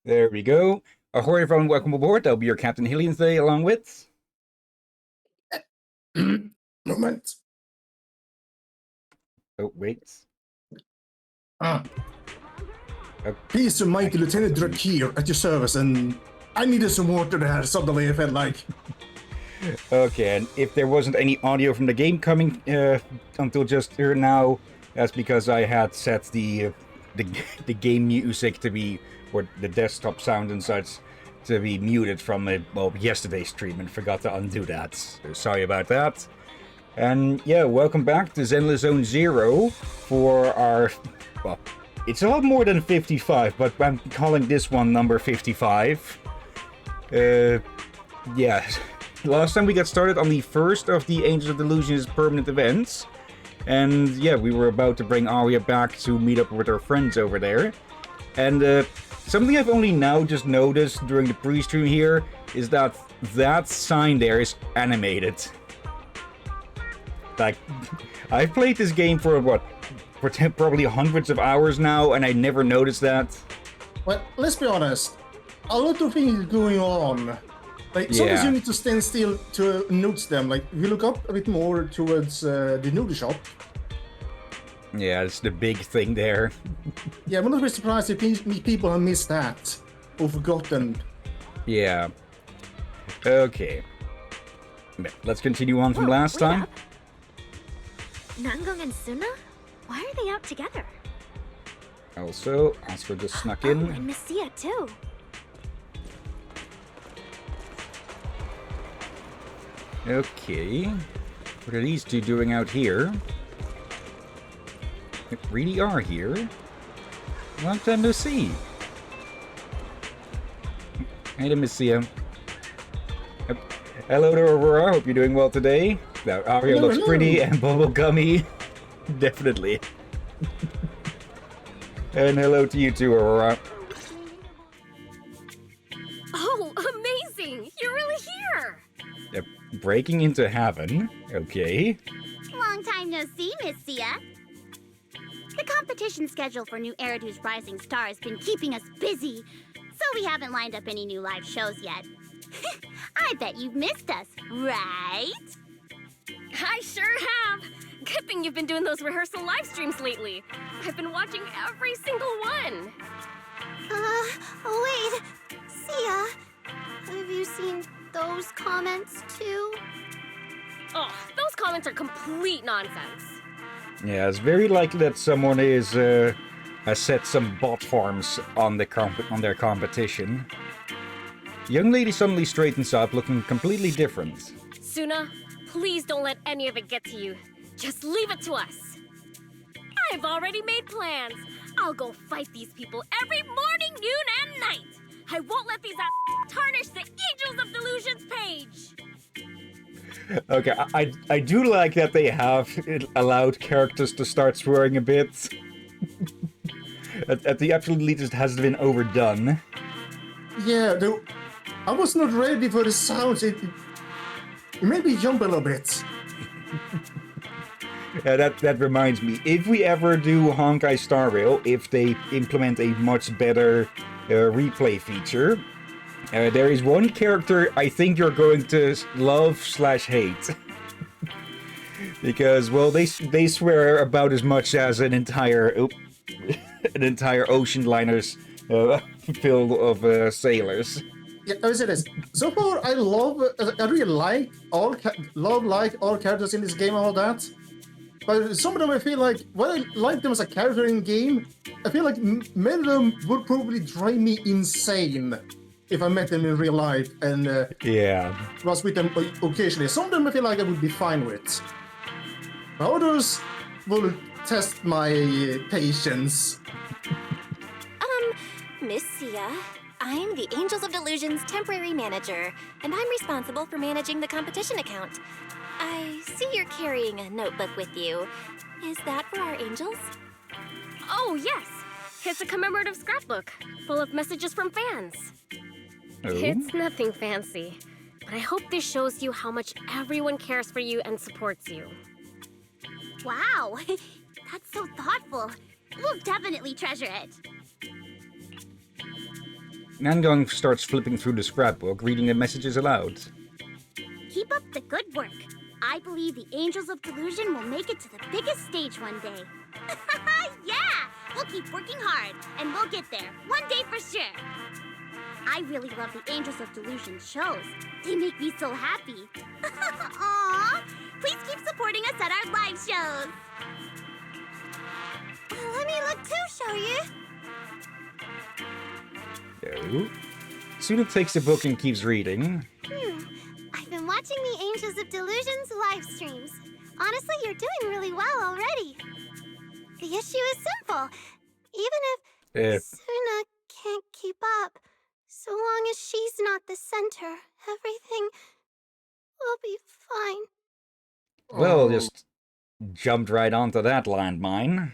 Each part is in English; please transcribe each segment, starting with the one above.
There we go. Ahoy everyone, welcome aboard. I'll be your Captain Hillyan today, along with... Moment. Oh, wait. Peace to mighty Lieutenant Drake here at your service, and I needed some water there, suddenly I felt like. Okay, and if there wasn't any audio from the game coming until just here now, that's because I had set the game music to be, or the desktop sound and such, to be muted from yesterday's stream, and forgot to undo that. So sorry about that. And yeah, welcome back to Zenless Zone 0 for our, well, it's a lot more than 55, but I'm calling this one number 55. Yeah, last time we got started on the first of the Angels of Delusion's permanent events. And yeah, we were about to bring Arya back to meet up with her friends over there. And something I've only now just noticed during the pre-stream here is that that sign there is animated. Like, I've played this game for what? For probably hundreds of hours now, and I never noticed that. Well, let's be honest. A lot of things going on. Like, sometimes you need to stand still to notice them. Like, if you look up a bit more towards the noodle shop. Yeah, it's the big thing there. Yeah, I'm not very surprised if people have missed that or forgotten. Yeah. Okay. Let's continue on from last time. Up. Nangong and Suna? Why are they out together? Also, Oscar just snuck in. Oh, and Messia too. Okay. What are these two doing out here? They really are here. Long time no see. Hey, Messia. Hello to Aurora. Hope you're doing well today. Now, Arya looks pretty and bubblegummy. Definitely. And hello to you too, Aurora. Oh, amazing! You're really here! Breaking into heaven. Okay. Long time no see, Messia. The competition schedule for new Eridu's Rising Star has been keeping us busy, so we haven't lined up any new live shows yet. I bet you've missed us, right? I sure have! Good thing you've been doing those rehearsal live streams lately. I've been watching every single one. Wait. Sia, have you seen those comments too? Oh, those comments are complete nonsense. Yeah, it's very likely that someone has set some bot farms on their competition. Young lady suddenly straightens up, looking completely different. Suna, please don't let any of it get to you. Just leave it to us. I've already made plans. I'll go fight these people every morning, noon, and night. I won't let these tarnish the Angels of Delusion's page. Okay, I do like that they have allowed characters to start swearing a bit. At the absolute least, it hasn't been overdone. Yeah, I was not ready for the sounds. It made me jump a little bit. Yeah, that reminds me. If we ever do Honkai Star Rail, if they implement a much better replay feature, there is one character I think you're going to love/hate. Because, well, they swear about as much as an entire ocean liners filled of sailors. Yeah, I would say this. So far, I really like all characters in this game and all that. But some of them I feel like, while I like them as a character in game, I feel like many of them would probably drive me insane if I met them in real life and was with them occasionally. Some of them I feel like I would be fine with. Others will test my patience. Miss Sia, I'm the Angels of Delusion's temporary manager, and I'm responsible for managing the competition account. I see you're carrying a notebook with you. Is that for our angels? Oh, yes. It's a commemorative scrapbook, full of messages from fans. Oh. It's nothing fancy, but I hope this shows you how much everyone cares for you and supports you. Wow, that's so thoughtful. We'll definitely treasure it. Nangong starts flipping through the scrapbook, reading the messages aloud. Keep up the good work. I believe the Angels of Delusion will make it to the biggest stage one day. Yeah! We'll keep working hard, and we'll get there, one day for sure. I really love the Angels of Delusion shows. They make me so happy. Aww! Please keep supporting us at our live shows. Let me look too, Shoyu. No. Suna takes the book and keeps reading. I've been watching the Angels of Delusion's live streams. Honestly, you're doing really well already. The issue is simple. Even if Suna can't keep up, so long as she's not the center, everything will be fine. Well, just jumped right onto that landmine.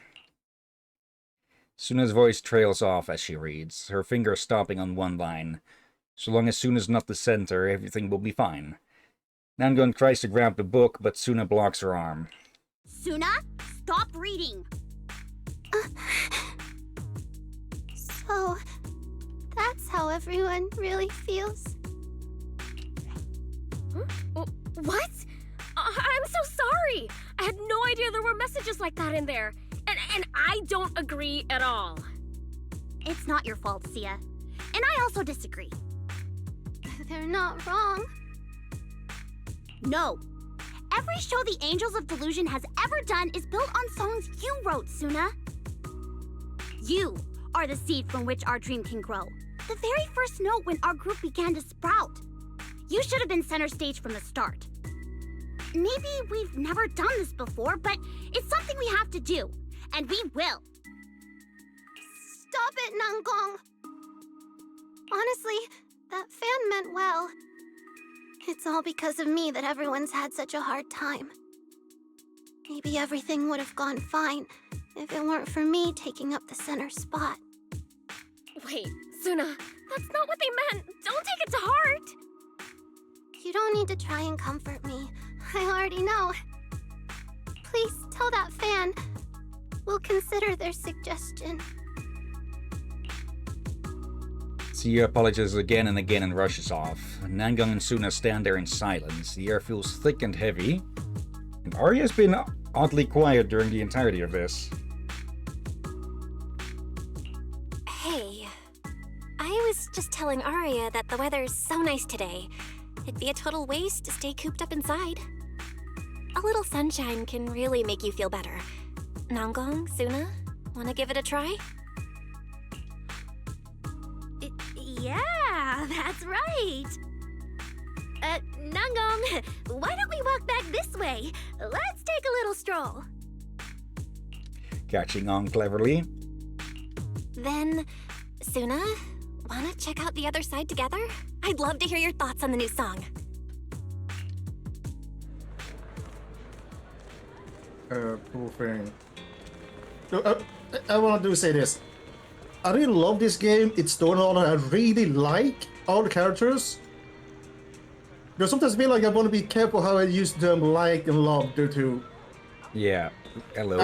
Suna's voice trails off as she reads, her finger stopping on one line. So long as Suna's not the center, everything will be fine. Nangon tries to grab the book, but Suna blocks her arm. Suna, stop reading! So, that's how everyone really feels. Huh? What? I'm so sorry! I had no idea there were messages like that in there. And I don't agree at all. It's not your fault, Sia. And I also disagree. They're not wrong. No. Every show the Angels of Delusion has ever done is built on songs you wrote, Suna. You are the seed from which our dream can grow. The very first note when our group began to sprout. You should have been center stage from the start. Maybe we've never done this before, but it's something we have to do. And we will. Stop it, Nangong. Honestly, that fan meant well. It's all because of me that everyone's had such a hard time. Maybe everything would have gone fine if it weren't for me taking up the center spot. Wait, Suna, that's not what they meant. Don't take it to heart. You don't need to try and comfort me. I already know. Please tell that fan we'll consider their suggestion. Sia apologizes again and again and rushes off. Nangang and Suna stand there in silence. The air feels thick and heavy. And Arya's been oddly quiet during the entirety of this. Hey, I was just telling Arya that the weather's so nice today. It'd be a total waste to stay cooped up inside. A little sunshine can really make you feel better. Nangong, Suna, wanna give it a try? Yeah, that's right. Nangong, why don't we walk back this way? Let's take a little stroll. Catching on cleverly. Then, Suna, wanna check out the other side together? I'd love to hear your thoughts on the new song. Cool thing. I want to say this. I really love this game. It's storyline. I really like all the characters. There's sometimes feel like I want to be careful how I use them like and love due to. Yeah. Hello.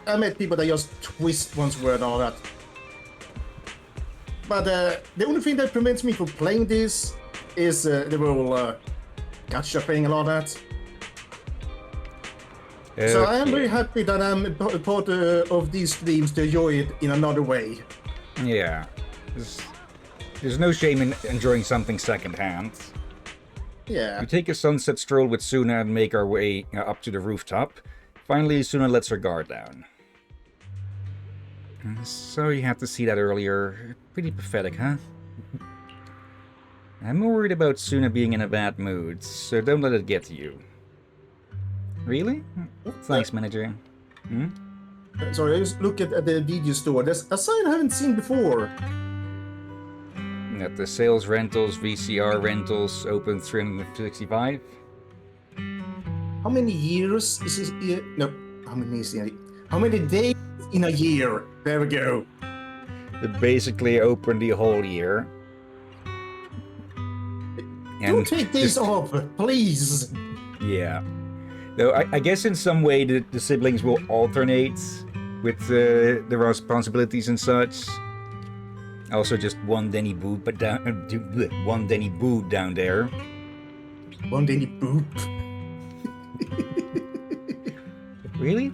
I met people that just twist one's word and all that. But the only thing that prevents me from playing this is the whole gacha thing and all that. So I am very happy that I'm part of these streams to enjoy it in another way. Yeah. There's no shame in enjoying something secondhand. Yeah. We take a sunset stroll with Suna and make our way up to the rooftop. Finally, Suna lets her guard down. So you had to see that earlier. Pretty pathetic, huh? I'm more worried about Suna being in a bad mood, so don't let it get to you. Really? Thanks, manager. Hmm? Sorry, I just look at the video store. There's a sign I haven't seen before. At the sales rentals, VCR rentals, open 365. How many years is this? No, how many is it? How many days in a year? There we go. They basically open the whole year. Don't take this off, please. Yeah. Though I guess in some way the siblings will alternate with the responsibilities and such. Also, just one Denny Boo, but one Denny Boo down there. One day boop. Really?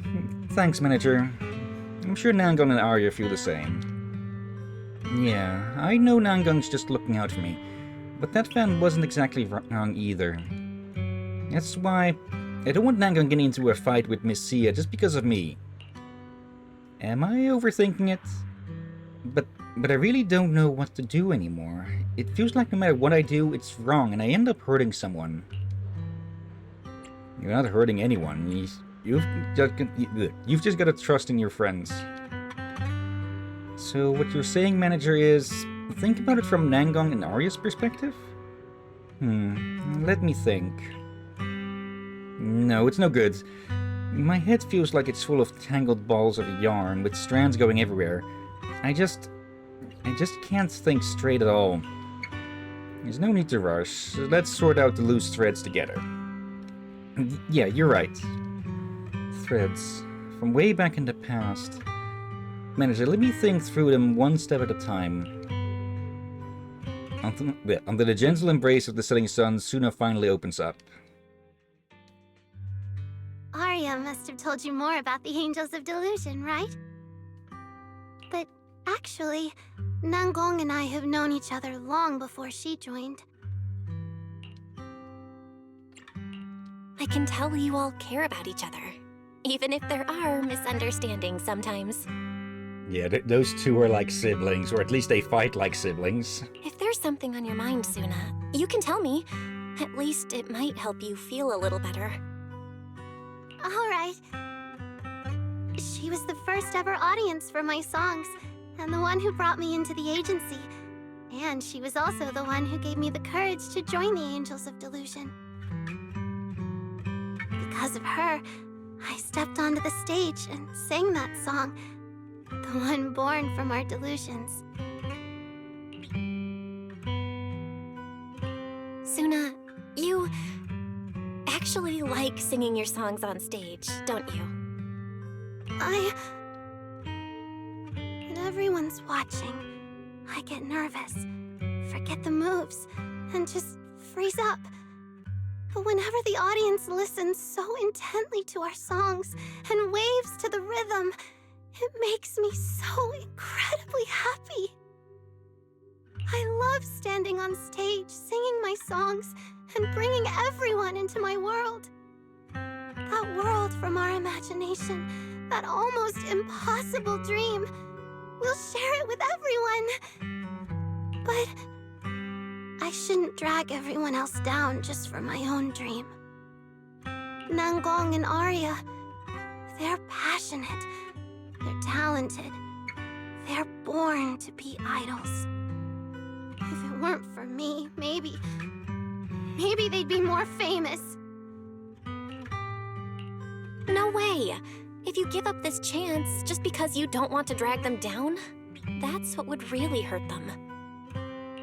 Thanks, manager. I'm sure Nangon and Arya feel the same. Yeah, I know Nangon's just looking out for me, but that fan wasn't exactly wrong either. That's why I don't want Nangon getting into a fight with Miss Sia just because of me. Am I overthinking it? But I really don't know what to do anymore. It feels like no matter what I do, it's wrong, and I end up hurting someone. You're not hurting anyone. You've just got to trust in your friends. So what you're saying, manager, is think about it from Nangon and Arya's perspective? Let me think. No, it's no good. My head feels like it's full of tangled balls of yarn with strands going everywhere. I just can't think straight at all. There's no need to rush. Let's sort out the loose threads together. Yeah, you're right. Threads. From way back in the past. Manager, let me think through them one step at a time. Under the gentle embrace of the setting sun, Suna finally opens up. Arya must have told you more about the Angels of Delusion, right? But actually, Nangong and I have known each other long before she joined. I can tell you all care about each other, even if there are misunderstandings sometimes. Yeah, those two are like siblings, or at least they fight like siblings. If there's something on your mind, Suna, you can tell me. At least it might help you feel a little better. All right. She was the first ever audience for my songs, and the one who brought me into the agency. And she was also the one who gave me the courage to join the Angels of Delusion. Because of her, I stepped onto the stage and sang that song, the one born from our delusions. Suna, you actually like singing your songs on stage, don't you? When everyone's watching, I get nervous, forget the moves, and just freeze up. But whenever the audience listens so intently to our songs and waves to the rhythm, it makes me so incredibly happy. I love standing on stage, singing my songs, and bringing everyone into my world. That world from our imagination, that almost impossible dream. We'll share it with everyone. But I shouldn't drag everyone else down just for my own dream. Nangong and Arya, they're passionate, they're talented, they're born to be idols. If it weren't for me, maybe they'd be more famous. No way! If you give up this chance just because you don't want to drag them down, that's what would really hurt them.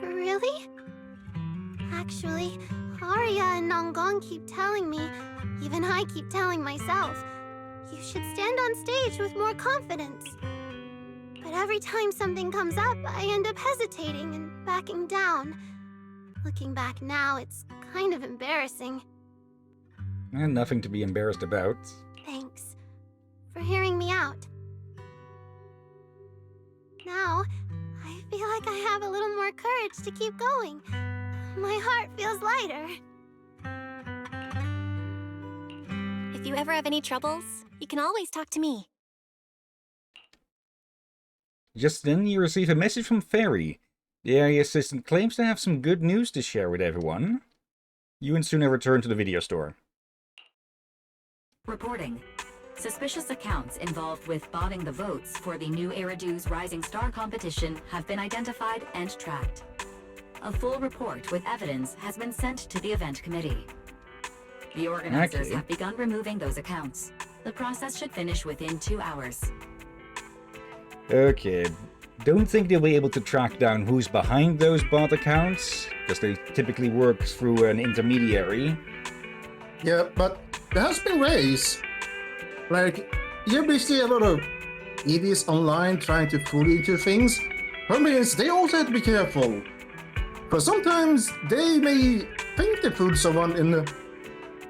Really? Actually, Arya and Nangong keep telling me, even I keep telling myself, you should stand on stage with more confidence. But every time something comes up, I end up hesitating and backing down. Looking back now, it's kind of embarrassing. And nothing to be embarrassed about. Thanks for hearing me out. Now, I feel like I have a little more courage to keep going. My heart feels lighter. If you ever have any troubles, you can always talk to me. Just then you receive a message from Fairy. The area assistant claims to have some good news to share with everyone. You and Suna return to the video store. Reporting. Suspicious accounts involved with botting the votes for the new Eridu's Rising Star competition have been identified and tracked. A full report with evidence has been sent to the event committee. The organizers have begun removing those accounts. The process should finish within 2 hours. Okay. Don't think they'll be able to track down who's behind those bot accounts, because they typically work through an intermediary. Yeah, but there has been ways. Like, you're basically a lot of idiots online trying to fool you into things. Problem is, they also have to be careful. Because sometimes they may think they fooled someone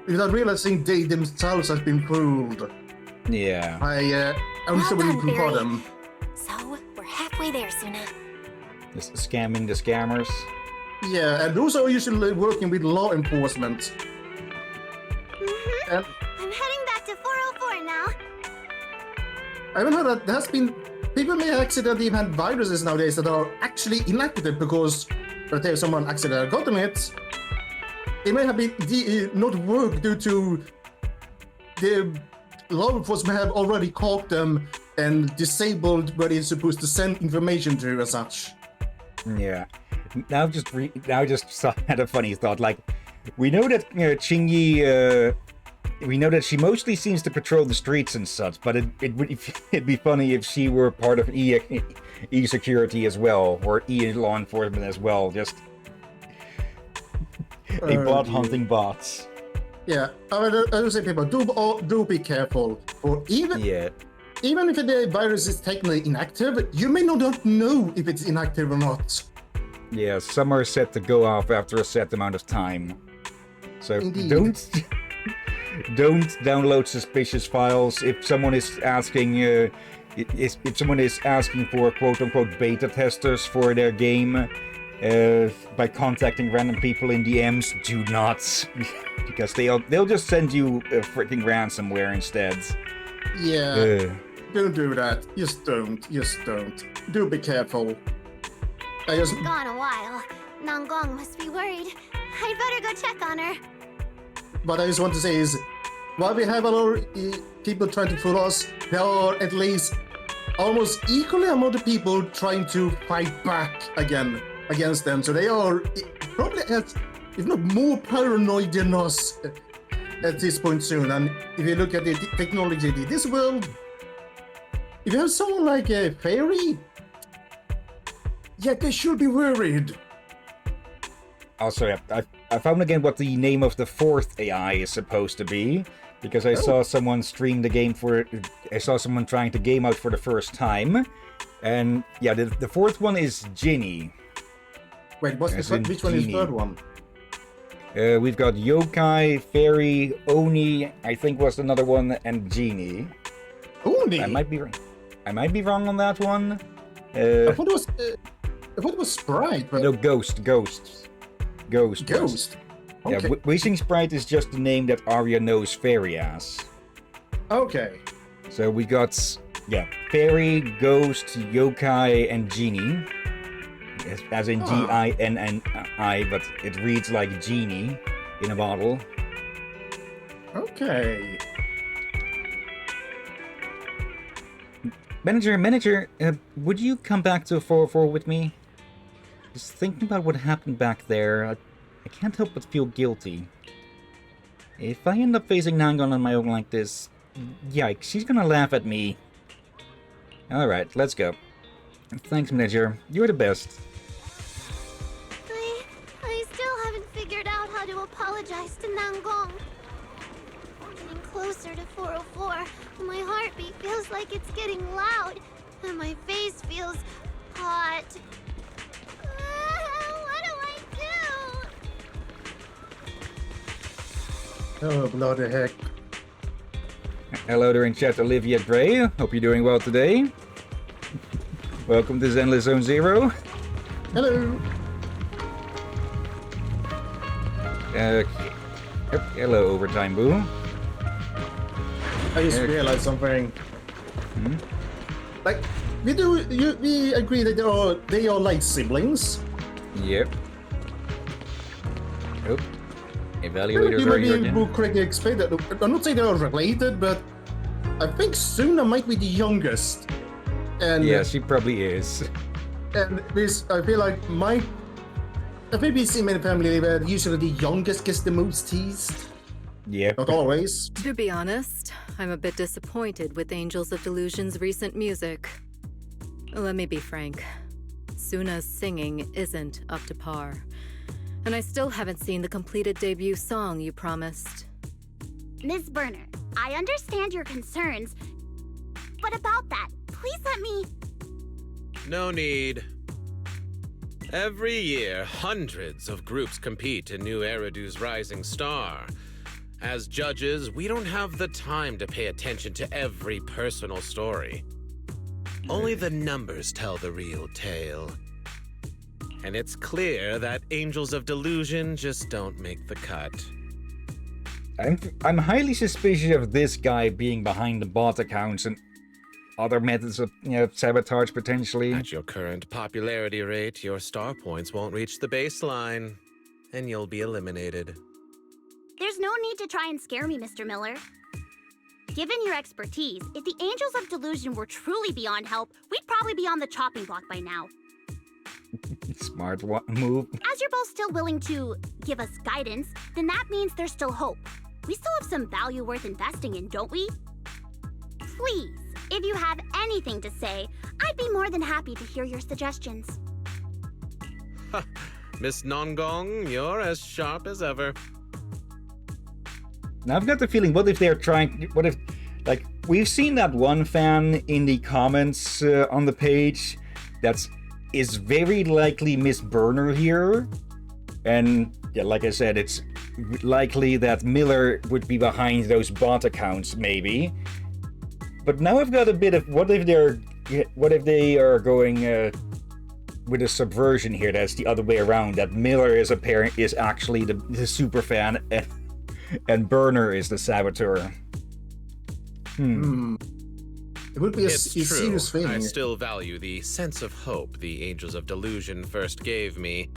without realizing they themselves have been fooled. Yeah. I'm Well sure we done, can Barry. them. So, we're halfway there, Suna. Just scamming the scammers. Yeah, and those are usually working with law enforcement. And I'm heading back to 404 now. I haven't heard that there has been people may accidentally have had viruses nowadays that are actually inactive because let's say someone accidentally gotten it. It may have been not work due to the law enforcement have already caught them and disabled where it's supposed to send information to as such. Yeah. Now just had a funny thought. Like, we know that Qingyi, we know that she mostly seems to patrol the streets and such, but it'd be funny if she were part of E-security as well, or E-law enforcement as well. Just a bot hunting bots. Yeah, I would say people do be careful, or even if the virus is technically inactive, you may not know if it's inactive or not. Yeah, some are set to go off after a set amount of time. So Indeed. don't download suspicious files. If someone is asking, if someone is asking for quote-unquote beta testers for their game, by contacting random people in DMs, do not, because they'll just send you a freaking ransomware instead. Yeah, don't do that. Just don't. Do be careful. Gone a while. Nangong must be worried. I'd better go check on her. What I just want to say is, while we have a lot of people trying to fool us, there are at least almost equally amount of people trying to fight back against them. So they are probably, if not more paranoid than us at this point soon. And if you look at the technology in this world, if you have someone like a fairy, yeah, they should be worried. Also, yeah, I found again what the name of the fourth AI is supposed to be, because I saw someone stream the game I saw someone trying to game out for the first time, and yeah, the fourth one is Ginny. Wait, which one is the third one? We've got Yokai, Fairy, Oni, I think was another one, and Genie. Oni? I might be wrong on that one. I thought it was Sprite, but... No, Ghost. Ghost? Okay. Yeah, Wishing Sprite is just the name that Arya knows Fairy as. Okay. So we got, Fairy, Ghost, Yokai, and Genie. As in G-I-N-N-I, but it reads like Genie in a bottle. Okay. Manager, would you come back to 404 with me? Just thinking about what happened back there, I can't help but feel guilty. If I end up facing Nangon on my own like this, yikes, she's gonna laugh at me. Alright, let's go. Thanks, Manager. You're the best. I still haven't figured out how to apologize to Nangong. Getting closer to 404, my heartbeat feels like it's getting loud, and my face feels hot. What do I do? Oh, bloody heck. Hello there in chat, Olivia Gray. Hope you're doing well today. Welcome to Zenless Zone Zero. Hello. Hello, Overtime Boo. I just realized something. Like, we agree that they are like siblings. Yep. Oh. Maybe Evaluators are here again. will correctly explain that. I'm not saying they are related, but I think Suna might be the youngest. And Yeah, she probably is. And this, I feel like I've maybe seen many family where usually the youngest gets the most teased. Yeah. Not always. To be honest, I'm a bit disappointed with Angels of Delusion's recent music. Let me be frank. Suna's singing isn't up to par. And I still haven't seen the completed debut song you promised. Ms. Berner, I understand your concerns, but about that, please let me... No need. Every year, hundreds of groups compete in New Eridu's Rising Star. As judges, we don't have the time to pay attention to every personal story. Only the numbers tell the real tale. And it's clear that Angels of Delusion just don't make the cut. I'm highly suspicious of this guy being behind the bot accounts and other methods of sabotage potentially. At your current popularity rate, your star points won't reach the baseline, and you'll be eliminated. There's no need to try and scare me, Mr. Miller. Given your expertise, if the Angels of Delusion were truly beyond help, we'd probably be on the chopping block by now. Smart move. As you're both still willing to give us guidance, then that means there's still hope. We still have some value worth investing in, don't we? Please, if you have anything to say, I'd be more than happy to hear your suggestions. Miss Nongong, you're as sharp as ever. Now I've got the feeling, what if, like, we've seen that one fan in the comments on the page is very likely Miss Burner here. And yeah, like I said, it's likely that Miller would be behind those bot accounts, maybe. But now I've got a bit of, what if they are going with a subversion here that's the other way around, that Miller is actually the super fan and Burner is the saboteur. It would be a serious thing. I still value the sense of hope the Angels of Delusion first gave me.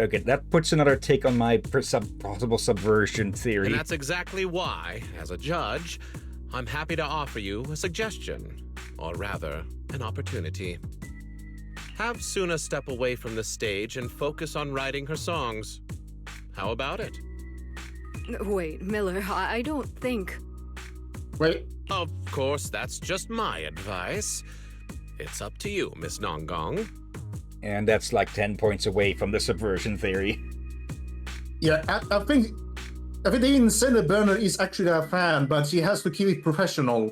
Okay, that puts another take on my possible subversion theory. And that's exactly why, as a judge, I'm happy to offer you a suggestion, or rather, an opportunity. Have Suna step away from the stage and focus on writing her songs. How about it? Wait, Miller, I don't think... Wait. Of course, that's just my advice. It's up to you, Miss Nongong. And that's like 10 points away from the subversion theory. Yeah, I think the Incentive Burner is actually a fan, but she has to keep it professional.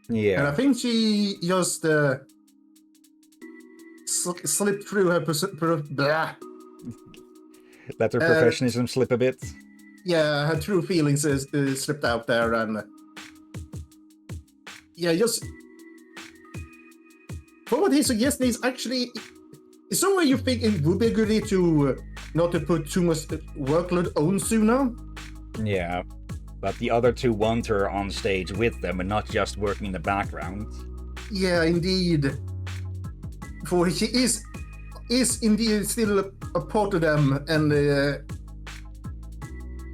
Yeah. And I think she just slipped through her blah. Let her professionalism slip a bit. Yeah, her true feelings slipped out there, and yeah, just for what he suggested is actually somewhere you think it would be a good idea to not to put too much workload on Suna. Yeah, but the other two want her on stage with them and not just working in the background. Yeah, indeed. For she is indeed still a part of them, and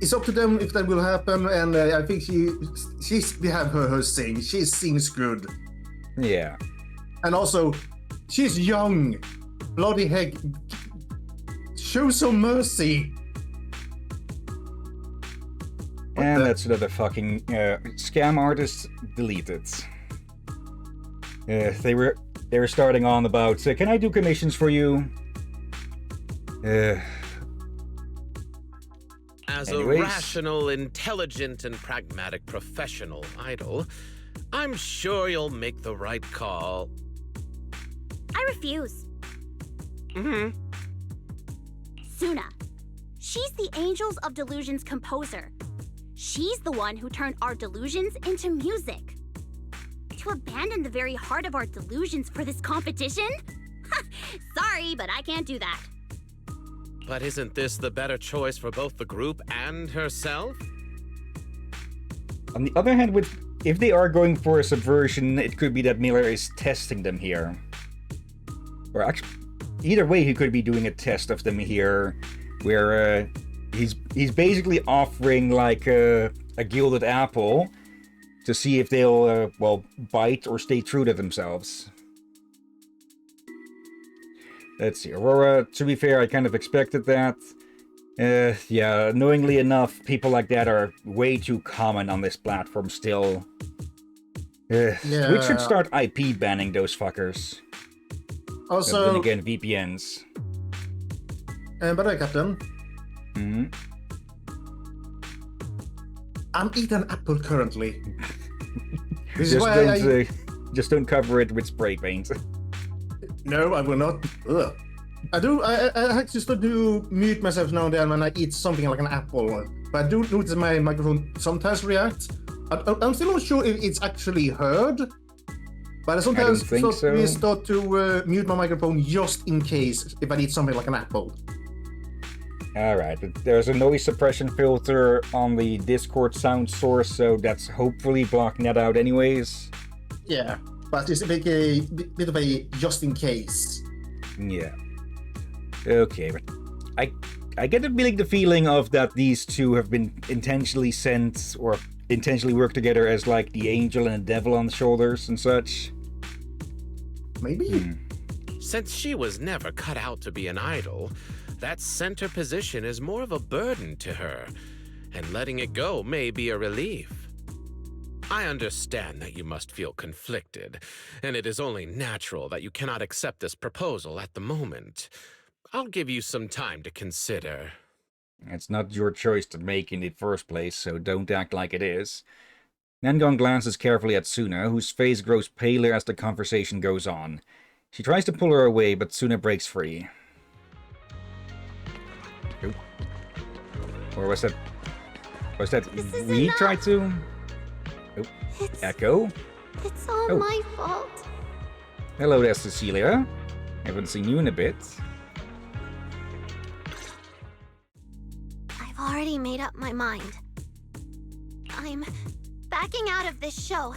it's up to them if that will happen. And I think we have her sing. She sings good. Yeah. And also, she's young. Bloody heck. Show some mercy. And that's another fucking scam artist deleted. They were starting on about, can I do commissions for you? As Anyways. a rational, intelligent, and pragmatic professional idol, I'm sure you'll make the right call. I refuse. Mm-hmm. Suna. She's the Angels of Delusion's composer. She's the one who turned our delusions into music. To abandon the very heart of our delusions for this competition? Sorry, but I can't do that. But isn't this the better choice for both the group and herself? On the other hand, if they are going for a subversion, it could be that Miller is testing them here. Or actually, either way, he could be doing a test of them here, where he's basically offering like a gilded apple to see if they'll bite or stay true to themselves. Let's see, Aurora, to be fair, I kind of expected that. Yeah, annoyingly enough, people like that are way too common on this platform still. We should start IP banning those fuckers. Also, then again, VPNs. by the way, Captain. Mm-hmm. I'm eating an apple currently. This is why Just don't cover it with spray paint. No, I will not. Ugh. I actually start to mute myself now and then when I eat something like an apple. But I do notice my microphone sometimes reacts. I'm still not sure if it's actually heard. But I sometimes start to mute my microphone just in case if I eat something like an apple. Alright, but there's a noise suppression filter on the Discord sound source, so that's hopefully blocking that out anyways. Yeah, but it's a bit of a just in case. Yeah. Okay, but I get the feeling of that these two have been intentionally sent or intentionally work together as like the angel and the devil on the shoulders and such. Maybe. Since she was never cut out to be an idol, that center position is more of a burden to her, and letting it go may be a relief. I understand that you must feel conflicted, and it is only natural that you cannot accept this proposal at the moment. I'll give you some time to consider. It's not your choice to make in the first place, so don't act like it is. Nangon glances carefully at Suna, whose face grows paler as the conversation goes on. She tries to pull her away, but Suna breaks free. Oh. Or was that... Was that we tried to... Oh. Echo? It's all my fault. Hello there, Cecilia. Haven't seen you in a bit. I've already made up my mind. I'm backing out of this show.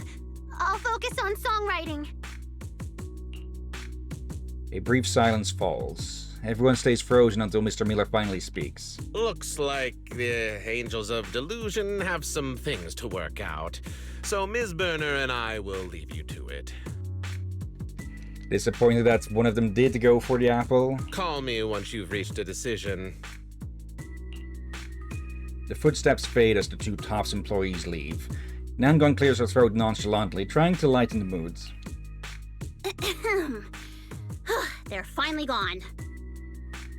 I'll focus on songwriting. A brief silence falls. Everyone stays frozen until Mr. Miller finally speaks. Looks like the Angels of Delusion have some things to work out, so Ms. Burner and I will leave you to it. Disappointed that one of them did go for the apple. Call me once you've reached a decision. The footsteps fade as the two Tops employees leave. Nangon clears her throat nonchalantly, trying to lighten the mood. They're finally gone.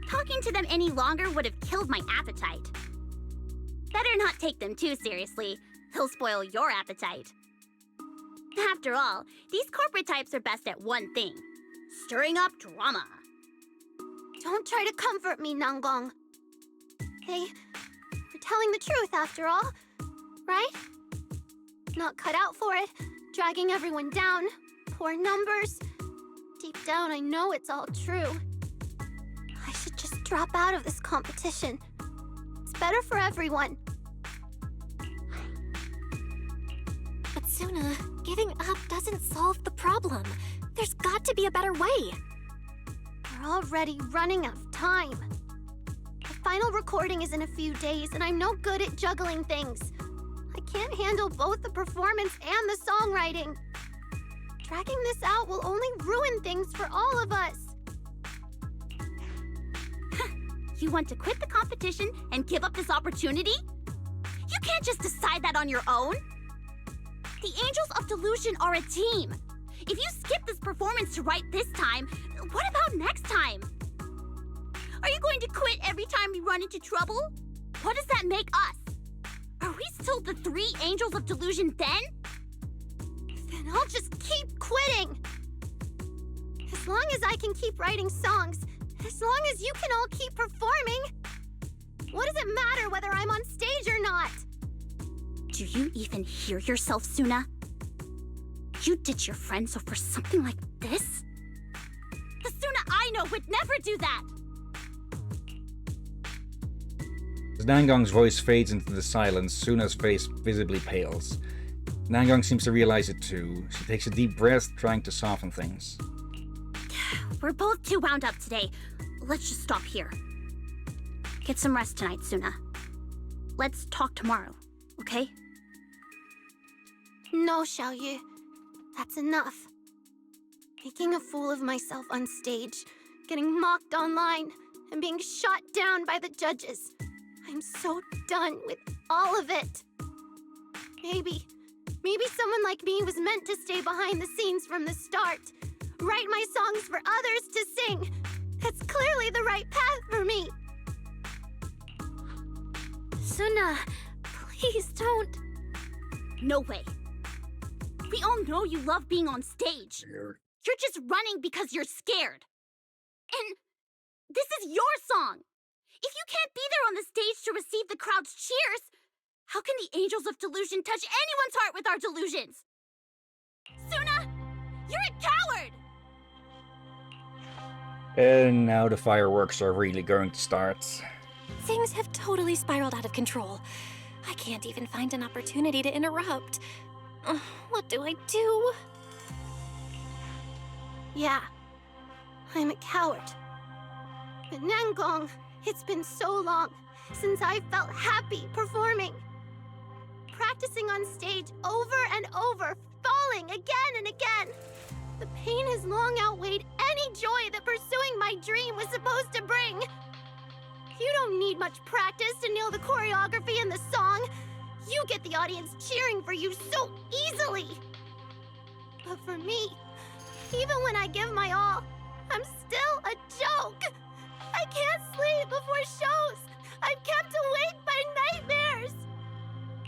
Talking to them any longer would have killed my appetite. Better not take them too seriously. They'll spoil your appetite. After all, these corporate types are best at one thing: stirring up drama. Don't try to comfort me, Nanggong. They were telling the truth after all, right? Not cut out for it, dragging everyone down, poor numbers. Deep down, I know it's all true. I should just drop out of this competition. It's better for everyone. But Suna, giving up doesn't solve the problem. There's got to be a better way. We're already running out of time. The final recording is in a few days, and I'm no good at juggling things. I can't handle both the performance and the songwriting. Dragging this out will only ruin things for all of us. You want to quit the competition and give up this opportunity? You can't just decide that on your own. The Angels of Delusion are a team. If you skip this performance to write this time, what about next time? Are you going to quit every time we run into trouble? What does that make us? Are we still the 3 Angels of Delusion then? Then I'll just keep quitting. As long as I can keep writing songs, as long as you can all keep performing, what does it matter whether I'm on stage or not? Do you even hear yourself, Suna? You ditch your friends over something like this? The Suna I know would never do that! As Nangong's voice fades into the silence, Suna's face visibly pales. Nangong seems to realize it too. She takes a deep breath, trying to soften things. We're both too wound up today. Let's just stop here. Get some rest tonight, Suna. Let's talk tomorrow, okay? No, Xiaoyu. That's enough. Making a fool of myself on stage, getting mocked online, and being shot down by the judges. I'm so done with all of it. Maybe someone like me was meant to stay behind the scenes from the start. Write my songs for others to sing. That's clearly the right path for me. Suna, please don't. No way. We all know you love being on stage. You're just running because you're scared. And this is your song. If you can't be there on the stage to receive the crowd's cheers, how can the Angels of Delusion touch anyone's heart with our delusions? Suna, you're a coward! And now the fireworks are really going to start. Things have totally spiraled out of control. I can't even find an opportunity to interrupt. What do I do? Yeah, I'm a coward. But Nangong, it's been so long since I felt happy performing. Practicing on stage over and over, falling again and again. The pain has long outweighed any joy that pursuing my dream was supposed to bring. You don't need much practice to nail the choreography and the song. You get the audience cheering for you so easily. But for me, even when I give my all, I'm still a joke. I can't sleep before shows. I'm kept awake by nightmares.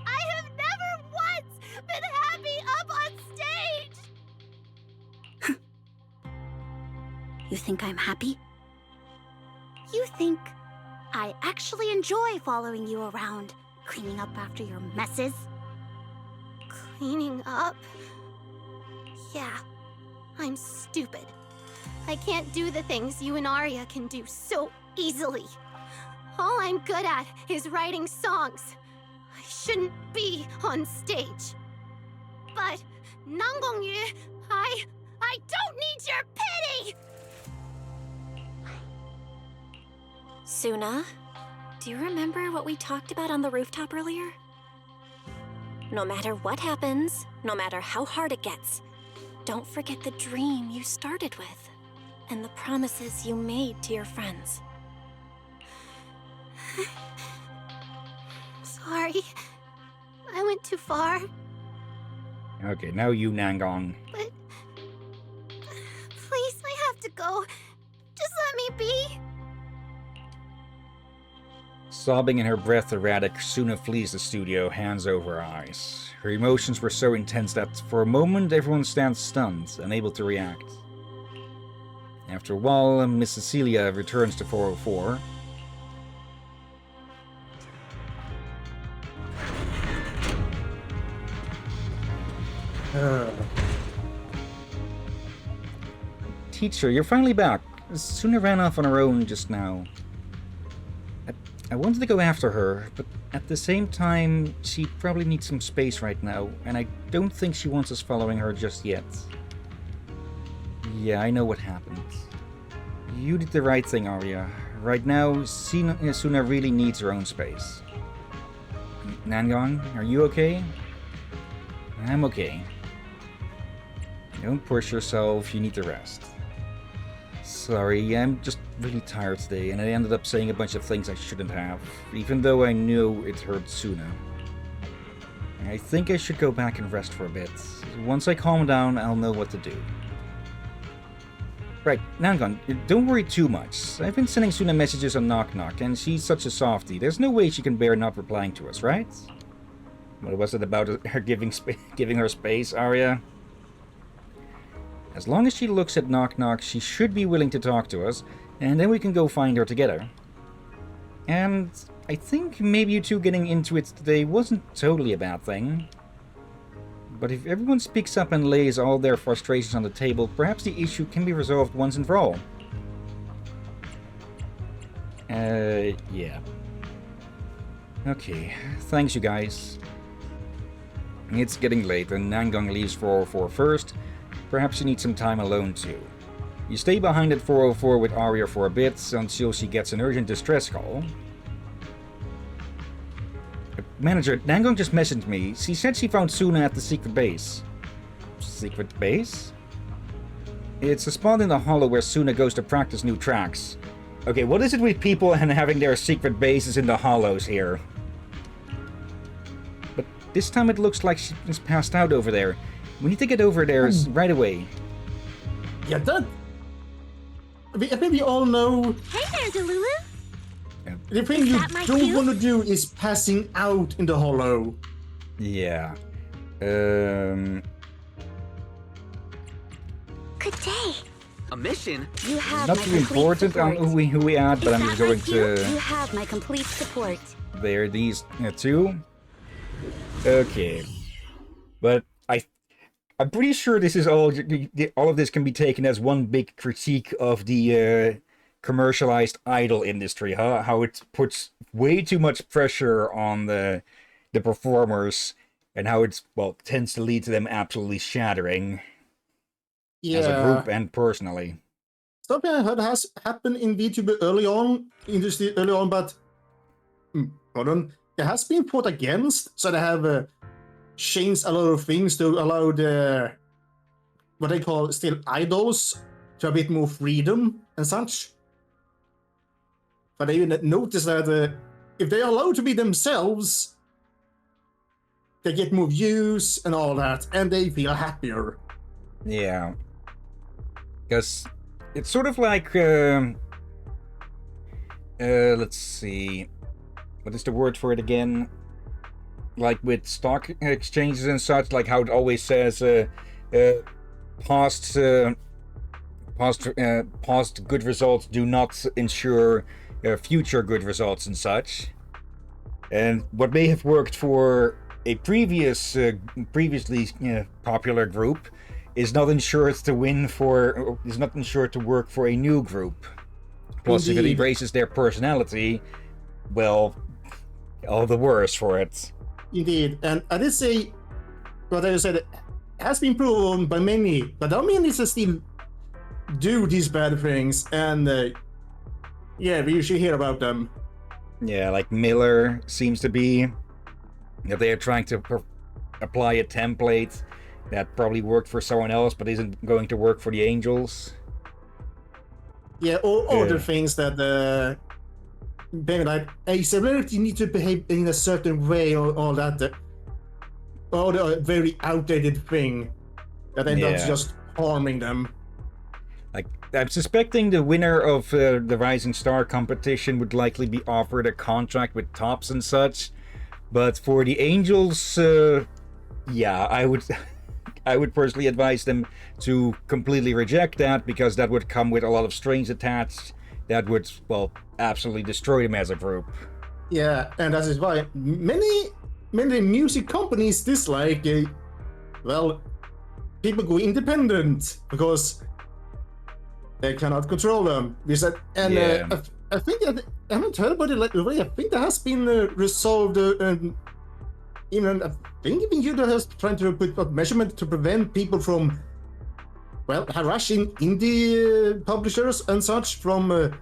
I have never once been happy up on stage. You think I'm happy? You think I actually enjoy following you around, cleaning up after your messes? Cleaning up? Yeah, I'm stupid. I can't do the things you and Arya can do so easily. All I'm good at is writing songs. I shouldn't be on stage. But, Nanggongyu, I don't need your pity! Suna, do you remember what we talked about on the rooftop earlier? No matter what happens, no matter how hard it gets, don't forget the dream you started with and the promises you made to your friends. Sorry. I went too far. Okay, now you, Nangong. But... please, I have to go. Just let me be. Sobbing in her breath erratic, Suna flees the studio, hands over eyes. Her emotions were so intense that, for a moment, everyone stands stunned, unable to react. After a while, Miss Cecilia returns to 404. Teacher, you're finally back. Suna ran off on her own just now. I wanted to go after her, but at the same time, she probably needs some space right now, and I don't think she wants us following her just yet. Yeah, I know what happened. You did the right thing, Arya. Right now, Suna really needs her own space. Nangong, are you okay? I'm okay. Don't push yourself, you need to rest. Sorry, I'm just really tired today, and I ended up saying a bunch of things I shouldn't have, even though I knew it hurt Suna. I think I should go back and rest for a bit. Once I calm down, I'll know what to do. Right, Nangong, don't worry too much. I've been sending Suna messages on Knock Knock, and she's such a softie. There's no way she can bear not replying to us, right? What was it about her giving her space, Arya? As long as she looks at Knock Knock, she should be willing to talk to us, and then we can go find her together. And I think maybe you two getting into it today wasn't totally a bad thing. But if everyone speaks up and lays all their frustrations on the table, perhaps the issue can be resolved once and for all. Yeah. Okay, thanks you guys. It's getting late and Nangong leaves 404 first. Perhaps you need some time alone too. You stay behind at 404 with Arya for a bit until she gets an urgent distress call. Manager, Nangong just messaged me. She said she found Suna at the secret base. Secret base? It's a spot in the hollow where Suna goes to practice new tracks. Okay, what is it with people and having their secret bases in the hollows here? But this time it looks like she's passed out over there. We need to get over there right away. Yeah, that... I think we all know... Hey there, Delulu! The thing you that my don't cue? want to do is passing out in the hollow. Yeah. Good day. A mission? You have Not my too complete important support. on who we add, but Is I'm that just going like you? to... You have my complete support. There, these two. Okay. But I'm pretty sure this is all of this can be taken as one big critique of the commercialized idol industry, huh? How it puts way too much pressure on the performers, and how it's, well, tends to lead to them absolutely shattering as a group and personally. Something I heard has happened in VTuber early on, but hold on, it has been fought against, so they have changed a lot of things to allow the what they call still idols to a bit more freedom and such. But I even noticed that if they are allowed to be themselves, they get more views and all that, and they feel happier. Yeah. Because it's sort of like, let's see, what is the word for it again? Like with stock exchanges and such, like how it always says, past good results do not ensure future good results and such. And what may have worked for a previously popular group is not ensured to work for a new group. Plus, if it embraces their personality, well, all the worse for it. Indeed, and I did say what I said has been proven by many, but how many still do these bad things? And yeah, we usually hear about them. Yeah, like Miller seems to be that they are trying to apply a template that probably worked for someone else, but isn't going to work for the Angels. Yeah, or other things that maybe like a celebrity need to behave in a certain way, or all that. Or the very outdated thing that ends up just harming them. Like, I'm suspecting the winner of the Rising Star competition would likely be offered a contract with Tops and such. But for the Angels, yeah, I would personally advise them to completely reject that, because that would come with a lot of strings attached that would, well, absolutely destroy them as a group. Yeah, and that is why many music companies dislike, well, people go independent because they cannot control them. And I think that I haven't heard about it like the way. I think that has been resolved. Even I think even YouTube has trying to put up measurement to prevent people from, well, harassing indie publishers and such from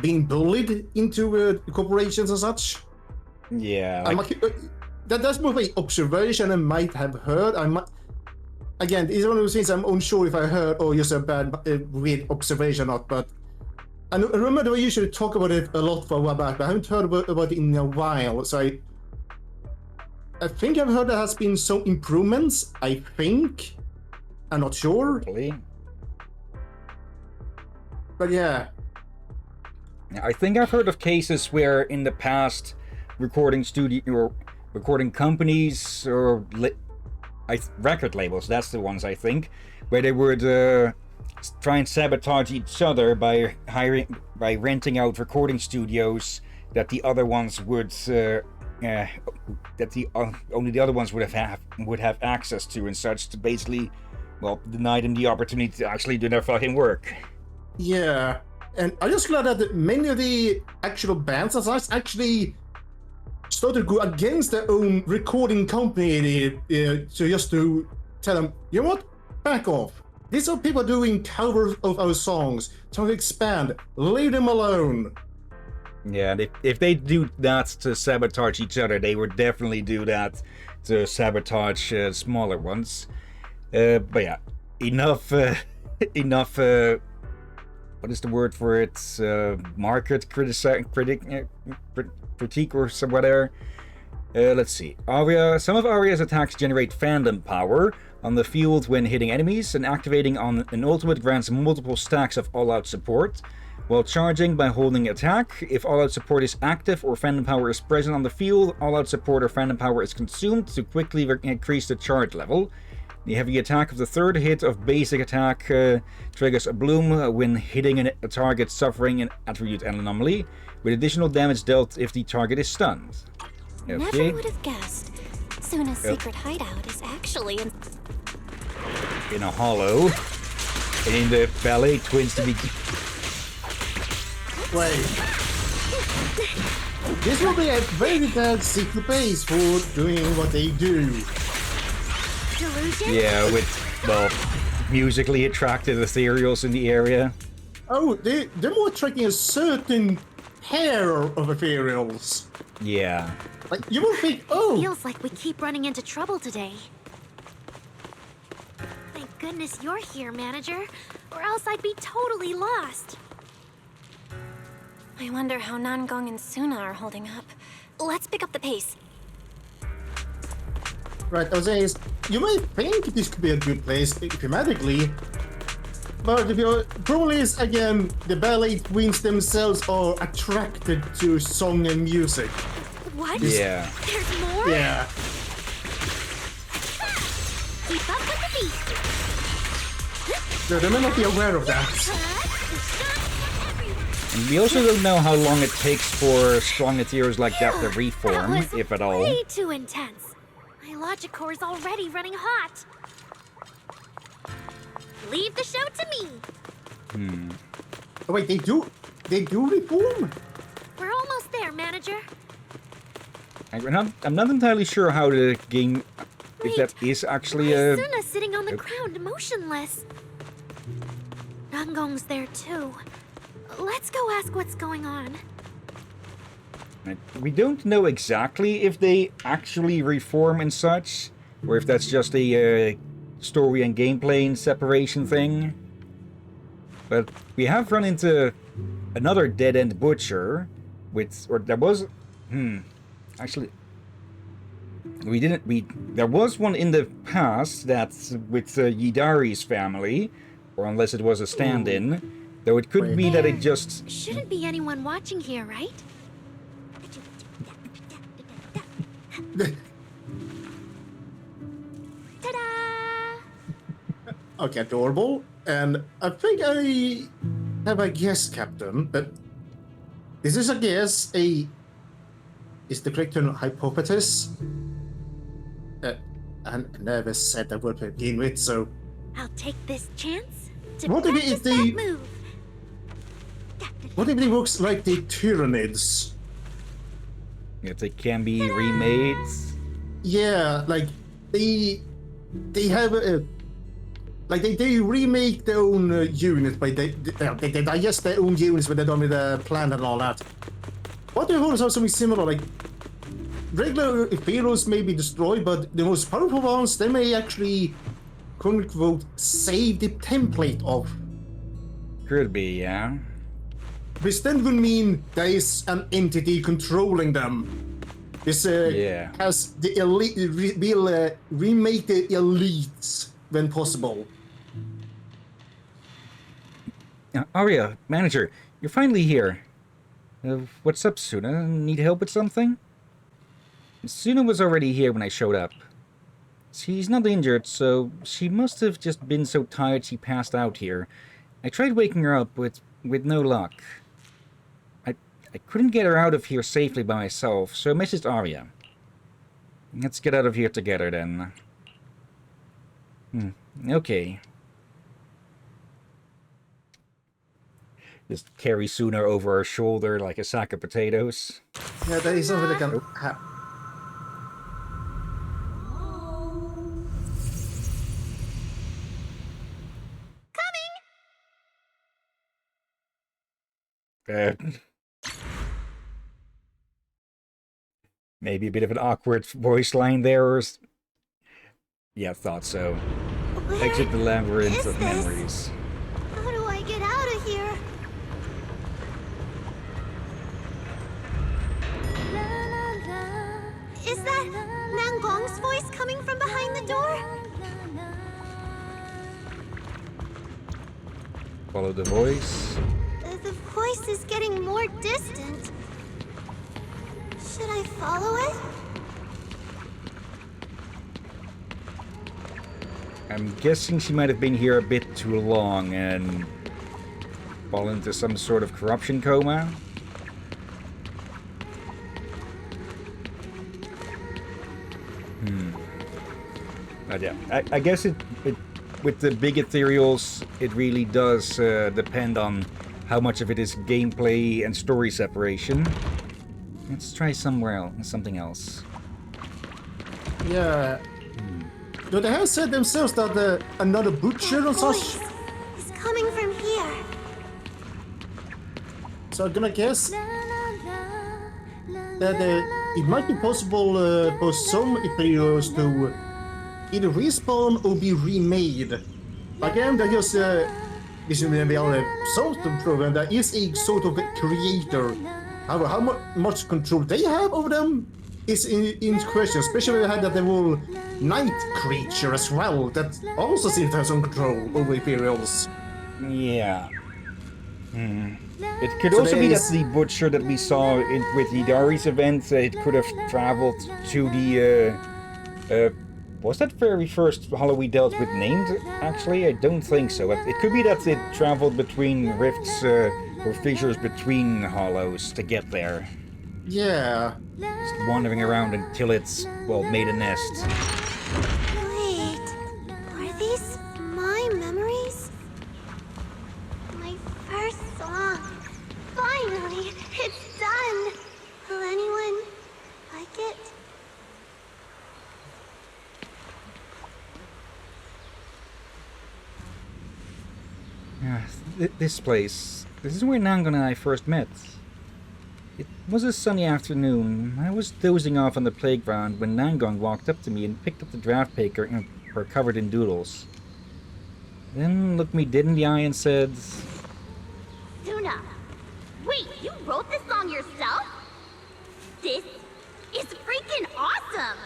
being bullied into corporations and such. Yeah. That's more of an observation I might have heard. Again, it's one of those things I'm unsure if I heard or just a bad, weird observation or not. But I remember we usually talk about it a lot for a while back, but I haven't heard about it in a while. So I think I've heard there has been some improvements. I think. I'm not sure. Hopefully. But yeah. I think I've heard of cases where in the past recording companies or record labels, that's the ones I think, where they would try and sabotage each other by renting out recording studios that the other ones would only the other ones would have access to and such, to basically, well, deny them the opportunity to actually do their fucking work. Yeah, and I'm just glad that many of the actual bands and such actually started to go against their own recording company, so just to tell them, you know what, back off. These are people doing covers of our songs, trying to expand. Leave them alone. Yeah, and if they do that to sabotage each other, they would definitely do that to sabotage smaller ones. But yeah, enough. What is the word for it? Market critique or some whatever. Let's see. Some of Aria's attacks generate fandom power on the field when hitting enemies, and activating on an ultimate grants multiple stacks of all-out support. While charging by holding attack, if all-out support is active or fandom power is present on the field, all-out support or fandom power is consumed to quickly increase the charge level. The heavy attack of the third hit of basic attack triggers a bloom when hitting a target suffering an attribute anomaly, with additional damage dealt if the target is stunned. Never Okay. would have guessed. Suna's secret hideout is actually In a hollow. And in the ballet twins to be... Wait. This will be a very bad secret base for doing what they do. Delusion? Yeah, with, well, musically attracted ethereals in the area. Oh, they're more tracking a certain pair of ethereals. Yeah. Like, you will think, oh, Feels like we keep running into trouble today. Thank goodness you're here, Manager, or else I'd be totally lost. I wonder how Nangong and Suna are holding up. Let's pick up the pace. right, Jose, you may think this could be a good place thematically, but the problem is, again, the ballet twins themselves are attracted to song and music. What? Yeah. There's more? Yeah. Keep up with the beat. They may not be aware of that. And we also don't know how long it takes for strong ethereals like that to reform, That was if at all. way too intense. My logic core is already running hot. Leave the show to me. Oh, wait, they do reform? We're almost there, Manager. I'm not entirely sure how the game, if Wait, that is actually why a... is Suna sitting on the ground, motionless? Nangong's there too. Let's go ask what's going on. We don't know exactly if they actually reform and such, or if that's just a story and gameplay and separation thing. But we have run into another dead-end butcher, there was... Actually... There was one in the past that's with Yidari's family, or unless it was a stand-in, though it could be that it just... Shouldn't be anyone watching here, right? Ta-da! Okay, adorable. And I think I have a guess, Captain, but this is a guess, is the correct term hypothesis? I never said that word to begin with, so... I'll take this chance to What if practice it- they- that move. What if it looks like the Tyranids? If they can be remade... Yeah, like, they have a... Like, they remake their own units, but they digest their own units when they're done with the plan and all that. What if also something similar, like, regular heroes may be destroyed, but the most powerful ones, they may actually, quote-unquote, save the template of. Could be, yeah. Which then would mean there is an entity controlling them. This Yeah. has the elite, will remake the elites when possible. Arya, Manager, you're finally here. What's up, Suna? Need help with something? Suna was already here when I showed up. She's not injured, so she must have just been so tired she passed out here. I tried waking her up with no luck. I couldn't get her out of here safely by myself, so I messaged Arya. Let's get out of here together, then. Okay. Just carry Suna over her shoulder like a sack of potatoes. Yeah, that is something that can Maybe a bit of an awkward voice line there, or... Yeah, thought so. Exit the labyrinth of memories. How do I get out of here? Is that Nangong's voice coming from behind the door? Follow the voice. The voice is getting more distant. Should I follow it? I'm guessing she might have been here a bit too long and fallen into some sort of corruption coma. But yeah, I guess it with the big ethereals, it really does depend on how much of it is gameplay and story separation. Let's try something else. Yeah. No, they have said themselves that another butcher or such. Voice is coming from here. So I'm gonna guess that it might be possible for some ethereals to either respawn or be remade. Again, that just this is maybe a sort of program that is a sort of creator. However, how much control they have over them is in question, especially the fact that the whole night creature as well, that also seems to have some control over ethereals. Yeah. It could also be that the butcher that we saw with the Darius event, it could have traveled to the was that very first hollow we dealt with named, actually? I don't think so. It could be that it traveled between rifts or fissures between hollows to get there. Yeah. Just wandering around until it's, well, made a nest. Wait, are these my memories? My first song. Finally, it's done. Will anyone like it? This place. This is where Nangon and I first met. It was a sunny afternoon. I was dozing off on the playground when Nangon walked up to me and picked up the draft paper covered in doodles. Then looked me dead in the eye and said, Suna, wait, you wrote this song yourself? This is freaking awesome!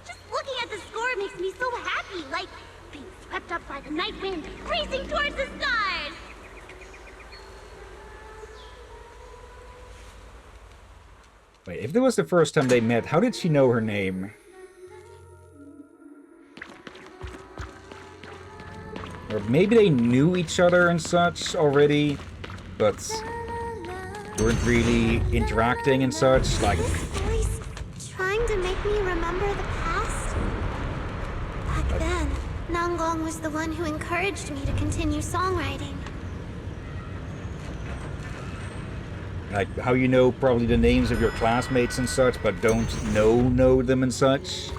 Just looking at the score makes me so happy, like being swept up by the night wind, racing towards the stars! Wait, if that was the first time they met, how did she know her name? Or maybe they knew each other and such already, but weren't really interacting and such, like... This voice trying to make me remember the past? Back then, Nangon was the one who encouraged me to continue songwriting. Like, how you know probably the names of your classmates and such, but don't know them and such?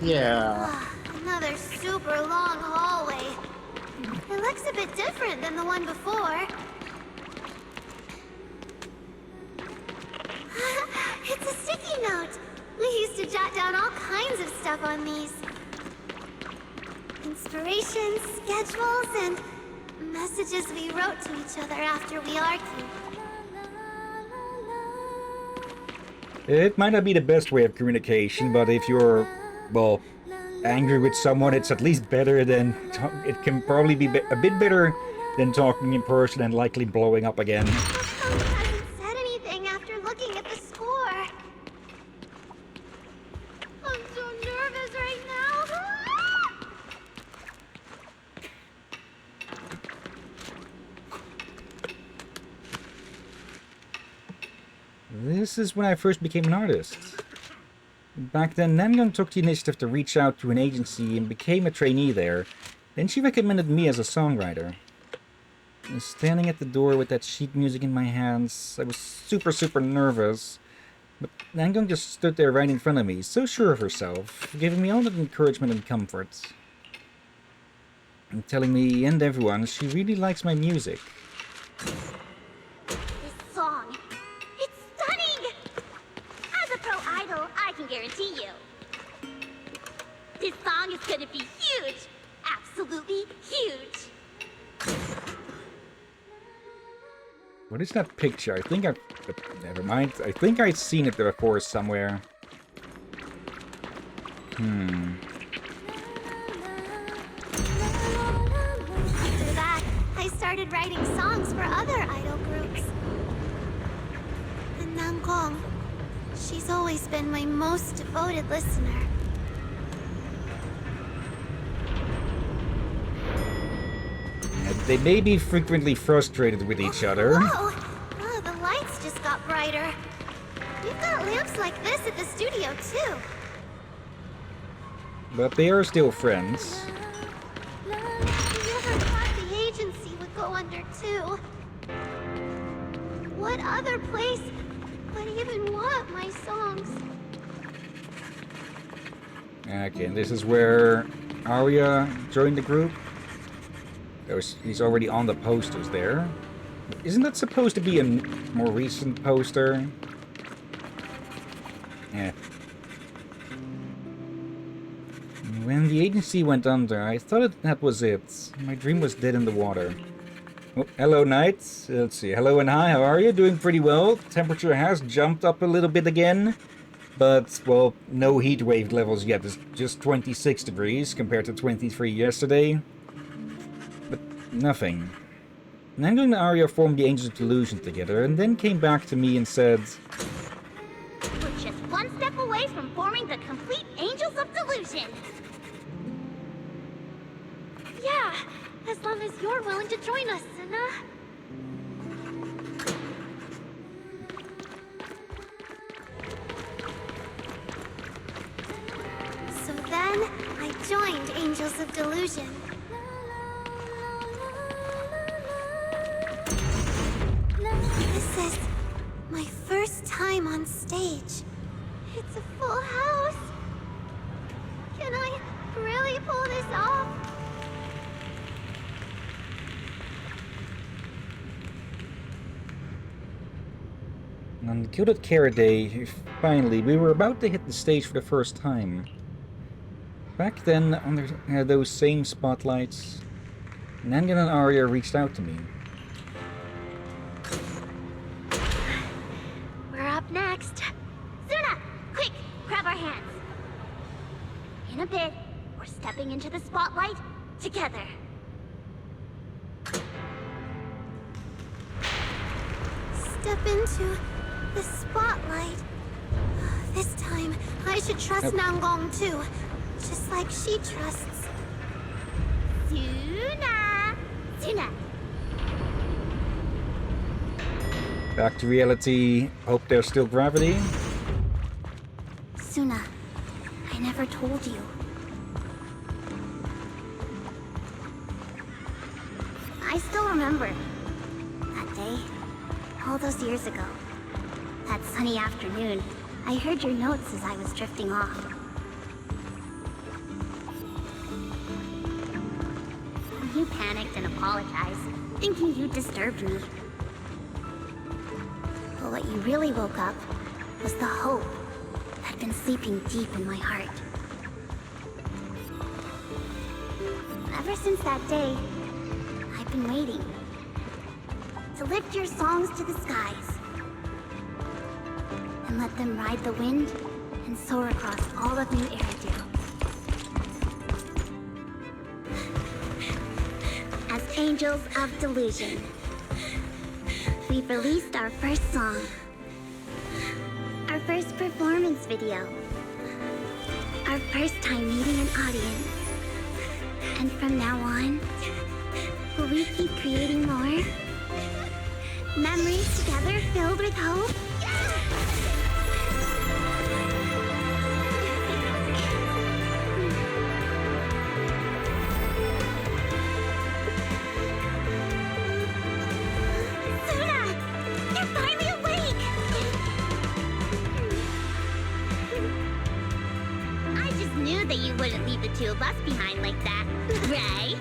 Yeah. Another super long hallway. It looks a bit different than the one before. It's a sticky note. We used to jot down all kinds of stuff on these. Inspirations, schedules, and messages we wrote to each other after we argued. It might not be the best way of communication, but if you're, well, angry with someone, it's at least better than... It can probably be a bit better than talking in person and likely blowing up again. How come he hasn't said anything after looking at the score? I'm so nervous right now. This is when I first became an artist. Back then, Nangon took the initiative to reach out to an agency and became a trainee there. Then she recommended me as a songwriter. Standing at the door with that sheet music in my hands, I was super nervous. But Nangon just stood there right in front of me, so sure of herself, giving me all that encouragement and comfort. And telling me and everyone she really likes my music. This song, it's stunning! As a pro idol, I can guarantee you. This song is gonna be huge! Absolutely huge! What is that picture? I think I've... Never mind. I think I've seen it before somewhere. After that, I started writing songs for other idol groups. And Nangon, she's always been my most devoted listener. They may be frequently frustrated with each other. Whoa! Oh, the lights just got brighter. We've got lamps like this at the studio, too. But they are still friends. You never thought the agency would go under, too. What other place would even want my songs? Okay, and this is where Arya joined the group. He's already on the posters there. Isn't that supposed to be a more recent poster? Yeah. When the agency went under, I thought that was it. My dream was dead in the water. Oh, hello, Knights. Let's see. Hello and hi, how are you? Doing pretty well. Temperature has jumped up a little bit again. But, well, no heat wave levels yet. It's just 26 degrees compared to 23 yesterday. But nothing. Nangle and Arya formed the Angels of Delusion together, and then came back to me and said... We're just one step away from forming the complete Angels of Delusion. Yeah, as long as you're willing to join us, Suna. So then, I joined Angels of Delusion. This is my first time on stage. It's a full house. Can I really pull this off? On the Gilded Cara Day, finally, we were about to hit the stage for the first time. Back then, under those same spotlights, Nangan and Arya reached out to me. We're up next. Suna, quick, grab our hands. In a bit, we're stepping into the spotlight together. Step into the spotlight. This time, I should trust Nangong too. Just like she trusts. Suna! Suna! Back to reality. Hope there's still gravity. Suna, I never told you. I still remember that day, all those years ago. That sunny afternoon, I heard your notes as I was drifting off. You panicked and apologized, thinking you disturbed me. But what you really woke up was the hope that had been sleeping deep in my heart. Ever since that day, I've been waiting to lift your songs to the skies and let them ride the wind and soar across all of New Eridu. As Angels of Delusion, we've released our first song, our first performance video, our first time meeting an audience. And from now on, will we keep creating more? Memories together filled with hope? That you wouldn't leave the two of us behind like that, right?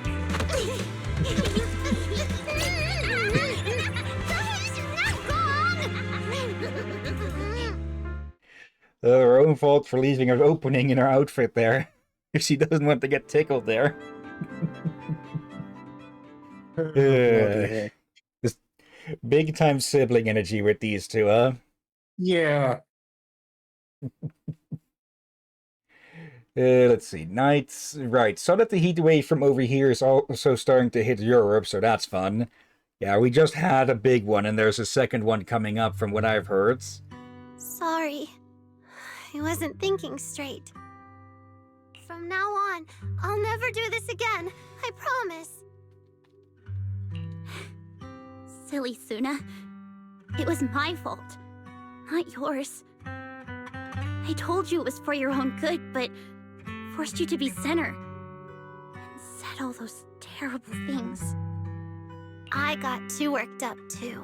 Her own fault for leaving her opening in her outfit there. If she doesn't want to get tickled there. This big time sibling energy with these two, huh? Yeah. Let's see. Nights. Right. Saw that the heat wave from over here is also starting to hit Europe, so that's fun. Yeah, we just had a big one, and there's a second one coming up from what I've heard. Sorry. I wasn't thinking straight. From now on, I'll never do this again. I promise. silly, Suna. It was my fault, not yours. I told you it was for your own good, but forced you to be center. And said all those terrible things. I got too worked up, too.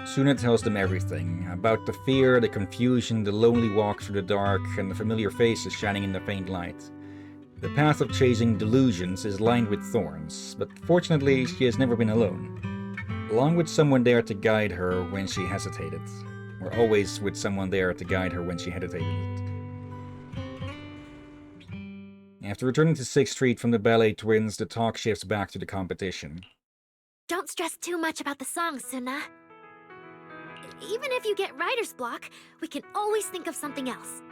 Suna tells them everything about the fear, the confusion, the lonely walk through the dark, and the familiar faces shining in the faint light. The path of chasing delusions is lined with thorns, but fortunately she has never been alone. Along with someone there to guide her when she hesitated. Or always with someone there to guide her when she hesitated. After returning to 6th Street from the Ballet Twins, the talk shifts back to the competition. Don't stress too much about the song, Suna. Even if you get writer's block, we can always think of something else.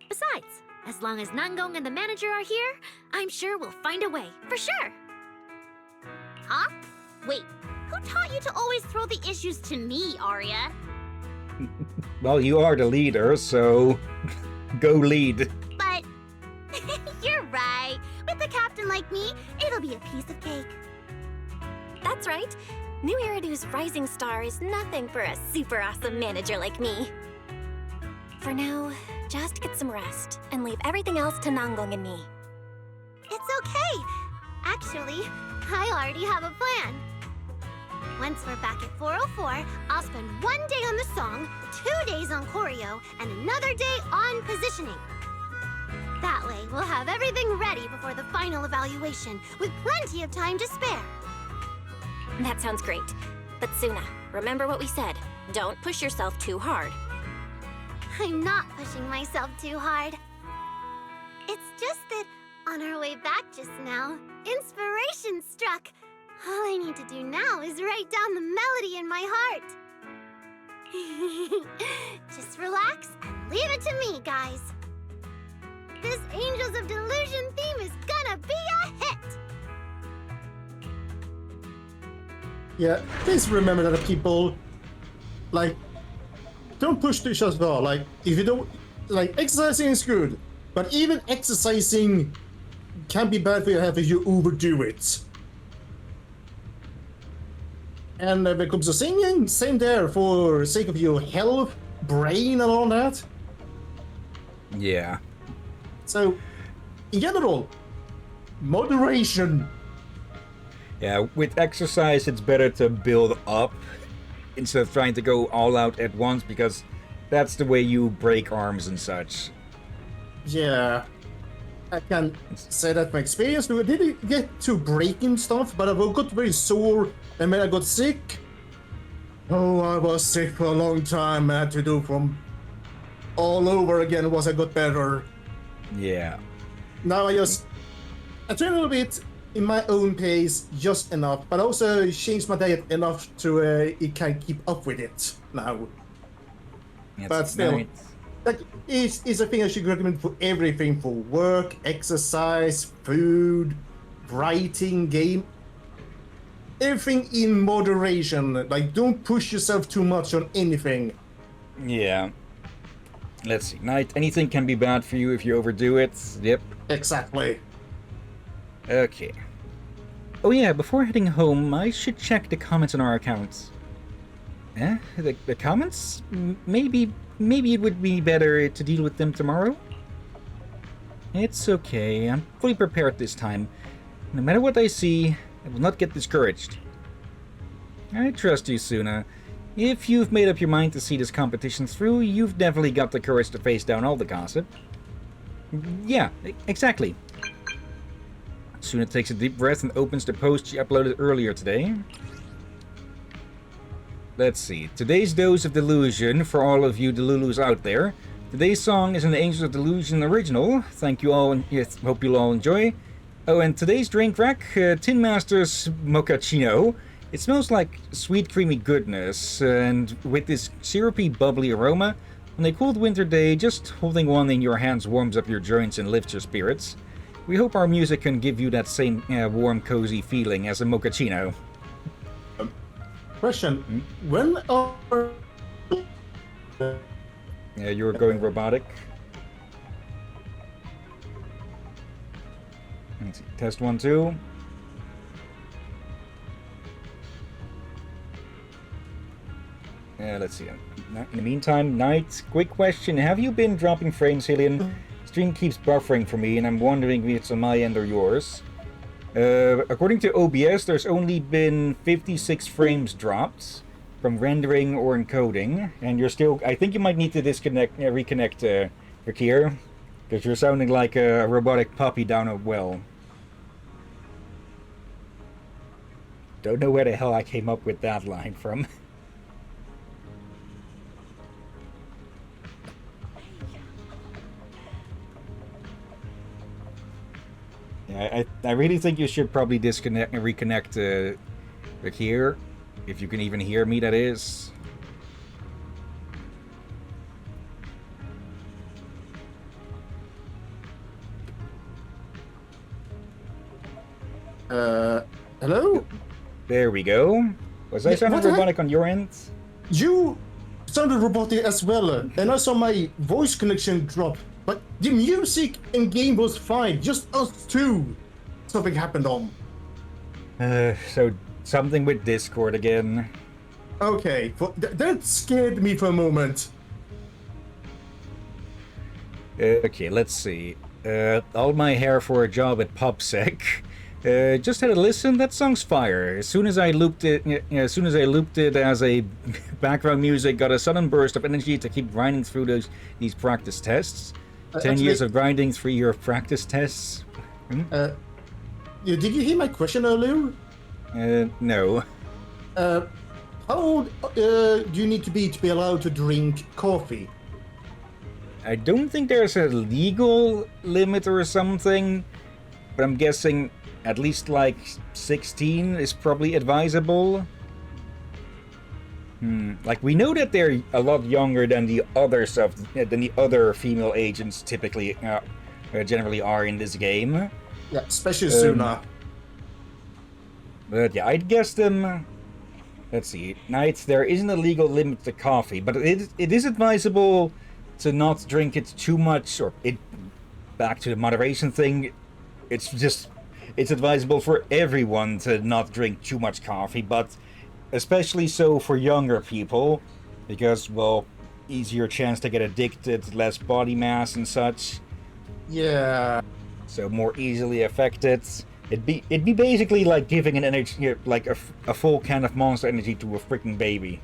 Besides, as long as Nangong and the manager are here, I'm sure we'll find a way, for sure. Huh? Wait, who taught you to always throw the issues to me, Arya? Well, you are the leader, so go lead. But you're right. With a captain like me, it'll be a piece of cake. That's right. New Eridu's rising star is nothing for a super awesome manager like me. For now, just get some rest and leave everything else to Nangong and me. It's okay. Actually, I already have a plan. Once we're back at 404, I'll spend 1 day on the song, 2 days on choreo, and another day on positioning. That way, we'll have everything ready before the final evaluation, with plenty of time to spare. That sounds great. But Suna, remember what we said. Don't push yourself too hard. I'm not pushing myself too hard. It's just that on our way back just now, inspiration struck. All I need to do now is write down the melody in my heart. Just relax and leave it to me, guys. This Angels of Delusion theme is gonna be a hit! Yeah, please remember that people, like, don't push each other. Like, if you don't, like, exercising is good, but even exercising can be bad for your health if you overdo it. And when it comes to singing, same there, for sake of your health, brain, and all that. Yeah. So, in general, moderation. Yeah, with exercise it's better to build up instead of trying to go all out at once, because that's the way you break arms and such. Yeah, I can say that from experience. We didn't get to breaking stuff, but I got very sore, and when I got sick, oh, I was sick for a long time. I had to do from all over again once I got better. Yeah. Now I train a little bit in my own pace, just enough, but also changed my diet enough to it can keep up with it now. That's But still, nice. like, it's a thing I should recommend for everything, for work, exercise, food, writing, game. Everything in moderation. Like, don't push yourself too much on anything. Yeah. Let's see. Night. Anything can be bad for you if you overdo it. Yep. Exactly. Okay. Oh yeah, before heading home, I should check the comments on our accounts. Eh? The comments? Maybe it would be better to deal with them tomorrow? It's okay, I'm fully prepared this time. No matter what I see, I will not get discouraged. I trust you, Suna. If you've made up your mind to see this competition through, you've definitely got the courage to face down all the gossip. Yeah, exactly. Suna takes a deep breath and opens the post she uploaded earlier today. Let's see. Today's dose of delusion for all of you Delulus out there. Today's song is an Angels of Delusion original. Thank you all, and yes, hope you'll all enjoy. Oh, and today's drink rack, Tin Master's Mochaccino. It smells like sweet creamy goodness, and with this syrupy bubbly aroma, on a cold winter day, just holding one in your hands warms up your joints and lifts your spirits. We hope our music can give you that same warm, cozy feeling as a mochaccino. Question. When are... Yeah, you're going robotic. Let's see. Test 1, 2. let's see. In the meantime, Knight, quick question. Have you been dropping frames, Hillyan? Stream keeps buffering for me, and I'm wondering if it's on my end or yours. According to OBS, there's only been 56 frames dropped from rendering or encoding, and you're still... I think you might need to reconnect, Rakir, because you're sounding like a robotic puppy down a well. Don't know where the hell I came up with that line from. Yeah, I really think you should probably disconnect and reconnect here, if you can even hear me, that is. Hello? There we go. Was I Yeah, sounding what the robotic on your end? You sounded robotic as well, and I saw my voice connection drop. But the music in game was fine, just us two. Something happened on. So something with Discord again. Okay, that scared me for a moment. Okay, let's see. All my hair for a job at PopSec. Just had a listen. That song's fire. As soon as I looped it, as a background music, got a sudden burst of energy to keep grinding through these practice tests. 10 years of grinding, 3 year of practice tests. Did you hear my question earlier? No. How old do you need to be allowed to drink coffee? I don't think there's a legal limit or something, but I'm guessing at least like 16 is probably advisable. Like, we know that they're a lot younger than the other female agents typically generally are in this game. Yeah, especially Suna. But yeah, I'd guess them. Let's see, Knights. There isn't a legal limit to coffee, but it is advisable to not drink it too much. Back to the moderation thing. It's advisable for everyone to not drink too much coffee, but especially so for younger people, because, well, easier chance to get addicted, less body mass and such. Yeah. So more easily affected. It'd be basically like giving an energy, like a full can of Monster Energy to a freaking baby.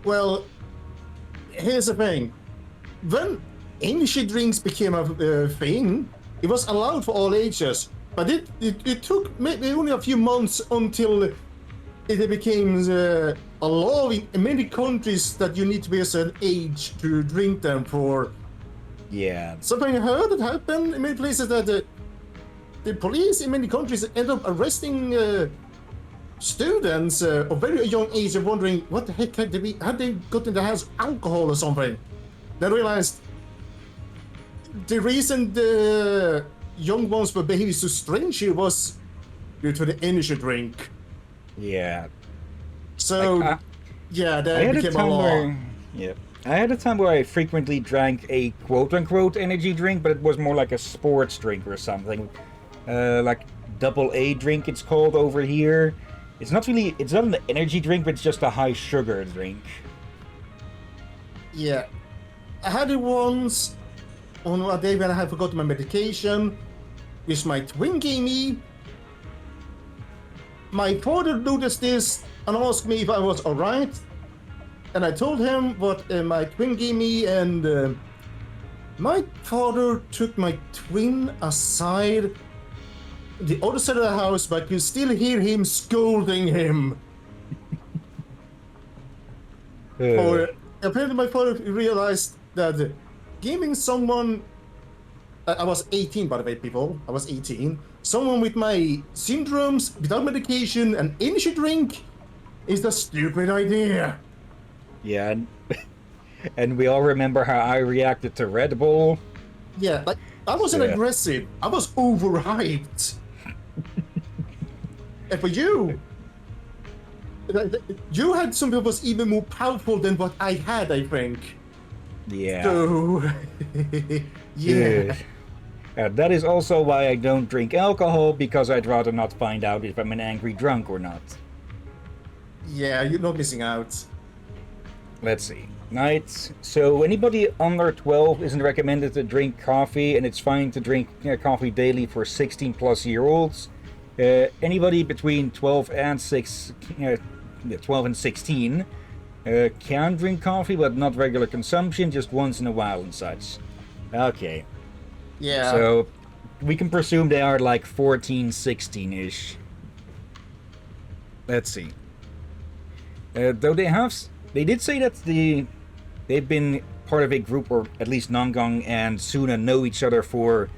Well, here's the thing. When energy drinks became a thing, it was allowed for all ages. But it took maybe only a few months until it became a law in many countries that you need to be a certain age to drink them for. Yeah. Something I heard that happened in many places that the police in many countries end up arresting students of very young age and wondering what the heck had they got in the house alcohol or something. Then realized the reason the young ones were behaving so strangely was due to the energy drink. Yeah. So, that became a law. I had a time where I frequently drank a quote-unquote energy drink, but it was more like a sports drink or something. Like AA drink, it's called over here. It's not an energy drink, but it's just a high sugar drink. Yeah. I had it once on a day when I had forgotten my medication, which my twin gave me. My father noticed this and asked me if I was alright. And I told him what my twin gave me, and my father took my twin aside the other side of the house, but I could still hear him scolding him. Apparently my father realized that giving someone... I was 18, by the way, people. I was 18. Someone with my syndromes, without medication, and energy drink is a stupid idea. Yeah, and we all remember how I reacted to Red Bull. Yeah, like, I wasn't aggressive. I was overhyped. And for you, you had something that was even more powerful than what I had, I think. Yeah. So, yeah. That is also why I don't drink alcohol, because I'd rather not find out if I'm an angry drunk or not. Yeah, you're not missing out. let's see. Nights. So anybody under 12 isn't recommended to drink coffee, and it's fine to drink coffee daily for 16 plus year olds. Anybody between 12 and 12 and 16 can drink coffee, but not regular consumption, just once in a while and such. Okay. Yeah. So we can presume they are like 14, 16-ish. Let's see. Though they did say that they've been part of a group, or at least Nangong and Suna know each other for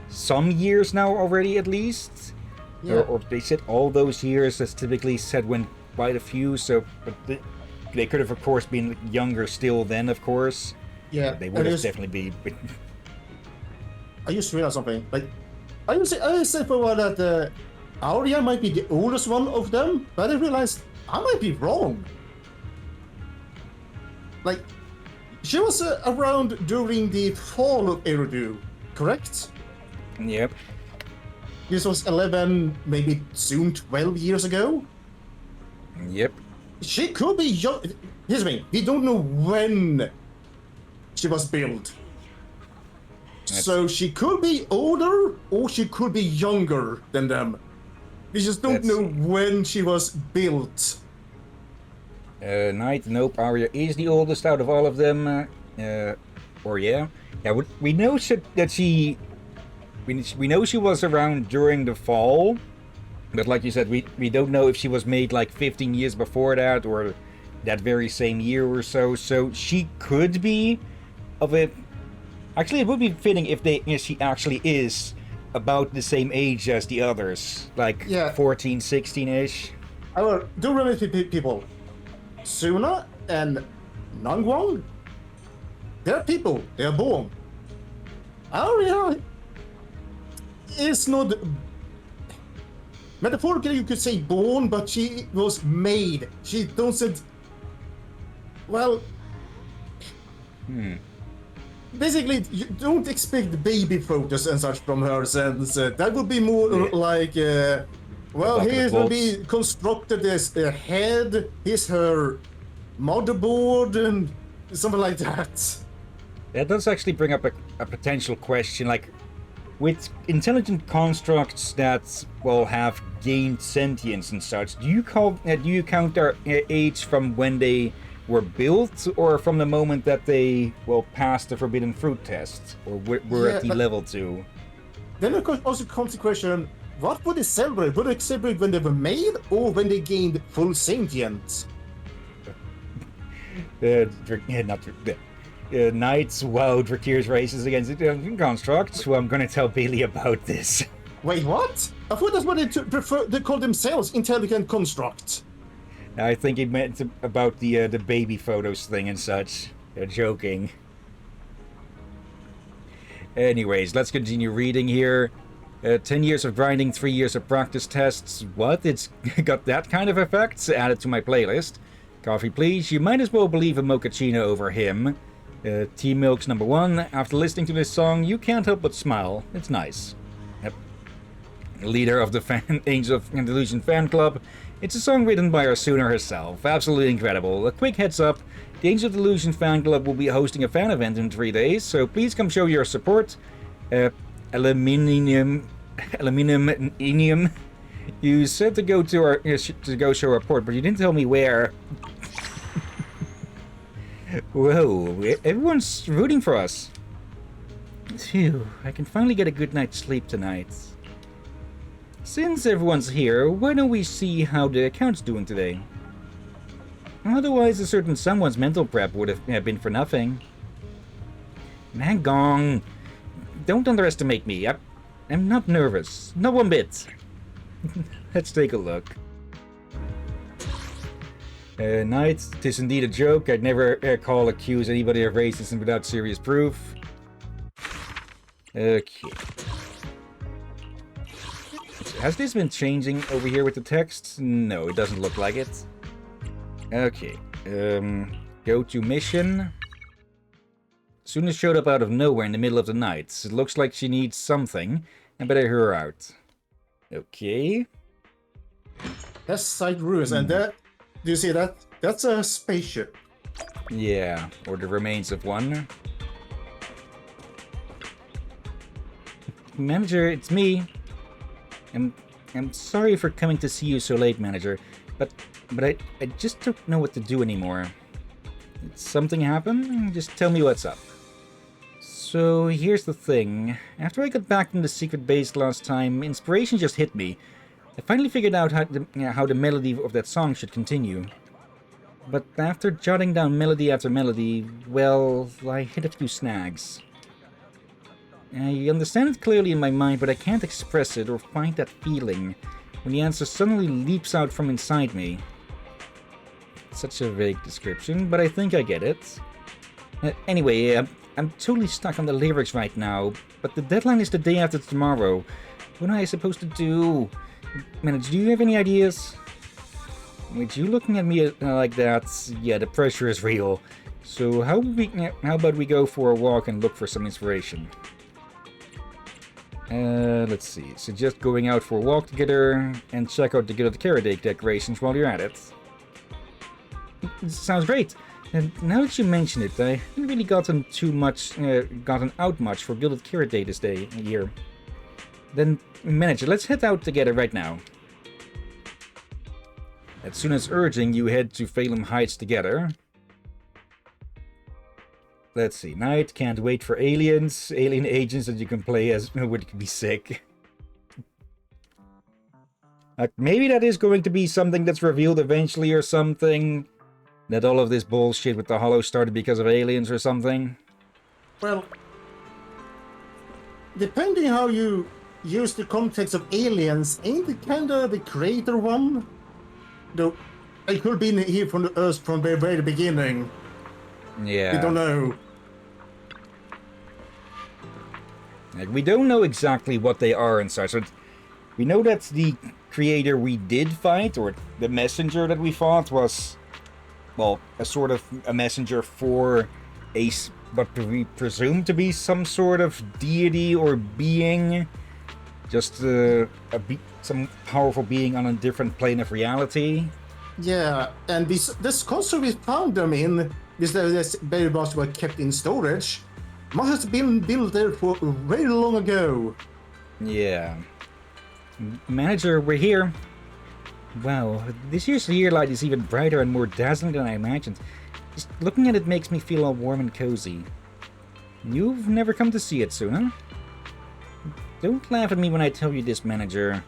some years now already, at least. Yeah. Or they said all those years. That's typically said when quite a few. So, but they could have, of course, been younger still then, of course. Yeah. They would have definitely be. I just realized something. Like, I said for a while that Aurea might be the oldest one of them, but I realized I might be wrong. Like, she was around during the fall of Eridu, correct? Yep. This was 11, maybe soon 12 years ago. Yep. She could be young. Here's the thing, we don't know when she was built. So she could be older, or she could be younger than them. We just don't know when she was built. Knight, nope, Arya is the oldest out of all of them. Or yeah. Yeah, we know that she... We know she was around during the fall. But like you said, we don't know if she was made like 15 years before that, or that very same year or so. So she could be of a... Actually, it would be fitting if she actually is about the same age as the others. Like 14, 16-ish. Do remember people. Suna and Nangwang, they're people. They're born. Arya is not... Metaphorically, you could say born, but she was made. She doesn't... Well... Basically, you don't expect baby photos and such from her, since that would be more like... well, here will be constructed as a head, here's her motherboard, and something like that. That does actually bring up a potential question, like, with intelligent constructs that, well, have gained sentience and such, do you count their age from when they were built, or from the moment that they, well, passed the Forbidden Fruit test, or were at the level 2? Then of course also comes the question, what would they celebrate? Would they celebrate when they were made, or when they gained full sentience? Knights, wow, Drakir's races against constructs, who I'm gonna tell Bailey about this. Wait, what? I thought that's what they call themselves, intelligent constructs. I think he meant about the baby photos thing and such. They're joking. Anyways, let's continue reading here. 10 years of grinding, 3 years of practice tests. What? It's got that kind of effect? Added to my playlist. Coffee, please. You might as well believe a mochaccino over him. Tea Milk's number 1. After listening to this song, you can't help but smile. It's nice. Yep. Leader of the Angels of Delusion fan club. It's a song written by our Suna herself. Absolutely incredible. A quick heads up. The Angels of Delusion fan club will be hosting a fan event in 3 days, so please come show your support. Aluminium. You said to go show our port, but you didn't tell me where. Whoa, everyone's rooting for us. Phew, I can finally get a good night's sleep tonight. Since everyone's here, why don't we see how the account's doing today? Otherwise, a certain someone's mental prep would have been for nothing. Nangong, don't underestimate me. I'm not nervous. Not one bit. Let's take a look. Knight, 'tis indeed a joke. I'd never accuse anybody of racism without serious proof. Okay. Has this been changing over here with the text? No, it doesn't look like it. Okay. Go to mission. Suna showed up out of nowhere in the middle of the night. It looks like she needs something. I better hear her out. Okay. That's side ruins, and that... Do you see that? That's a spaceship. Yeah, or the remains of one. Manager, it's me. I'm sorry for coming to see you so late, Manager, but I just don't know what to do anymore. Did something happen? Just tell me what's up. So here's the thing. After I got back from the secret base last time, inspiration just hit me. I finally figured out how the melody of that song should continue. But after jotting down melody after melody, well, I hit a few snags. I understand it clearly in my mind, but I can't express it or find that feeling when the answer suddenly leaps out from inside me. Such a vague description, but I think I get it. Anyway, I'm totally stuck on the lyrics right now, but the deadline is the day after tomorrow. What am I supposed to do? Manager, do you have any ideas? With you looking at me like that, yeah, the pressure is real. So how about we go for a walk and look for some inspiration? Let's see. Suggest going out for a walk together and check out the Gilded Carrot Cake decorations while you're at it. Sounds great. And now that you mention it, I haven't really gotten out much for Gilded Carrot Day this year. Then, Manager, let's head out together right now. As soon as urging, you head to Phelim Heights together. Let's see. Night, can't wait for alien agents that you can play as would be sick. Maybe that is going to be something that's revealed eventually or something. That all of this bullshit with the Hollow started because of aliens or something. Well, depending how you use the context of aliens, ain't it kinda the creator one? Though, it could be here from the Earth from the very beginning. Yeah. We don't know. We don't know exactly what they are and such. We know that the creator we did fight, or the messenger that we fought, was, well, a sort of a messenger for what we presume to be some sort of deity or being. Just some powerful being on a different plane of reality. Yeah, and this console we found them in, this baby box were kept in storage, must have been built there for very long ago. Yeah. Manager, we're here. Wow, this year's yearlight is even brighter and more dazzling than I imagined. Just looking at it makes me feel all warm and cozy. You've never come to see it, Suna? Don't laugh at me when I tell you this, Manager.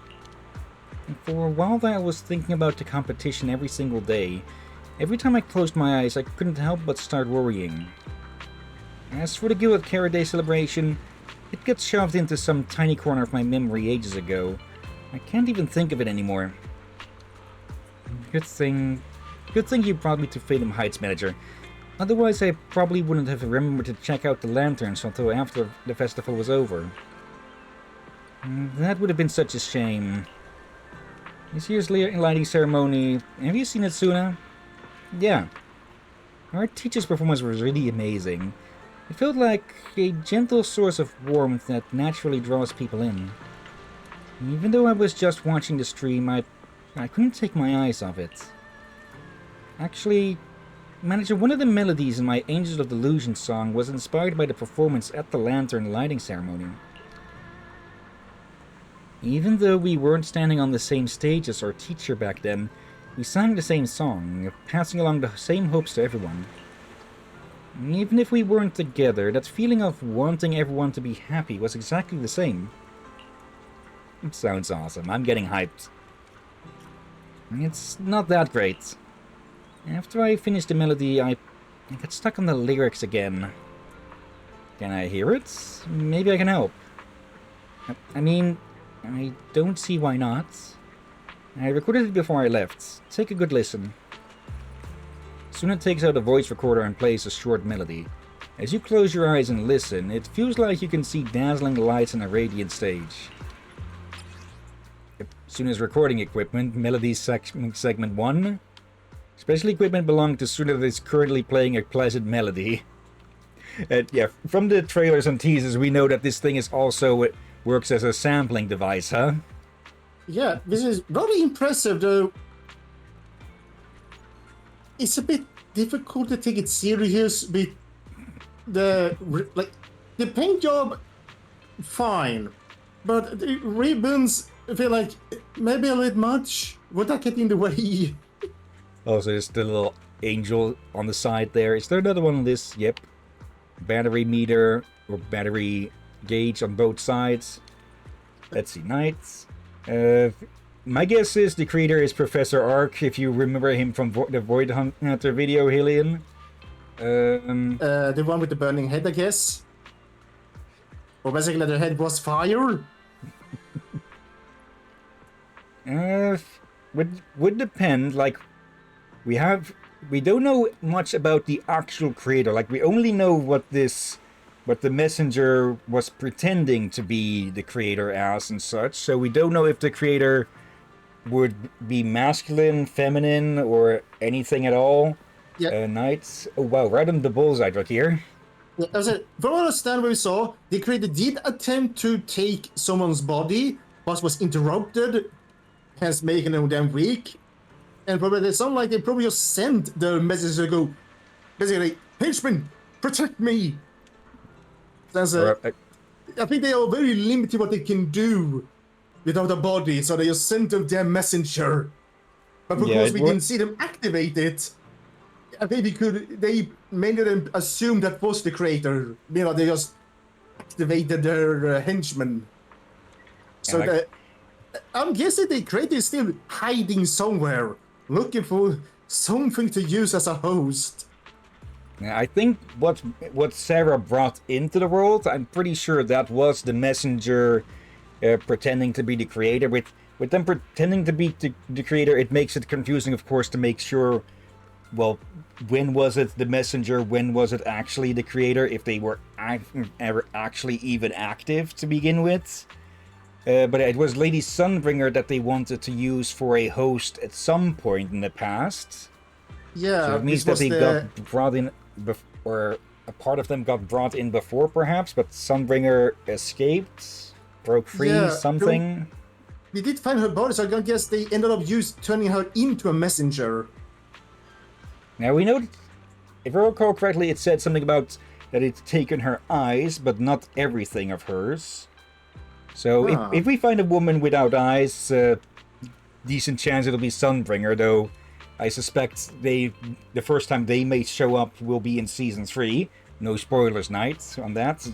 For a while there, I was thinking about the competition every single day. Every time I closed my eyes, I couldn't help but start worrying. As for the Gilded Carrot Day celebration, it gets shoved into some tiny corner of my memory ages ago. I can't even think of it anymore. Good thing you brought me to Phelim Heights, Manager. Otherwise, I probably wouldn't have remembered to check out the lanterns until after the festival was over. That would have been such a shame. This year's lighting ceremony, have you seen it, Suna? Yeah. Our teacher's performance was really amazing. It felt like a gentle source of warmth that naturally draws people in. Even though I was just watching the stream, I couldn't take my eyes off it. Actually, Manager, one of the melodies in my Angels of Delusion song was inspired by the performance at the lantern lighting ceremony. Even though we weren't standing on the same stage as our teacher back then, we sang the same song, passing along the same hopes to everyone. Even if we weren't together, that feeling of wanting everyone to be happy was exactly the same. It sounds awesome. I'm getting hyped. It's not that great. After I finished the melody, I got stuck on the lyrics again. Can I hear it? Maybe I can help. I mean, I don't see why not. I recorded it before I left. Take a good listen. Suna takes out a voice recorder and plays a short melody. As you close your eyes and listen, it feels like you can see dazzling lights on a radiant stage. Suna's recording equipment, melody segment 1. Special equipment belonging to Suna that is currently playing a pleasant melody. Yeah, from the trailers and teasers, we know that this thing is also works as a sampling device, huh? Yeah, this is very impressive, though. It's a bit difficult to take it serious with the paint job. Fine, but the ribbons, I feel like maybe a little much. Would that get in the way? Oh, so there's the little angel on the side there. Is there another one on this? Yep. Battery meter or battery gauge on both sides. Let's see, knights. My guess is the creator is Professor Ark, if you remember him from the Void Hunter video, Hillyan. The one with the burning head, I guess. Or basically their head was fire. Would depend. Like, we don't know much about the actual creator. Like, we only know what the messenger was pretending to be the creator as and such. So we don't know if the creator would be masculine, feminine, or anything at all. Yeah. Knights. Oh wow, right on the bullseye right here. Yeah, as from what I understand, what we saw, the creator did attempt to take someone's body, but was interrupted, hence making them weak. And probably they sound like they probably just sent the message to go, basically, henchman, protect me. That's I think they are very limited what they can do without a body, so they just sent them their messenger. But because we didn't see them activate it, I think they made them assume that was the creator. You know, they just activated their henchmen. So I'm guessing the creator is still hiding somewhere, looking for something to use as a host. I think what Sarah brought into the world, I'm pretty sure that was the messenger pretending to be the creator. With them pretending to be the creator, it makes it confusing, of course, to make sure, well, when was it the messenger, when was it actually the creator, if they were ever actually even active to begin with. But it was Lady Sunbringer that they wanted to use for a host at some point in the past. Yeah, so it means that they got brought in, or a part of them got brought in before, perhaps, but Sunbringer escaped, broke free, something. We did find her body, so I guess they ended up turning her into a messenger. Now we know, if I recall correctly, it said something about that it's taken her eyes, but not everything of hers. So if we find a woman without eyes, decent chance it'll be Sunbringer, though I suspect the first time they may show up will be in Season 3. No spoilers, Knight, on that.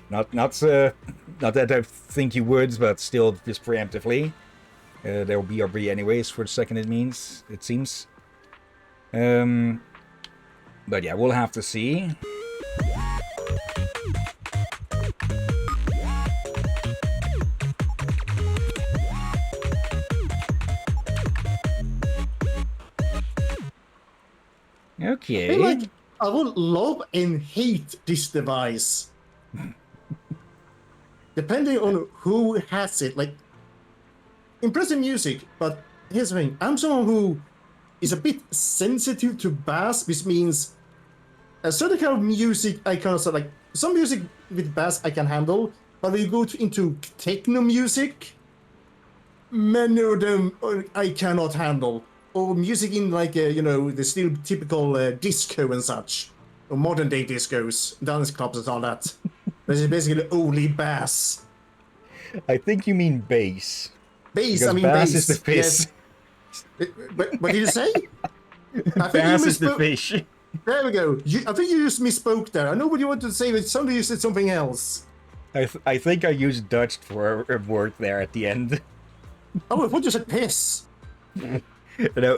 Not that I think you would, but still just preemptively. There will be RB anyways for the second it seems. But yeah, we'll have to see. Okay. I feel like I would love and hate this device. Depending on who has it. Like, impressive music, but here's the thing. I'm someone who is a bit sensitive to bass, which means a certain kind of music I kind of like. Some music with bass I can handle, but when you go into techno music, many of them I cannot handle. Or music in like, the still typical disco and such. Or modern day discos, dance clubs and all that. This is basically only bass. I think you mean bass. Bass, because I mean bass. Bass Is the fish. Yes. What did you say? Bass is the fish. There we go. I think you just misspoke there. I know what you wanted to say, but somebody you said something else. I think I used Dutch for a word there at the end. Oh, I thought you said piss. No,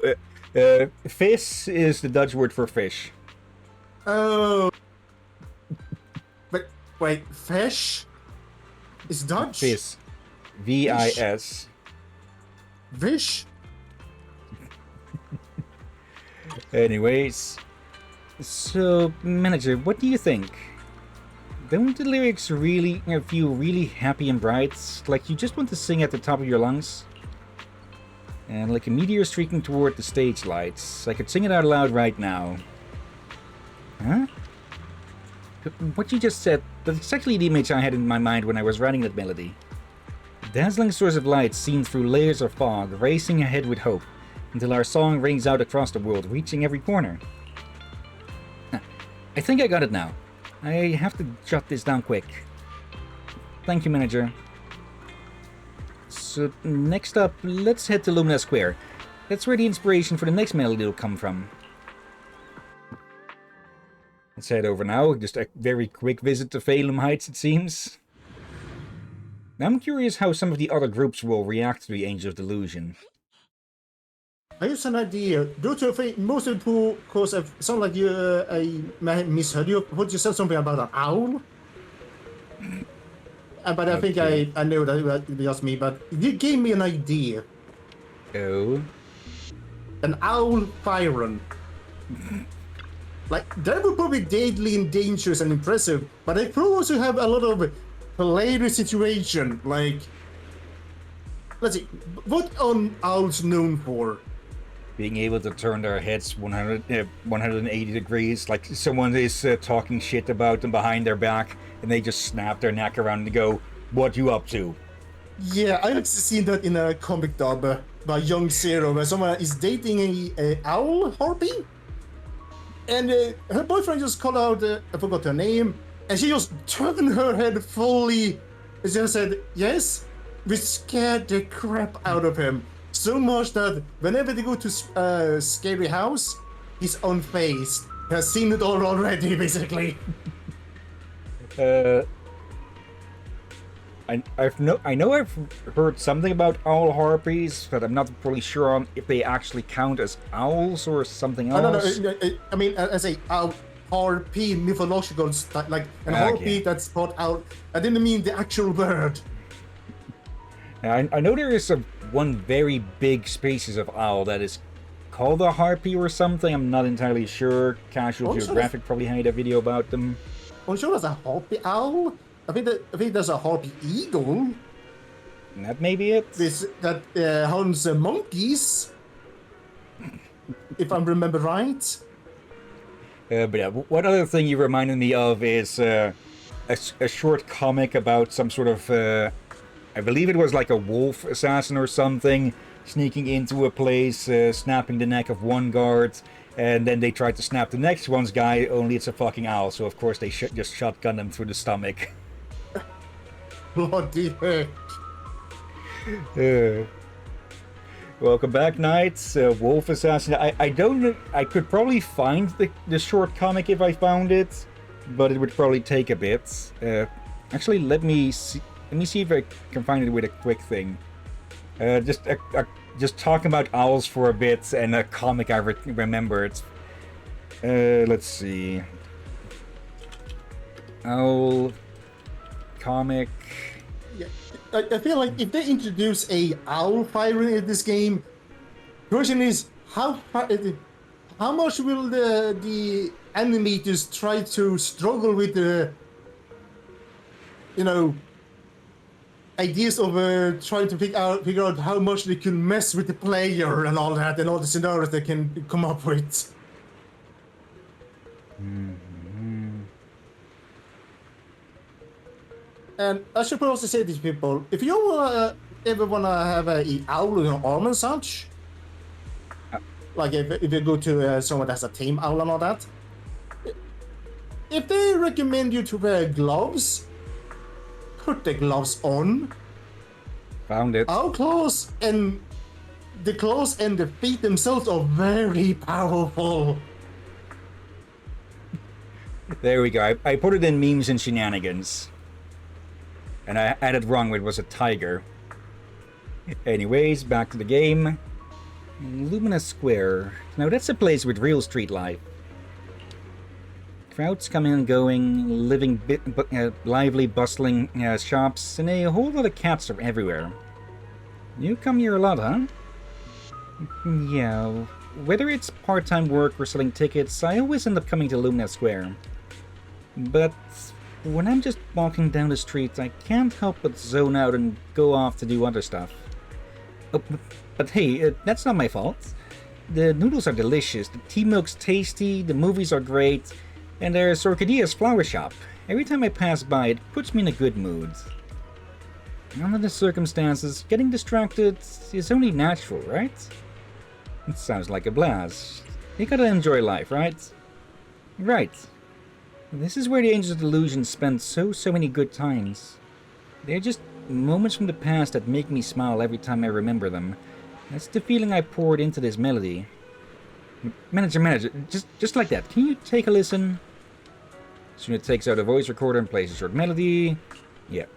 vis is the Dutch word for fish. Oh. But wait, fish? It's Dutch? Vis. V-I-S. Fish? Anyways. So, manager, what do you think? Don't the lyrics really feel really happy and bright? Like you just want to sing at the top of your lungs? And like a meteor streaking toward the stage lights. I could sing it out loud right now. Huh? What you just said, that's exactly the image I had in my mind when I was writing that melody. A dazzling source of light seen through layers of fog, racing ahead with hope, until our song rings out across the world, reaching every corner. I think I got it now. I have to jot this down quick. Thank you, manager. So, next up, let's head to Lumina Square. That's where the inspiration for the next melody will come from. Let's head over now. Just a very quick visit to Phalum Heights, it seems. Now, I'm curious how some of the other groups will react to the Angel of Delusion. I have an idea. Due to most of the people, because it sounds like I misheard you. What you said something about an owl? But I think I know that it was just me, but you gave me an idea. Oh? An owl Byron. Like, that would probably be deadly and dangerous and impressive, but they probably also have a lot of hilarious situation. Like, let's see, what are owls known for? Being able to turn their heads 180 degrees, like someone is talking shit about them behind their back, and they just snap their neck around and go, "What you up to?" Yeah, I actually seen that in a comic dub by Young Zero, where someone is dating a owl harpy, and her boyfriend just called out, I forgot her name, and she just turned her head fully, and just said, yes, we scared the crap out of him. So much that whenever they go to Scary House, he's unfazed. He has seen it all already, basically. I know I've heard something about owl harpies, but I'm not really sure on if they actually count as owls or something else. No. I mean, as a harpy, mythological, like an harpy that's thought out. I didn't mean the actual bird. I know there is one very big species of owl that is called a harpy or something. I'm not entirely sure. Casual Geographic probably had a video about them. I'm sure there's a harpy owl. I think there's a harpy eagle. That may be it. That hunts monkeys, if I remember right. But yeah, one other thing you reminded me of is a short comic about some sort of, I believe it was like a wolf assassin or something, sneaking into a place, snapping the neck of one guard, and then they tried to snap the next one's guy, only it's a fucking owl, so of course they just shotgun them through the stomach. Bloody heck. Welcome back, Knights. Wolf Assassin. I don't know. I could probably find the short comic if I found it, but it would probably take a bit. Actually, let me see if I can find it with a quick thing. Just talking about owls for a bit and a comic I remembered. Let's see. Owl comic. Yeah, I feel like if they introduce a owl pirate in this game, the question is how much will the animators try to struggle with the ideas of trying to figure out how much they can mess with the player and all that and all the scenarios they can come up with. And I should also say to these people, if you ever want to have an owl in your arm and such, like if you go to someone that's a tame owl and all that, if they recommend you to wear gloves, put the gloves on. Found it. Owl claws and the claws and the feet themselves are very powerful. There we go. I put it in memes and shenanigans. And I added wrong, it was a tiger. Anyways, back to the game. Lumina Square. Now that's a place with real street life. Crowds coming and going, lively, bustling shops, and a whole lot of cats are everywhere. You come here a lot, huh? Yeah, whether it's part-time work or selling tickets, I always end up coming to Lumina Square. But when I'm just walking down the street, I can't help but zone out and go off to do other stuff. Oh, but hey, that's not my fault. The noodles are delicious, the tea milk's tasty, the movies are great, and there's Orchidea's flower shop. Every time I pass by, it puts me in a good mood. Under the circumstances, getting distracted is only natural, right? It sounds like a blast. You gotta enjoy life, right? Right. This is where the Angels of Delusion spent so many good times. They're just moments from the past that make me smile every time I remember them. That's the feeling I poured into this melody. Manager, just like that. Can you take a listen? Soon it takes out a voice recorder and plays a short melody. Yeah.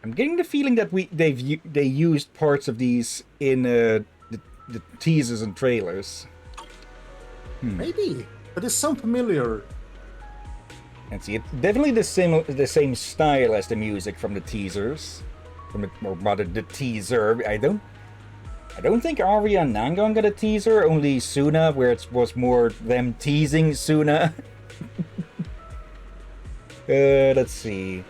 I'm getting the feeling that they used parts of these in the teasers and trailers. Maybe, but it sounds familiar. Let's see, it's definitely the same style as the music from the teasers, or rather the teaser. I don't think Arya and Nangon got a teaser. Only Suna, where it was more them teasing Suna. Let's see.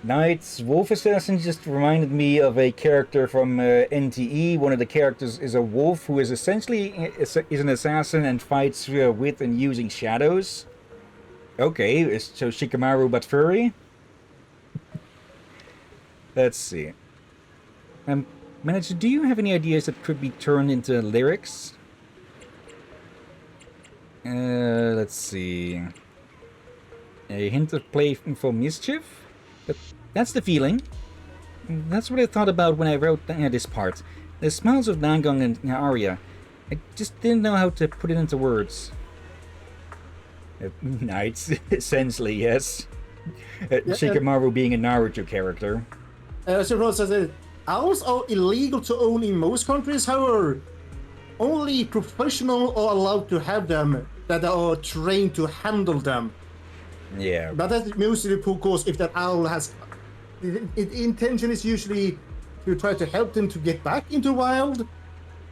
Knight's Wolf Assassin just reminded me of a character from NTE. One of the characters is a wolf who is essentially is an assassin and fights with and using shadows. Okay, so Shikamaru but furry? Let's see. Manager, do you have any ideas that could be turned into lyrics? Let's see. A hint of playful mischief? But that's the feeling. That's what I thought about when I wrote this part. The smiles of Nangon and Arya. I just didn't know how to put it into words. Knights, essentially, yes. Shikamaru being a Naruto character. Owls are illegal to own in most countries, however, only professionals are allowed to have them that are trained to handle them. Yeah. But that's mostly because if that owl has... The intention is usually to try to help them to get back into wild.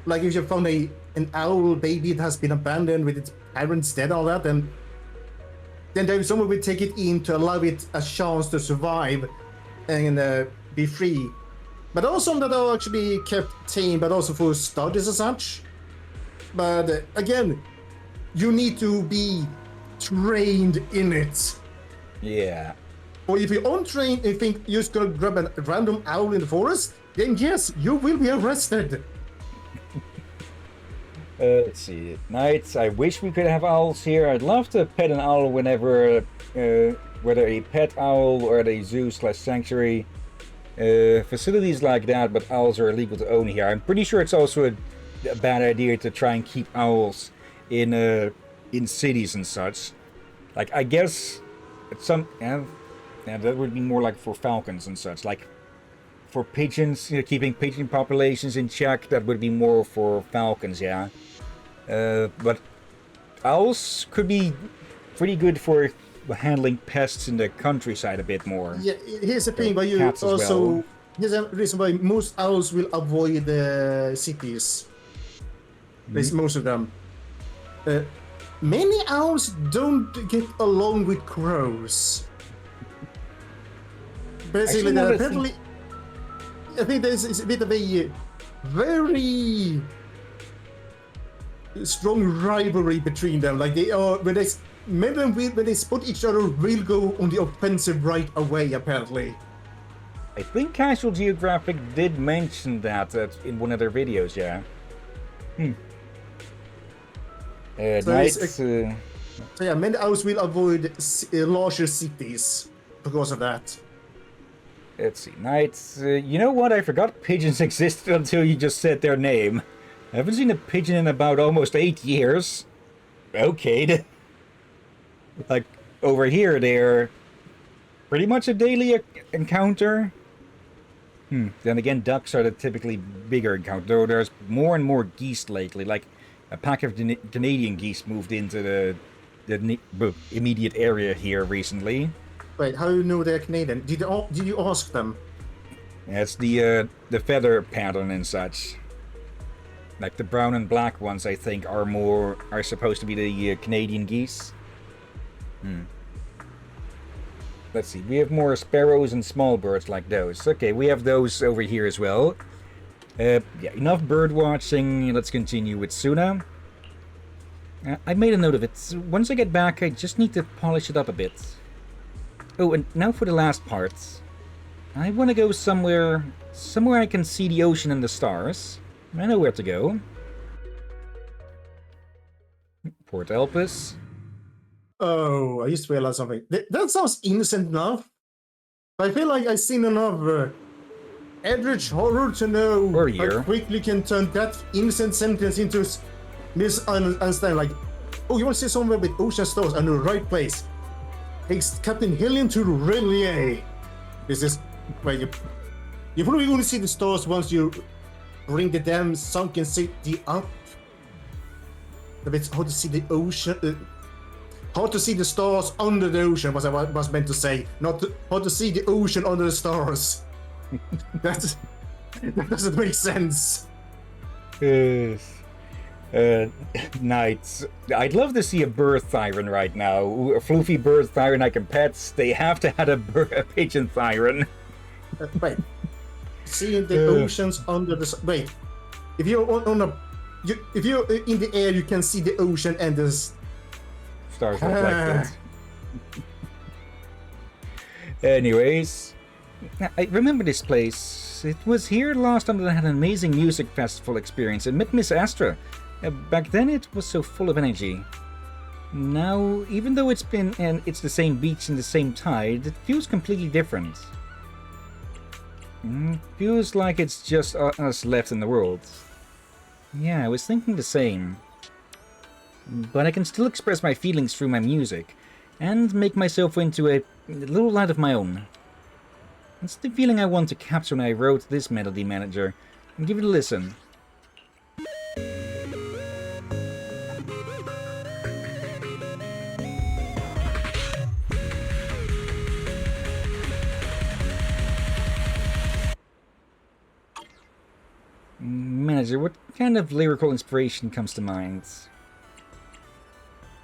Like if you found an owl baby that has been abandoned with its parents dead, all that, then someone will take it in to allow it a chance to survive and be free. But also that are actually kept tame, but also for studies and such. But again, you need to be trained in it. Yeah. Or if you're untrained and think you're just gonna grab a random owl in the forest, then yes, you will be arrested. Let's see. Knights, I wish we could have owls here. I'd love to pet an owl whenever, whether a pet owl or at a zoo/sanctuary. Facilities like that, but owls are illegal to own here. I'm pretty sure it's also a bad idea to try and keep owls in cities and such. Like, I guess some that would be more like for falcons and such. Like for pigeons, keeping pigeon populations in check, that would be more for falcons, yeah. But owls could be pretty good for handling pests in the countryside a bit more. Yeah, here's the thing, but you also here's a reason why most owls will avoid the cities. At least most of them. Many owls don't get along with crows. Basically, apparently, I think there's a bit of a very strong rivalry between them. Like they are when they spot each other, will go on the offensive right away. Apparently, I think Casual Geographic did mention that in one of their videos. Yeah. So yeah, many owls will avoid larger cities because of that. Let's see, Knights. You know what? I forgot pigeons existed until you just said their name. I haven't seen a pigeon in about almost 8 years. Okay. Like, over here, they're pretty much a daily encounter. Then again, ducks are the typically bigger encounter, though there's more and more geese lately. Like, a pack of Canadian geese moved into the immediate area here recently. Wait, how do you know they're Canadian? Did you ask them? It's the feather pattern and such. Like the brown and black ones, I think, are supposed to be the Canadian geese. Let's see, we have more sparrows and small birds like those. Okay, we have those over here as well. Yeah, enough bird watching. Let's continue with Suna. I made a note of it. Once I get back, I just need to polish it up a bit. Oh, and now for the last part. I want to go somewhere I can see the ocean and the stars. I know where to go. Port Elpis. Oh, I just realized something. That sounds innocent enough. But I feel like I've seen enough average horror to know how quickly can turn that innocent sentence into misunderstanding. Like, oh, you want to see somewhere with ocean stars and the right place? Takes Captain Hillyan to Zenless. This is where you're probably going to see the stars once you bring the damn sunken city up. But it's how to see the ocean. How to see the stars under the ocean was I was meant to say, not how to see the ocean under the stars. That doesn't make sense. Yes. Knights. I'd love to see a bird siren right now. A floofy bird siren I can pet. They have to have a pigeon siren. Wait. Seeing the oceans under the... Wait. If you're if you're in the air, you can see the ocean and the... Stars reflected. Anyways, I remember this place. It was here last time that I had an amazing music festival experience and met Miss Astra. Back then it was so full of energy. Now, even though it's the same beach and the same tide, it feels completely different. Feels like it's just us left in the world. Yeah, I was thinking the same. But I can still express my feelings through my music, and make myself into a little light of my own. That's the feeling I want to capture when I wrote this Melody Manager. And give it a listen. Manager, what kind of lyrical inspiration comes to mind?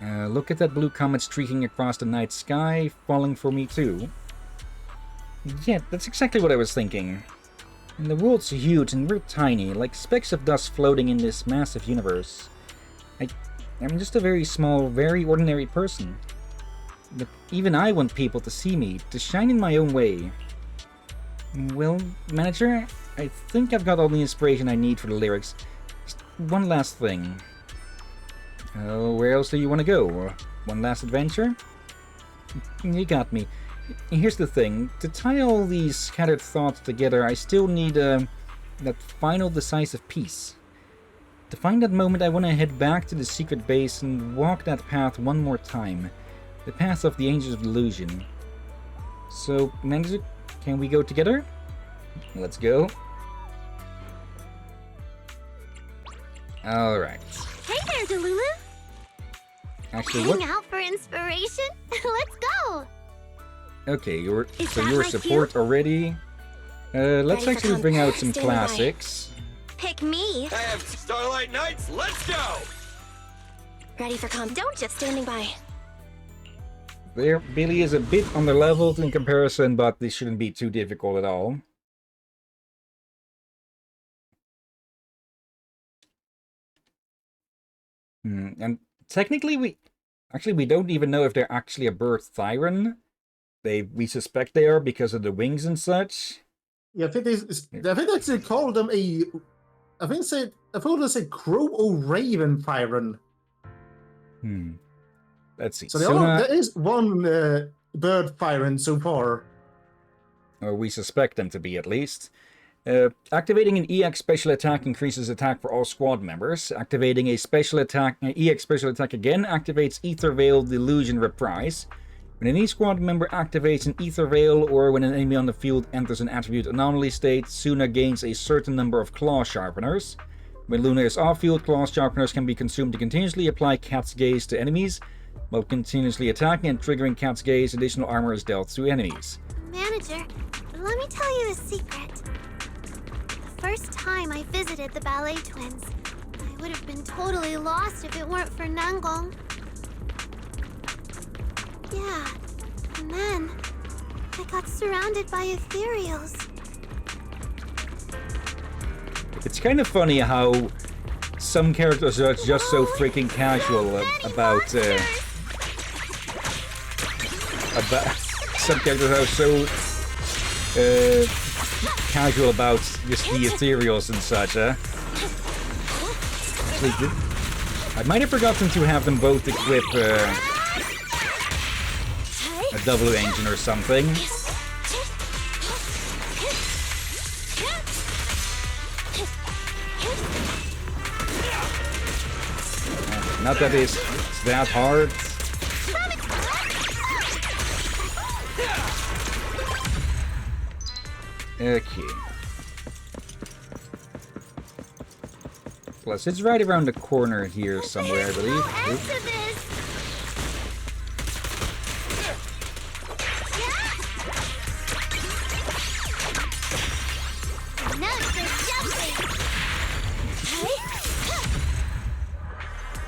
Look at that blue comet streaking across the night sky, falling for me too. Yeah, that's exactly what I was thinking. And the world's huge and we're tiny, like specks of dust floating in this massive universe. I'm just a very small, very ordinary person. But even I want people to see me, to shine in my own way. Well, Manager, I think I've got all the inspiration I need for the lyrics. Just one last thing. Where else do you want to go? One last adventure? You got me. Here's the thing. To tie all these scattered thoughts together, I still need that final decisive piece. To find that moment, I want to head back to the secret base and walk that path one more time. The path of the Angels of Delusion. So, Manager, can we go together? Let's go. Alright. Hey there, Delulu! Actually, Hang out for inspiration? Let's go! Okay, your my support cue? already. Let's Ready for actually bring out some Stand by. classics. Pick me. I have Starlight Nights. Let's go. Ready for don't just standing by. There, Billy is a bit underleveled in comparison, but this shouldn't be too difficult at all. And technically, we don't even know if they're actually a bird siren. We suspect they are because of the wings and such. Yeah, I think they actually called them a... I thought they said crow or raven siren. Let's see. So there is one bird siren so far. Or we suspect them to be, at least. Activating an EX special attack increases attack for all squad members. Activating a special attack, EX special attack again activates Ether Veil Delusion Reprise. When any squad member activates an Ether Veil or when an enemy on the field enters an attribute anomaly state, Suna gains a certain number of claw sharpeners. When Luna is off-field, claw sharpeners can be consumed to continuously apply Cat's Gaze to enemies. While continuously attacking and triggering Cat's Gaze, additional armor is dealt to enemies. Manager, let me tell you a secret. The first time I visited the Ballet Twins, I would have been totally lost if it weren't for Nangong. Yeah, and then I got surrounded by ethereals. It's kind of funny how some characters are just so freaking casual about some characters are so casual about just the ethereals and such, Actually, I might have forgotten to have them both equip a double engine or something. Not that it's that hard. Okay. Plus, it's right around the corner here somewhere, I believe.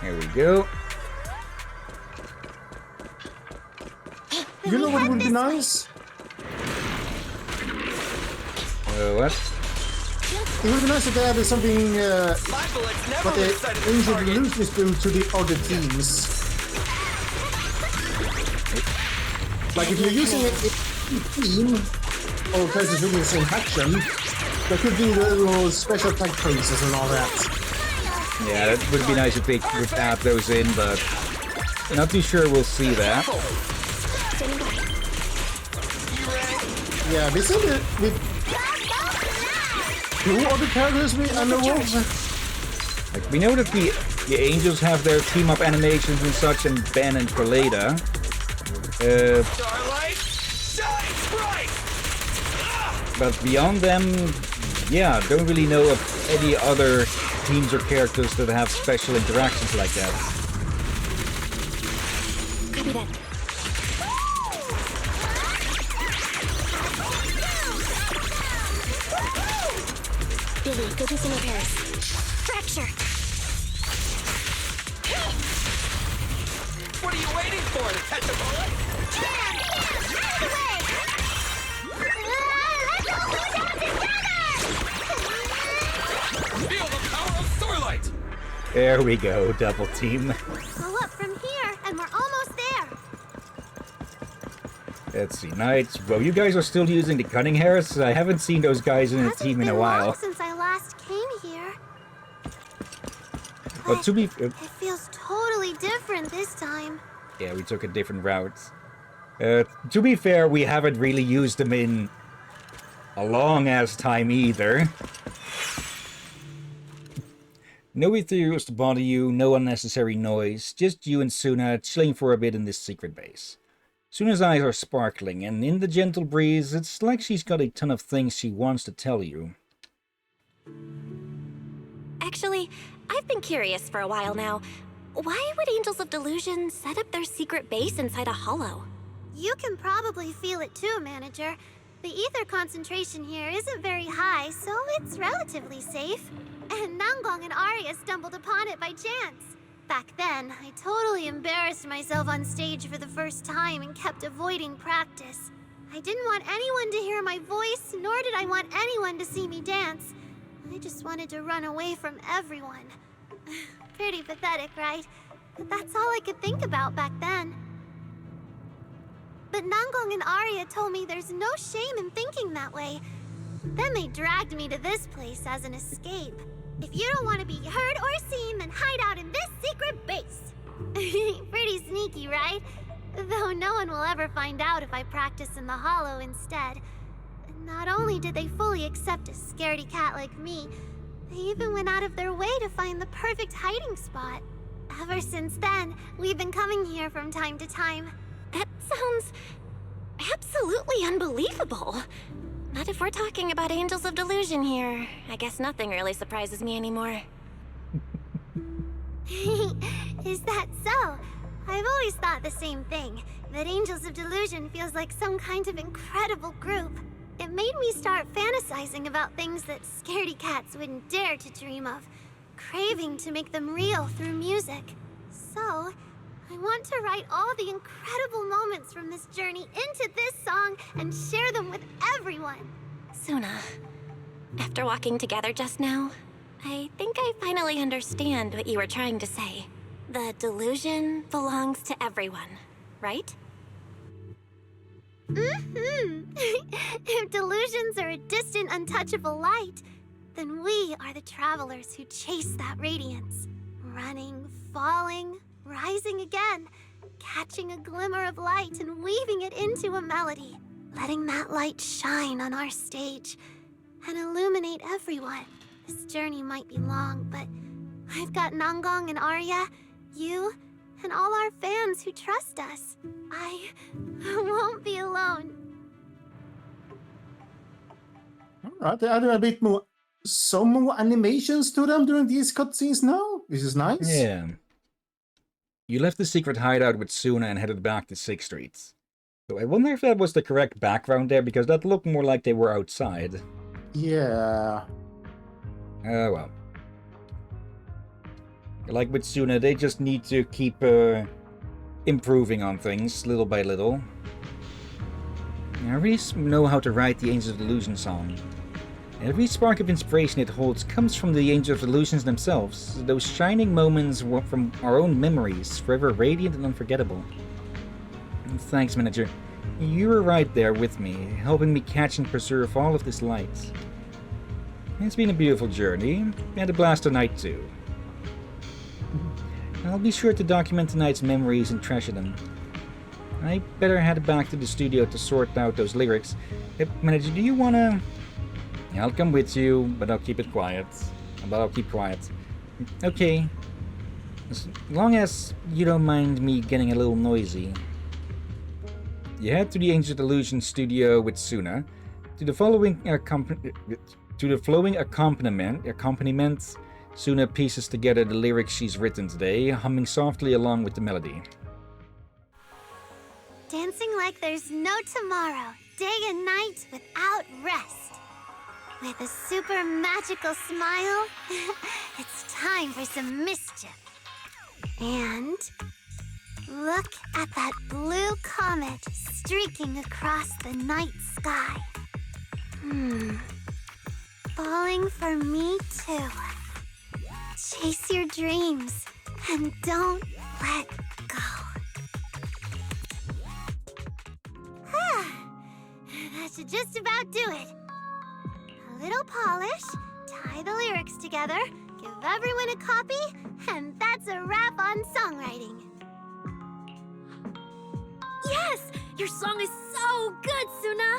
There we go. You know what would be nice? What? It would be nice if they added something what the Angel Delusions do to the other teams. Like if you're using a team or characters within the same faction, there could be the little special attack phrases and all that. Yeah, that would be nice if they would add those in, but not too sure we'll see that. Yeah, they said it with two other characters I know of. Like, we know that the Angels have their team-up animations and such, and Ben and Perleda. Starlight, shine bright! But beyond them, yeah, don't really know of any other teams or characters that have special interactions like that. Copy that. Billy, go do some repairs. Fracture! What are you waiting for, to catch a bullet? Feel the power of Starlight! There we go, double team. Go up from here, and we're almost there. Let's see, Knights. Well, you guys are still using the cunning hairs. I haven't seen those guys in a team in a while. Hasn't been long since I last came here. But to be... It feels totally different this time. yeah, we took a different route. To be fair, we haven't really used them in a long-ass time either. No ethereals to bother you, no unnecessary noise, just you and Suna chilling for a bit in this secret base. Suna's eyes are sparkling, and in the gentle breeze, it's like she's got a ton of things she wants to tell you. Actually, I've been curious for a while now. Why would Angels of Delusion set up their secret base inside a hollow? You can probably feel it too, Manager. The ether concentration here isn't very high, so it's relatively safe. And Nangong and Arya stumbled upon it by chance. Back then, I totally embarrassed myself on stage for the first time and kept avoiding practice. I didn't want anyone to hear my voice, nor did I want anyone to see me dance. I just wanted to run away from everyone. Pretty pathetic, right? But that's all I could think about back then. But Nangong and Arya told me there's no shame in thinking that way. Then they dragged me to this place as an escape. If you don't want to be heard or seen, then hide out in this secret base. Pretty sneaky, right? Though no one will ever find out if I practice in the hollow instead. Not only did they fully accept a scaredy cat like me, they even went out of their way to find the perfect hiding spot. Ever since then, we've been coming here from time to time. That sounds absolutely unbelievable. Not if we're talking about Angels of Delusion here. I guess nothing really surprises me anymore. Is that so? I've always thought the same thing, that Angels of Delusion feels like some kind of incredible group. It made me start fantasizing about things that scaredy cats wouldn't dare to dream of, craving to make them real through music. So, I want to write all the incredible moments from this journey into this song and share them with everyone. Suna, after walking together just now, I think I finally understand what you were trying to say. The delusion belongs to everyone, right? Mm-hmm. If delusions are a distant, untouchable light, then we are the travelers who chase that radiance. Running, falling, rising again, catching a glimmer of light and weaving it into a melody. Letting that light shine on our stage and illuminate everyone. This journey might be long, but I've got Nangong and Arya, you, and all our fans who trust us. I won't be alone. Alright, there are a bit more, some more animations to them during these cutscenes now. This is nice. Yeah. You left the secret hideout with Suna and headed back to 6th Street. So I wonder if that was the correct background there, because that looked more like they were outside. Yeah. Oh well. Like with Suna, they just need to keep improving on things little by little. I really know how to write the Angels of Delusion song. Every spark of inspiration it holds comes from the Angels of Delusions themselves, those shining moments from our own memories, forever radiant and unforgettable. Thanks, Manager. You were right there with me, helping me catch and preserve all of this light. It's been a beautiful journey, and a blast tonight too. I'll be sure to document tonight's memories and treasure them. I better head back to the studio to sort out those lyrics. Manager, do you wanna... I'll come with you, but I'll keep it quiet. But I'll keep quiet. Okay. As long as you don't mind me getting a little noisy. You head to the Angel Delusion studio with Suna. To the flowing accompaniment, Suna pieces together the lyrics she's written today, humming softly along with the melody. Dancing like there's no tomorrow, day and night without rest. With a super magical smile, it's time for some mischief. And look at that blue comet streaking across the night sky. Falling for me too. Chase your dreams and don't let go. That should just about do it. A little polish, tie the lyrics together, give everyone a copy, and that's a wrap on songwriting. Yes! Your song is so good, Suna!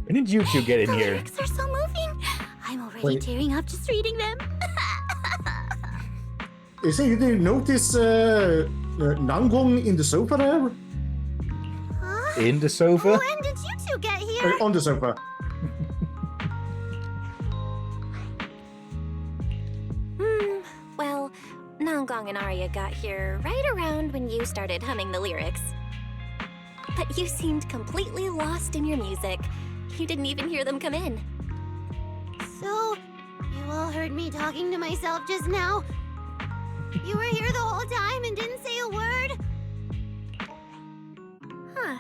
When did you two get in The here? lyrics are so moving. I'm already Wait. tearing up just reading them. You say you didn't notice Nangong in the sofa there? Huh? In the sofa? When did you two get here? On the sofa. Well, Nangong and Arya got here right around when you started humming the lyrics. But you seemed completely lost in your music. You didn't even hear them come in. So, you all heard me talking to myself just now? You were here the whole time and didn't say a word? Huh.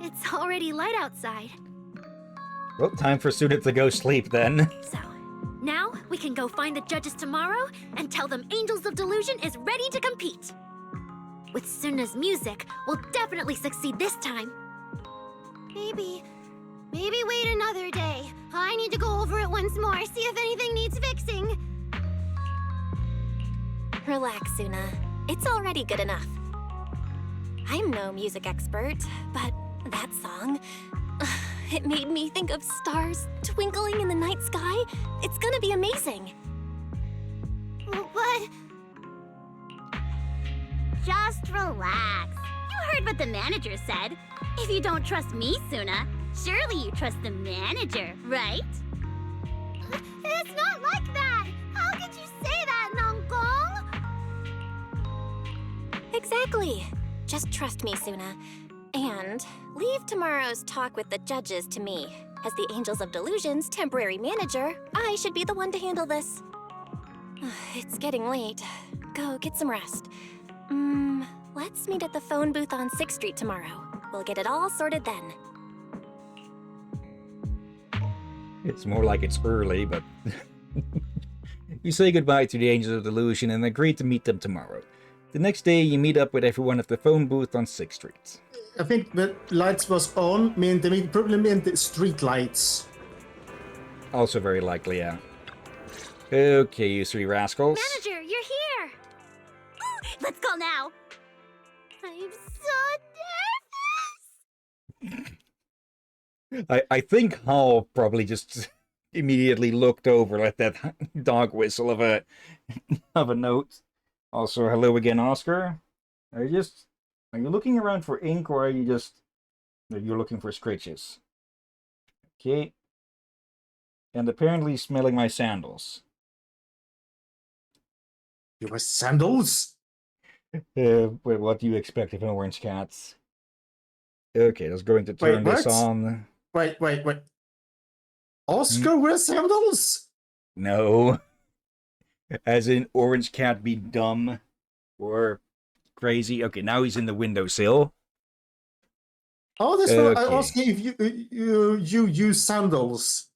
It's already light outside. Well, time for Suna to go sleep then. So, now we can go find the judges tomorrow and tell them Angels of Delusion is ready to compete. With Suna's music, we'll definitely succeed this time. Maybe wait another day. I need to go over it once more, see if anything needs fixing. Relax, Suna. It's already good enough. I'm no music expert, but that song... It made me think of stars twinkling in the night sky. It's gonna be amazing. But... Just relax. You heard what the manager said. If you don't trust me, Suna, surely you trust the manager, right? It's not like that! How could you say that, Nangong? Exactly. Just trust me, Suna. And leave tomorrow's talk with the judges to me. As the Angels of Delusion's temporary manager, I should be the one to handle this. It's getting late. Go get some rest. Let's meet at the phone booth on 6th Street tomorrow. We'll get it all sorted then. It's more like it's early, but... You say goodbye to the Angels of Delusion and agree to meet them tomorrow. The next day, you meet up with everyone at the phone booth on 6th Street. I think the lights was on meant they probably meant the street lights. Also very likely, yeah. Okay, you three rascals. Manager, you're here! Let's go now. I'm so I think Hal probably just immediately looked over at that dog whistle of a note. Also, hello again, Oscar. Are you looking around for ink, or are you're looking for scritches? Okay. And apparently smelling my sandals. Your sandals? What do you expect of an orange cat? Okay, that's going to turn this on. Wait. Oscar wears sandals? No. As in orange cat be dumb or crazy. Okay, now he's in the windowsill. Oh, that's why I asked you if you use sandals.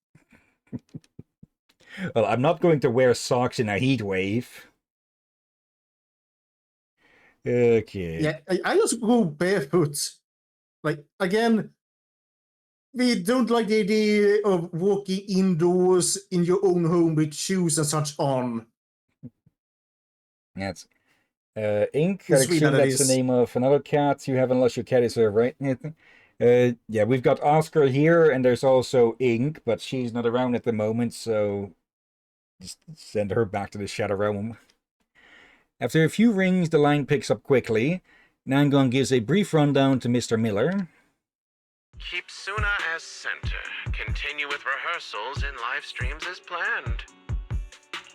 Well, I'm not going to wear socks in a heat wave. Okay. Yeah, I just go barefoot. Like, again, we don't like the idea of walking indoors in your own home with shoes and such on. That's Ink. I It's assume Sweden, that's the name of another cat you have, unless your cat is there, right? Yeah, we've got Oscar here, and there's also Ink, but she's not around at the moment, so just send her back to the Shadow Realm. After a few rings, the line picks up quickly. Nangon gives a brief rundown to Mr. Miller. Keep Suna as center. Continue with rehearsals and live streams as planned.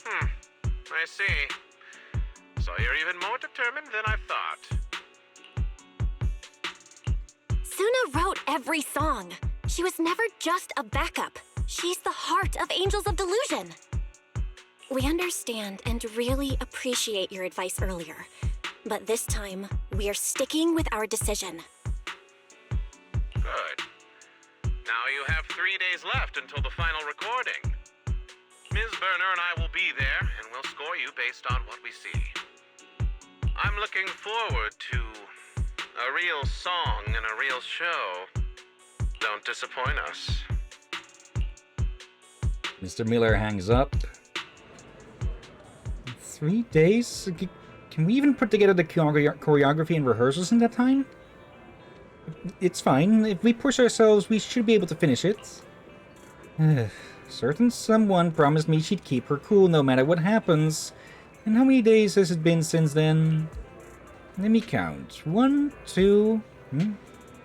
I see. So you're even more determined than I thought. Suna wrote every song. She was never just a backup. She's the heart of Angels of Delusion. We understand and really appreciate your advice earlier, but this time, we're sticking with our decision. Good. Now you have 3 days left until the final recording. Ms. Berner and I will be there, and we'll score you based on what we see. I'm looking forward to a real song and a real show. Don't disappoint us. Mr. Miller hangs up. 3 days? Can we even put together the choreography and rehearsals in that time? It's fine. If we push ourselves, we should be able to finish it. Certain someone promised me she'd keep her cool no matter what happens. And how many days has it been since then? Let me count. 1, 2...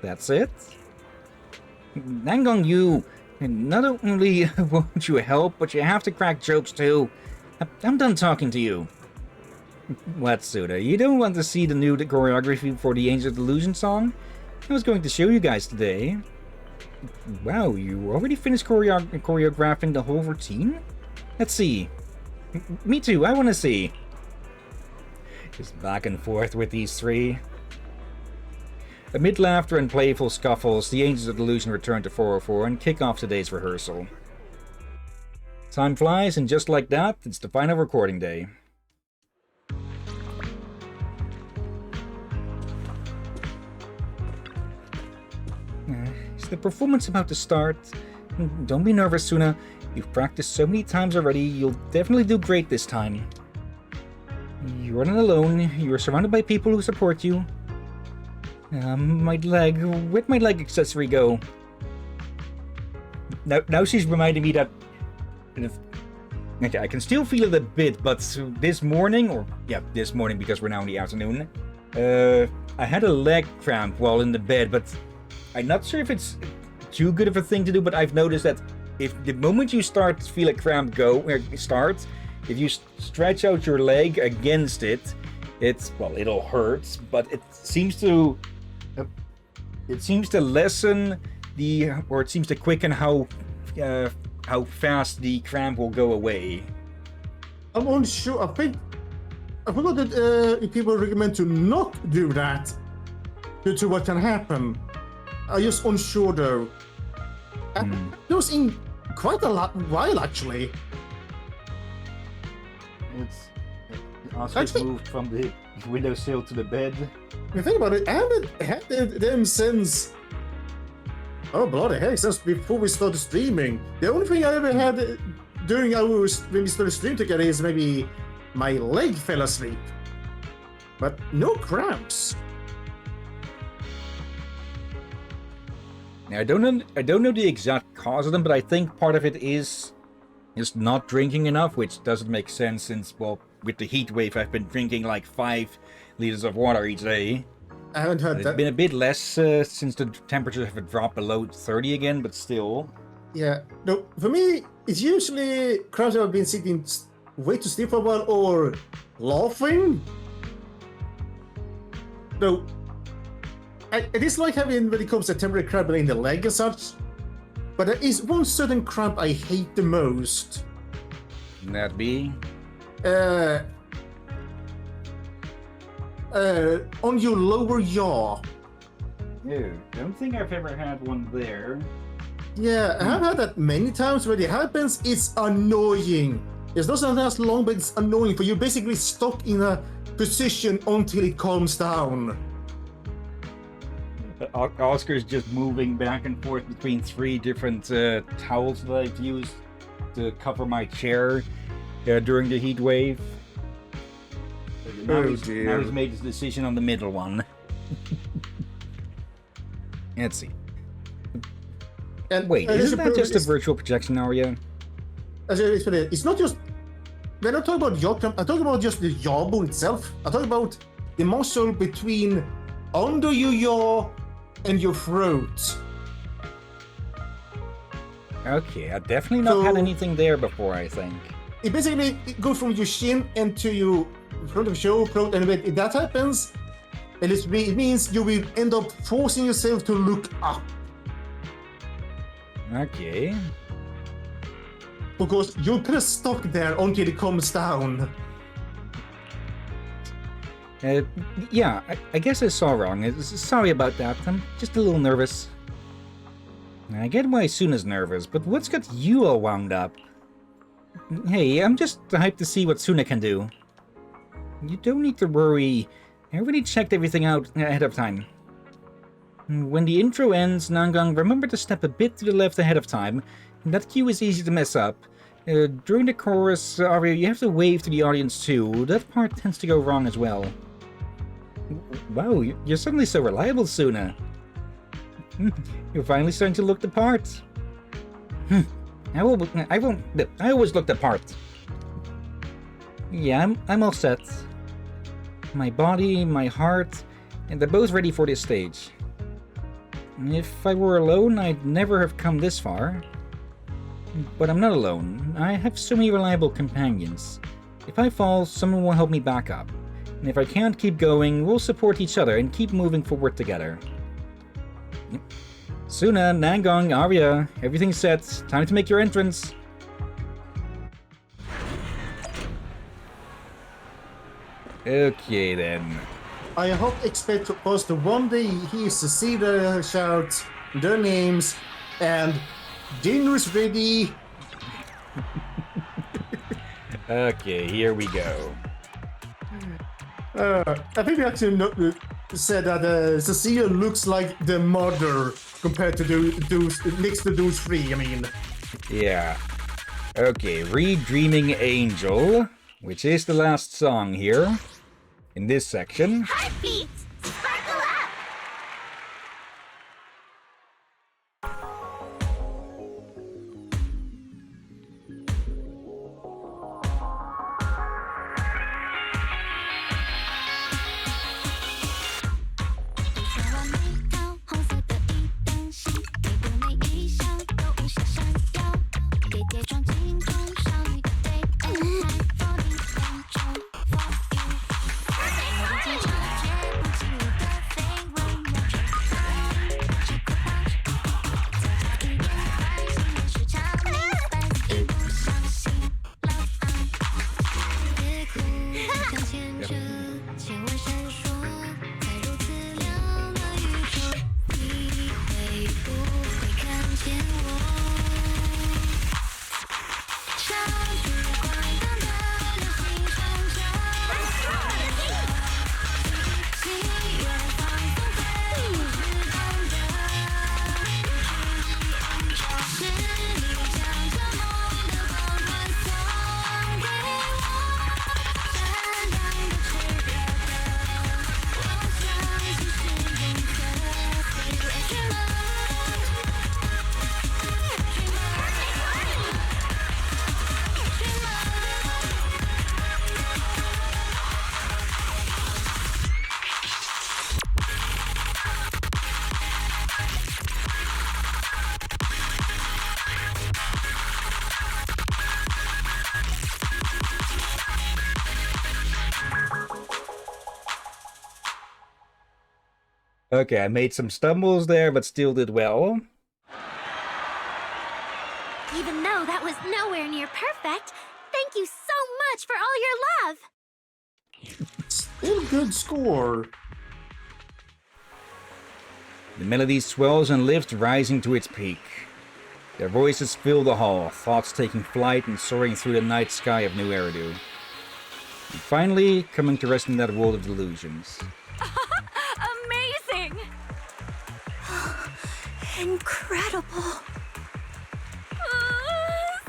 That's it? Nangon, you... Not only won't you help, but you have to crack jokes too. I'm done talking to you. What, Suda? You don't want to see the new choreography for the Angel of Delusion song? I was going to show you guys today. Wow, you already finished choreographing the whole routine? Let's see. Me too, I want to see. Just back and forth with these three. Amid laughter and playful scuffles, the Angels of Delusion return to 404 and kick off today's rehearsal. Time flies, and just like that, it's the final recording day. Is the performance about to start? Don't be nervous, Suna. You've practiced so many times already, you'll definitely do great this time. You're not alone. You're surrounded by people who support you. My leg. Where'd my leg accessory go? Now she's reminding me that... Okay, I can still feel it a bit, but this morning, this morning because we're now in the afternoon, I had a leg cramp while in the bed, but I'm not sure if it's too good of a thing to do, but I've noticed that if the moment you start to feel a cramp if you stretch out your leg against it, it'll hurt, but it seems to lessen it seems to quicken how fast the cramp will go away. I'm unsure. I forgot that people recommend to not do that due to what can happen. I'm just unsure though. It was in quite a while actually. Oscar's Actually- moved from the windowsill to the bed. You think about it, I haven't had them since. Oh, bloody heck, since before we started streaming. The only thing I ever had during when we started streaming together is maybe my leg fell asleep. But no cramps. Now, I don't know the exact cause of them, but I think part of it is just not drinking enough, which doesn't make sense since, well, with the heat wave, I've been drinking like 5 liters of water each day. I haven't had It's that. been a bit less since the temperatures have dropped below 30 again, but still. Yeah, no, for me, it's usually cramps that I've been sitting way to sleep for a while or laughing. No, it is like having when it comes to temporary cramp in the leg and such. But there is one certain cramp I hate the most. Can that be? On your lower jaw. No, don't think I've ever had one there. Yeah, I have had that many times. When it happens, it's annoying. It doesn't last long, but it's annoying, for you're basically stuck in a position until it calms down. Oscar's just moving back and forth between 3 different towels that I've used to cover my chair during the heat wave. Now he's made his decision on the middle one. Let's see. And Wait, isn't that just a virtual projection, Arya? It's not just. When I'm talking about jaw cramp, I'm talking about just the jawbone itself. I'm talking about the muscle between under your jaw and your throat. Okay, I've definitely not had anything there before, I think. It basically goes from your shin into your front of your throat, and when that happens, it means you will end up forcing yourself to look up. Okay. Because you're kind of stuck there until it comes down. Yeah, I guess I saw wrong. Sorry about that. I'm just a little nervous. I get why Suna's nervous, but what's got you all wound up? Hey, I'm just hyped to see what Suna can do. You don't need to worry. I already checked everything out ahead of time. When the intro ends, Nangang, remember to step a bit to the left ahead of time. That cue is easy to mess up. During the chorus, Arya, you have to wave to the audience too. That part tends to go wrong as well. Wow, you're suddenly so reliable, Suna. You're finally starting to look the part. I always look the part. Yeah, I'm all set. My body, my heart, and they're both ready for this stage. If I were alone, I'd never have come this far. But I'm not alone. I have so many reliable companions. If I fall, someone will help me back up. And if I can't keep going, we'll support each other and keep moving forward together. Suna, Nangang, Arya, everything's set. Time to make your entrance. Okay then. I expect us to one day hear Cecilia shout their names and dinner's ready. Okay, here we go. I think we actually said that Cecilia looks like the mother compared to those next to those 3. I mean, Yeah. Okay, Redreaming Angel, which is the last song here in this section. Heartbeat! Sparkle up! Okay, I made some stumbles there, but still did well. Even though that was nowhere near perfect, thank you so much for all your love. Still good score. The melody swells and lifts, rising to its peak. Their voices fill the hall, thoughts taking flight and soaring through the night sky of New Eridu. And finally, coming to rest in that world of delusions. Amazing! Incredible.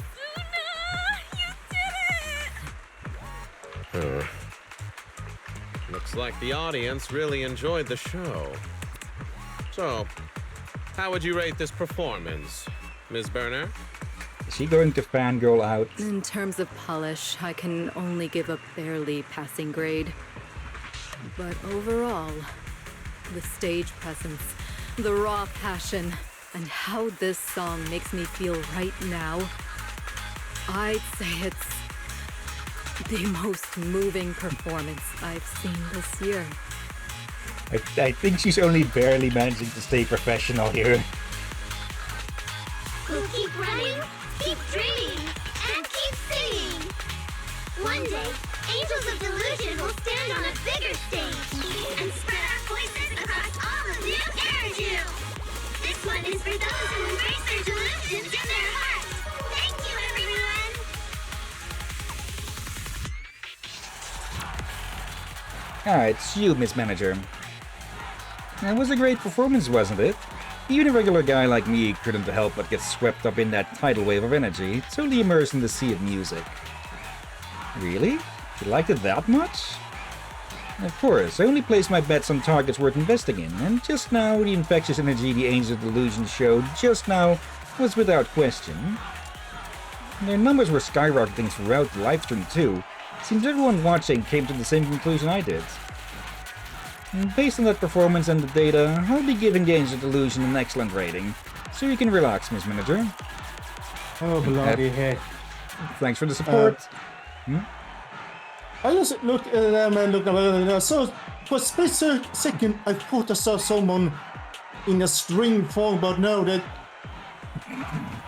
Suna, you did it! Looks like the audience really enjoyed the show. So, how would you rate this performance, Ms. Berner? Is she going to fangirl out? In terms of polish, I can only give a barely passing grade. But overall, the stage presence, the raw passion, and how this song makes me feel right now, I'd say it's the most moving performance I've seen this year. I think she's only barely managing to stay professional here. We'll keep running, keep dreaming, and keep singing. One day, Angels of Delusion will stand on a bigger stage and spread our voices across all of New Eridu. This one is for those who embrace their delusions in their hearts. Thank you, everyone. It's you, Miss Manager. That was a great performance, wasn't it? Even a regular guy like me couldn't help but get swept up in that tidal wave of energy, totally immersed in the sea of music. Really? You liked it that much? Of course, I only placed my bets on targets worth investing in, and just now the infectious energy the Angel of Delusion showed just now was without question. Their numbers were skyrocketing throughout the livestream too. Seems everyone watching came to the same conclusion I did. And based on that performance and the data, I'll be giving the Angel of Delusion an excellent rating. So you can relax, Miss Manager. Oh, bloody heck. Thanks for the support. I just looked at them and looked at them, and I saw, for a split second, I thought I saw someone in a string form, but no, that...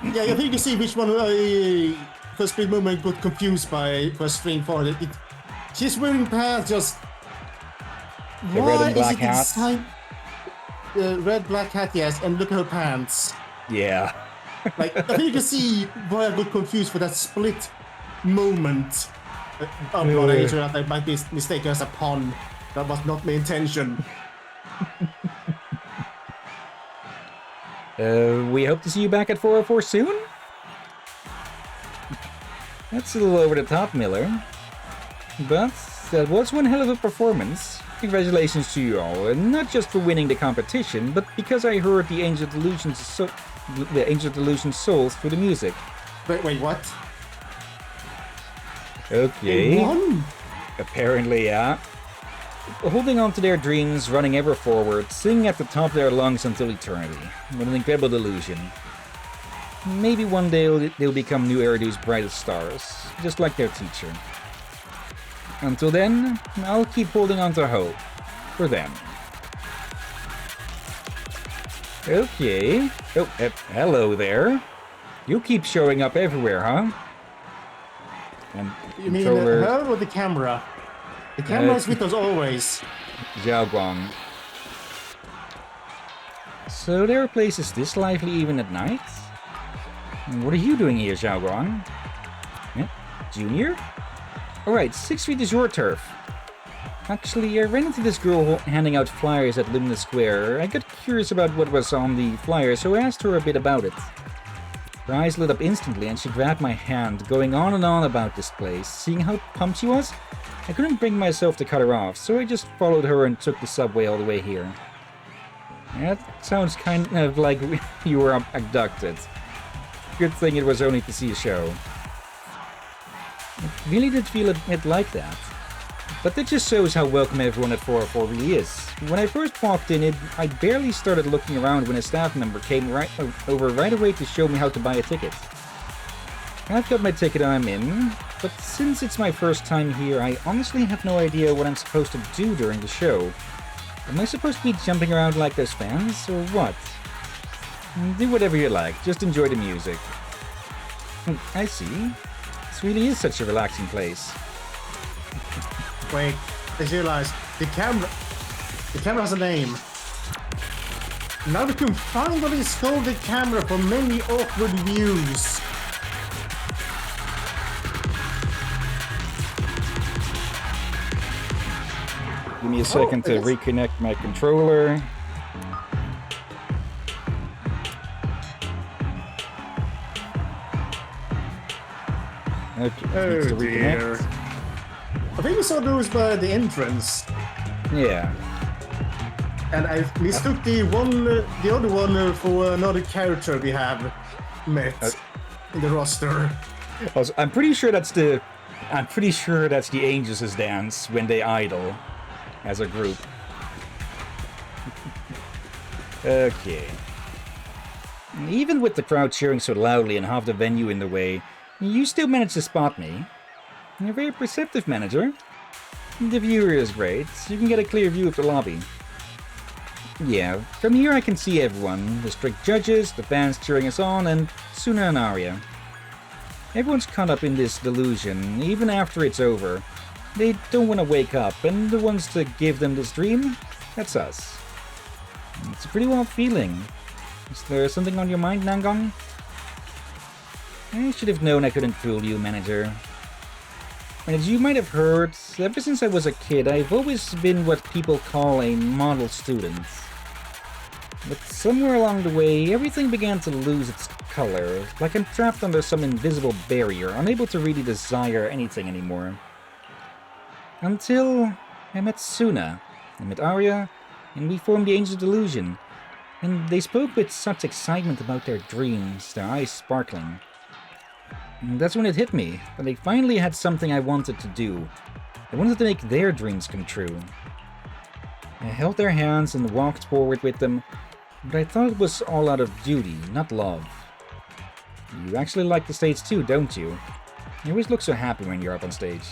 Yeah, I think you see which one I, for a split moment, got confused by for a string form. She's wearing pants, just... The red and black hat. Inside? The red, black hat, yes, and look at her pants. Yeah. Like, I think you can see why I got confused for that split moment. I'm not sure that I might be mistaken as a pun. That was not my intention. We hope to see you back at 404 soon? That's a little over the top, Miller. But that was one hell of a performance. Congratulations to you all, and not just for winning the competition, but because I heard the Angel of Delusion's souls through the music. Wait, what? Okay. They won? Apparently, yeah. Holding on to their dreams, running ever forward, singing at the top of their lungs until eternity. What an incredible delusion. Maybe one day they'll become New Eridu's brightest stars, just like their teacher. Until then, I'll keep holding on to hope. For them. Okay. Oh, hello there. You keep showing up everywhere, huh? And You mean controller her or the camera? The camera is with us always. Zhao Guang. So there are places this lively even at night? What are you doing here, Zhao Guang? Yeah? Junior? Alright, 6 feet is your turf. Actually, I ran into this girl handing out flyers at Lumina Square. I got curious about what was on the flyer, so I asked her a bit about it. Her eyes lit up instantly and she grabbed my hand, going on and on about this place. Seeing how pumped she was, I couldn't bring myself to cut her off, so I just followed her and took the subway all the way here. That sounds kind of like you were abducted. Good thing it was only to see a show. It really did feel a bit like that. But that just shows how welcome everyone at 404 really is. When I first walked in, I barely started looking around when a staff member came over right away to show me how to buy a ticket. I've got my ticket and I'm in, but since it's my first time here, I honestly have no idea what I'm supposed to do during the show. Am I supposed to be jumping around like those fans, or what? Do whatever you like, just enjoy the music. I see. This really is such a relaxing place. Wait, I just realized the camera has a name. Now we can finally stole the camera from many awkward views. Give me a second to reconnect my controller. Okay, needs to reconnect. I think we saw those by the entrance. Yeah. And I mistook the other one for another character we have met in the roster. Also, I'm pretty sure that's the Angels' dance when they idle as a group. Okay. Even with the crowd cheering so loudly and half the venue in the way, you still managed to spot me. You're a very perceptive, manager. The viewer is great. You can get a clear view of the lobby. Yeah, from here I can see everyone. The strict judges, the fans cheering us on, and Suna and Arya. Everyone's caught up in this delusion, even after it's over. They don't want to wake up, and the ones to give them this dream, that's us. It's a pretty wild feeling. Is there something on your mind, Nangong? I should have known I couldn't fool you, manager. As you might have heard, ever since I was a kid, I've always been what people call a model student. But somewhere along the way, everything began to lose its color, like I'm trapped under some invisible barrier, unable to really desire anything anymore. Until I met Suna, I met Arya, and we formed the Angel Delusion. And they spoke with such excitement about their dreams, their eyes sparkling. And that's when it hit me, that they finally had something I wanted to do. I wanted to make their dreams come true. I held their hands and walked forward with them, but I thought it was all out of duty, not love. You actually like the stage too, don't you? You always look so happy when you're up on stage.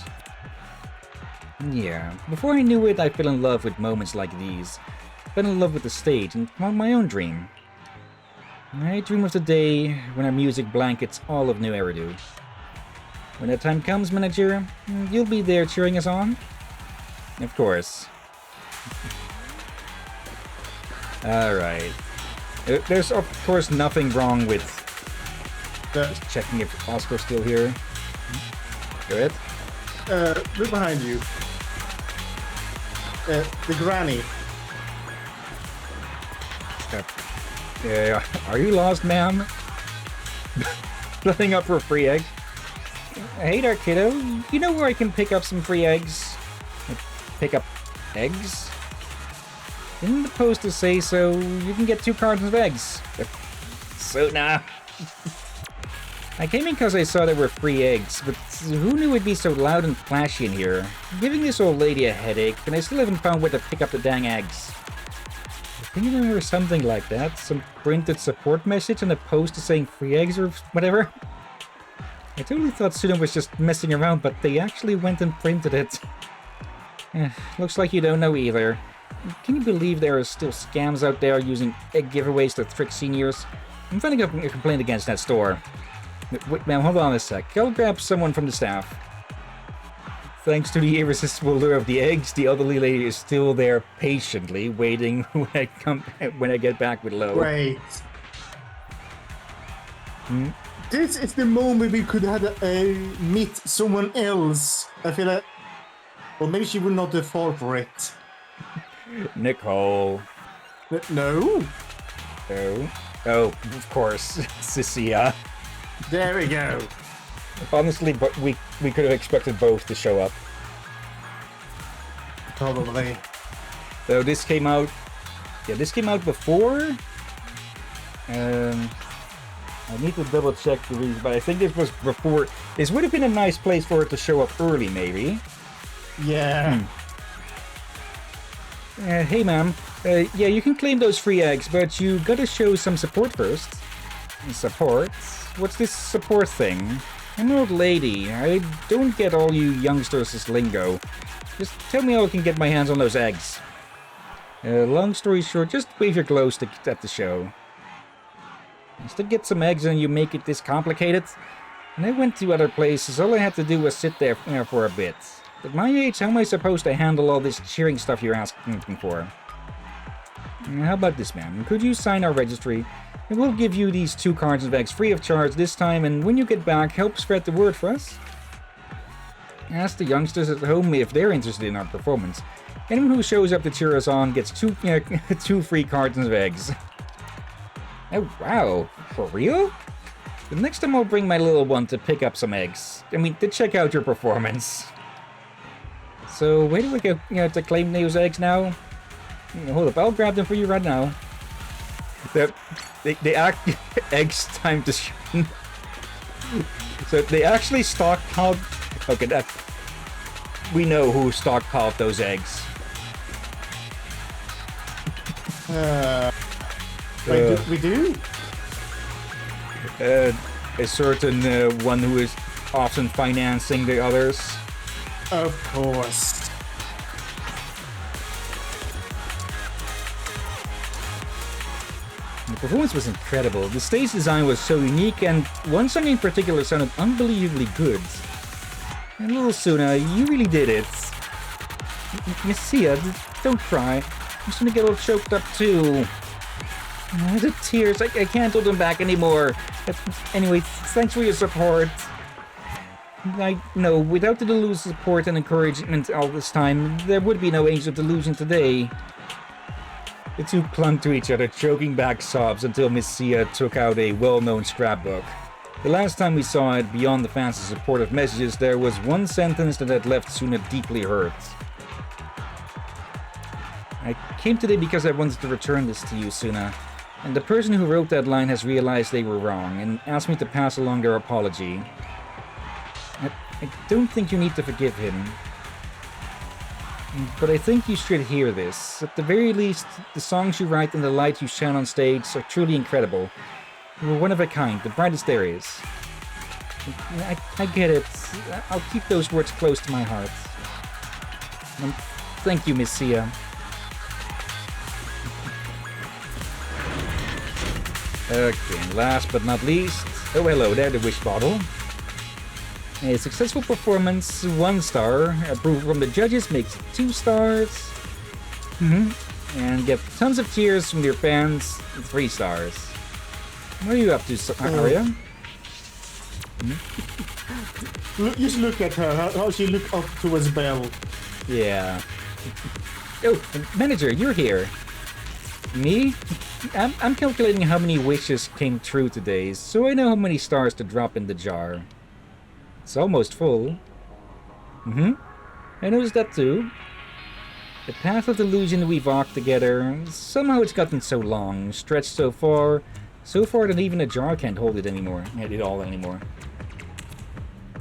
Yeah, before I knew it, I fell in love with moments like these. I fell in love with the stage and found my own dream. I dream of the day when our music blankets all of New Eridu. When that time comes, manager, you'll be there cheering us on? Of course. Alright. There's of course nothing wrong with just checking if Oscar's still here. Go ahead. Look behind you. The granny. Are you lost, ma'am? Nothing up for a free egg? Hey there, kiddo. You know where I can pick up some free eggs? Pick up eggs? Didn't the poster say so? You can get 2 cartons of eggs. So nah. I came in because I saw there were free eggs, but who knew it'd be so loud and flashy in here? I'm giving this old lady a headache, and I still haven't found where to pick up the dang eggs. I think I remember something like that. Some printed support message and a poster saying free eggs or whatever. I totally thought Suna was just messing around, but they actually went and printed it. Looks like you don't know either. Can you believe there are still scams out there using egg giveaways to trick seniors? I'm filing a complaint against that store. Wait, ma'am, hold on a sec. I'll grab someone from the staff. Thanks to the irresistible lure of the eggs, the elderly lady is still there patiently waiting when I get back with Lo. Great. This is the moment we could have meet someone else. I feel like, well, maybe she would not fall for it. Nicole. No. Oh, of course, Cecilia. There we go. Honestly, but we could have expected both to show up. Probably. So this came out... Yeah, this came out before? I need to double check the reason, but I think this was before... This would have been a nice place for it to show up early, maybe. Yeah. Hey, ma'am. Yeah, you can claim those free eggs, but you gotta show some support first. Support? What's this support thing? I'm an old lady. I don't get all you youngsters' lingo. Just tell me how I can get my hands on those eggs. Long story short, just wave your glow stick at the show. Just to get some eggs and you make it this complicated. When I went to other places, all I had to do was sit there for a bit. At my age, how am I supposed to handle all this cheering stuff you're asking for? How about this, ma'am? Could you sign our registry? And we'll give you these 2 cartons of eggs free of charge this time, and when you get back, help spread the word for us. Ask the youngsters at home if they're interested in our performance. Anyone who shows up to cheer us on gets 2 free cartons of eggs. Oh, wow. For real? The next time I'll bring my little one to pick up some eggs. I mean, to check out your performance. So, where do we go to claim those eggs now? Hold up, I'll grab them for you right now. They act eggs time to shine. So they actually stockpiled. Okay, that we know who stockpiled those eggs. We do? A certain one who is often financing the others. Of course. The performance was incredible. The stage design was so unique, and one song in particular sounded unbelievably good. And little Suna, you really did it. Miss Sia, don't cry. I'm starting to get all choked up too. The tears, I can't hold them back anymore. Anyway, thanks for your support. I know, without the Delusion's support and encouragement all this time, there would be no Angel of Delusion today. The two clung to each other, choking back sobs until Miss Sia took out a well-known scrapbook. The last time we saw it, beyond the fans' supportive messages, there was one sentence that had left Suna deeply hurt. I came today because I wanted to return this to you, Suna. And the person who wrote that line has realized they were wrong and asked me to pass along their apology. I don't think you need to forgive him. But I think you should hear this. At the very least, the songs you write and the light you shine on stage are truly incredible. You are one of a kind, the brightest there is. I get it. I'll keep those words close to my heart. Thank you, Miss Sia. Okay, and last but not least... Oh, hello there, the wish bottle. A successful performance, 1 star. Approval from the judges makes it 2 stars. And get tons of cheers from your fans, 3 stars. What are you up to, Arya? Just look at her, how she looked up towards Belle. Yeah. Oh, manager, you're here. Me? I'm calculating how many wishes came true today, so I know how many stars to drop in the jar. It's almost full. I noticed that too. The path of delusion we've walked together, somehow it's gotten so long, stretched so far that even a jar can't hold it anymore.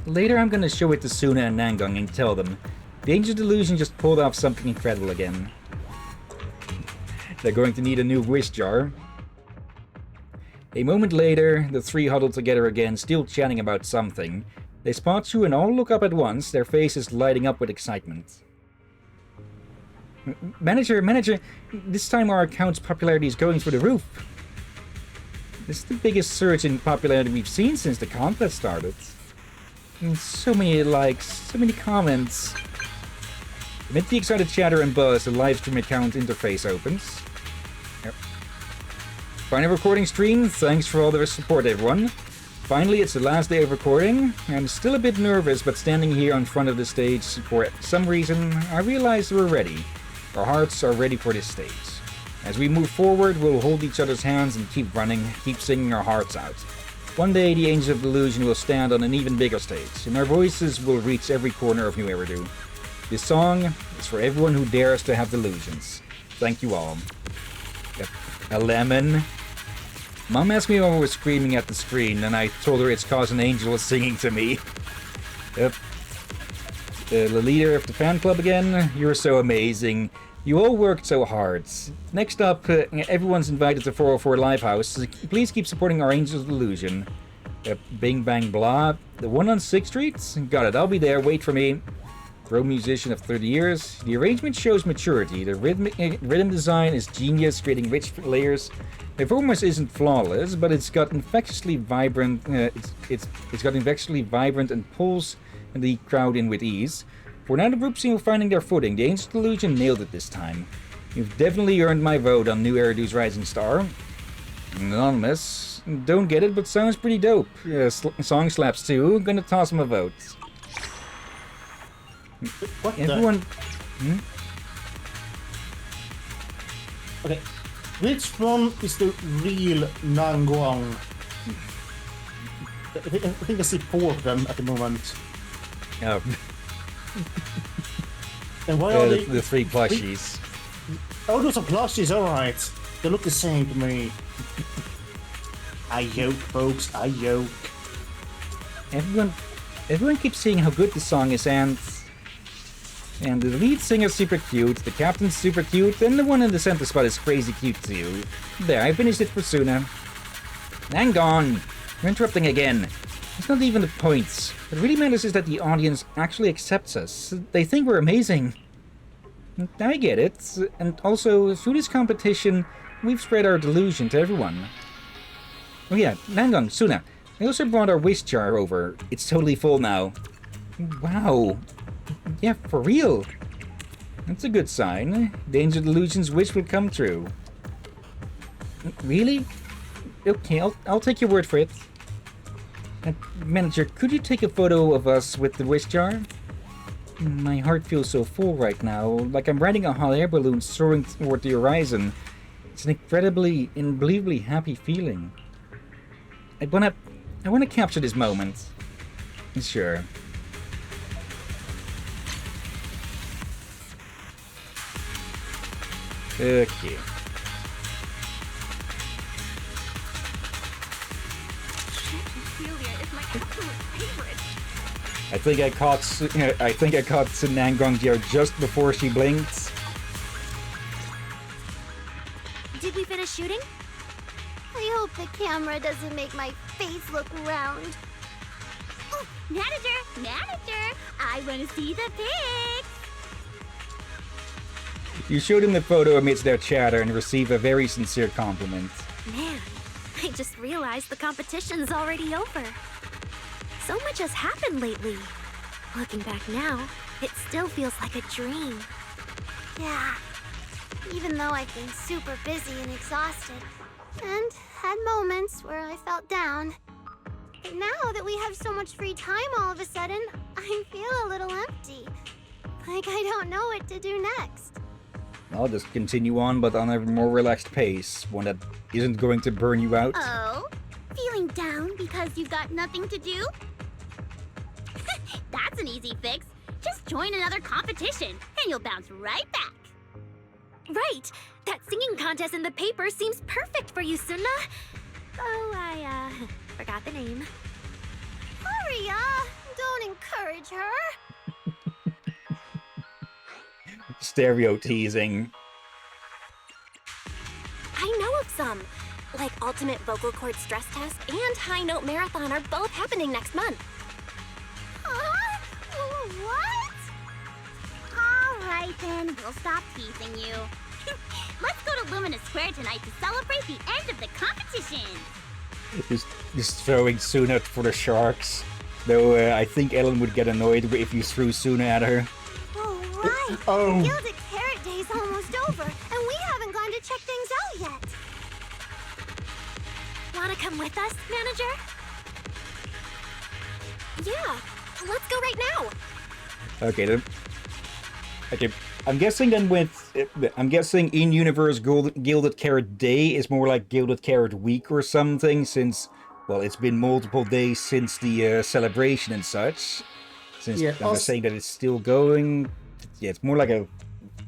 Later I'm gonna show it to Suna and Nangang and tell them, the Angel Delusion just pulled off something incredible again. They're going to need a new wish jar. A moment later, the 3 huddle together again, still chatting about something. They spot you and all look up at once, their faces lighting up with excitement. Manager, this time our account's popularity is going through the roof. This is the biggest surge in popularity we've seen since the contest started. And so many likes, so many comments. Amid the excited chatter and buzz, the livestream account interface opens. Final recording stream, thanks for all the support everyone. Finally, it's the last day of recording. I'm still a bit nervous, but standing here in front of the stage for some reason, I realized we're ready. Our hearts are ready for this stage. As we move forward, we'll hold each other's hands and keep running, keep singing our hearts out. One day, the Angels of Delusion will stand on an even bigger stage, and our voices will reach every corner of New Eridu. This song is for everyone who dares to have delusions. Thank you all. A lemon. Mom asked me when I was screaming at the screen, and I told her it's cause an angel is singing to me. The leader of the fan club again, you're so amazing. You all worked so hard. Next up, everyone's invited to 404 Livehouse. Please keep supporting our Angels of Delusion. Bing Bang Blah. The one on 6th Street? Got it, I'll be there, wait for me. pro musician of 30 years. The arrangement shows maturity. The rhythm design is genius, creating rich layers. The performance isn't flawless, but it's got infectiously vibrant. It's got infectiously vibrant and pulls the crowd in with ease. For now, the group seem finding their footing. The Angels of Delusion nailed it this time. You've definitely earned my vote on New Eridu's Rising Star. Anonymous. Don't get it, but sounds pretty dope. Song slaps too. Gonna toss him a vote. What Everyone. Okay, which one is the real Nanguang? I think I see 4 of them at the moment. Oh, And why are they... the 3 plushies. Oh, those are plushies, alright. They look the same to me. I yoke, folks, I yoke. Everyone keeps saying how good the song is, and the lead singer's super cute, the captain's super cute, and the one in the center spot is crazy cute too. There, I finished it for Suna. Hang on! You're interrupting again. It's not even the points. What really matters is that the audience actually accepts us. They think we're amazing. I get it. And also, through this competition, we've spread our delusion to everyone. Oh yeah, Nangong, Suna. I also brought our wish jar over. It's totally full now. Wow. Yeah, for real. That's a good sign. The Angel Delusion's wish will come true. Really? Okay, I'll take your word for it. Manager, could you take a photo of us with the wish jar? My heart feels so full right now, like I'm riding a hot air balloon soaring toward the horizon. It's an unbelievably happy feeling. I wanna capture this moment. Sure. Okay. Hillyan is my absolute favorite. I think I caught Nangong here just before she blinked. Did we finish shooting? I hope the camera doesn't make my face look round. Oh, manager! I want to see the pics! You showed him the photo amidst their chatter and received a very sincere compliment. Man, I just realized the competition's already over. So much has happened lately. Looking back now, it still feels like a dream. Yeah, even though I've been super busy and exhausted, and had moments where I felt down. But now that we have so much free time all of a sudden, I feel a little empty. Like I don't know what to do next. I'll just continue on, but on a more relaxed pace, one that isn't going to burn you out. Oh? Feeling down because you've got nothing to do? That's an easy fix. Just join another competition, and you'll bounce right back. Right! That singing contest in the paper seems perfect for you, Suna. Oh, I forgot the name. Aria, don't encourage her. Stereo teasing. I know of some. Like Ultimate Vocal Cord Stress Test and High Note Marathon are both happening next month. Huh? What? All right, then. We'll stop teasing you. Let's go to Lumina Square tonight to celebrate the end of the competition. Just throwing Suna for the sharks. Though I think Ellen would get annoyed if you threw Suna at her. Oh, right. Oh. Gilded Carrot Day's almost over, and we haven't gone to check things out yet. Wanna come with us, manager? Yeah, let's go right now. Okay, then. Okay, I'm guessing in-universe Gilded Carrot Day is more like Gilded Carrot Week or something, since, well, it's been multiple days since the celebration and such. Since I'm saying that it's still going, yeah, it's more like a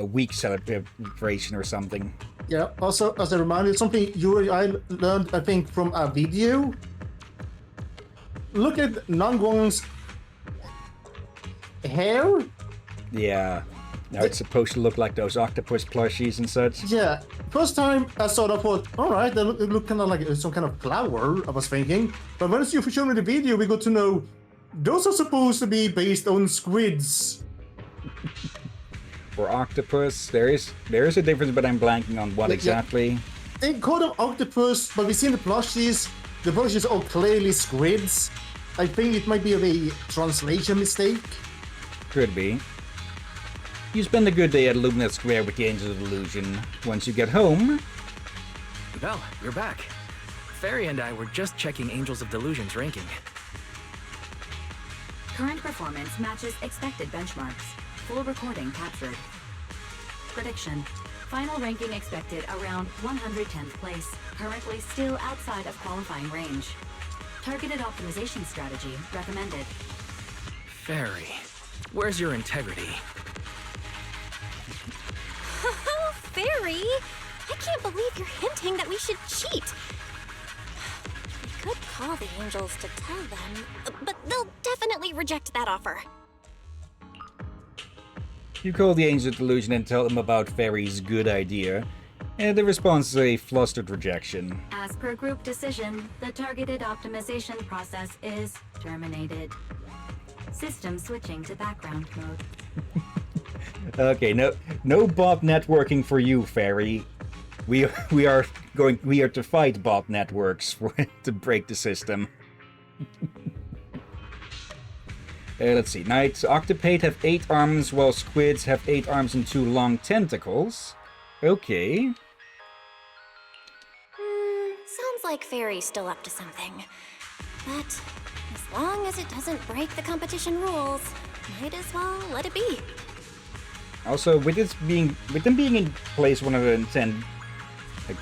week celebration or something. Yeah, also, as a reminder, something I learned, I think, from a video. Look at Nangwang's hair. Yeah. Now it's supposed to look like those octopus plushies and such. Yeah, first time I saw that, I thought, alright, they look kind of like some kind of flower, I was thinking. But once you showed me the video, we got to know those are supposed to be based on squids. or octopus. There is a difference, but I'm blanking on what exactly. They call them octopus, but we've seen the plushies. The plushies are clearly squids. I think it might be a translation mistake. Could be. You spend a good day at Lumina Square with the Angels of Illusion. Once you get home... Well, you're back. Fairy and I were just checking Angels of Delusion's ranking. Current performance matches expected benchmarks. Full recording captured. Prediction. Final ranking expected around 110th place. Currently still outside of qualifying range. Targeted optimization strategy recommended. Fairy, where's your integrity? Fairy! I can't believe you're hinting that we should cheat. We could call the Angels to tell them, but they'll definitely reject that offer. You call the Angels of Delusion and tell them about Fairy's good idea, and the response is a flustered rejection. As per group decision, the targeted optimization process is terminated. System switching to background mode. Okay, no bot networking for you, Fairy. We are to fight bot networks to break the system. Let's see. Knights Octopate have 8 arms, while squids have 8 arms and 2 long tentacles. Okay. Sounds like Fairy's still up to something. But as long as it doesn't break the competition rules, might as well let it be. Also, with them being in place 110, like,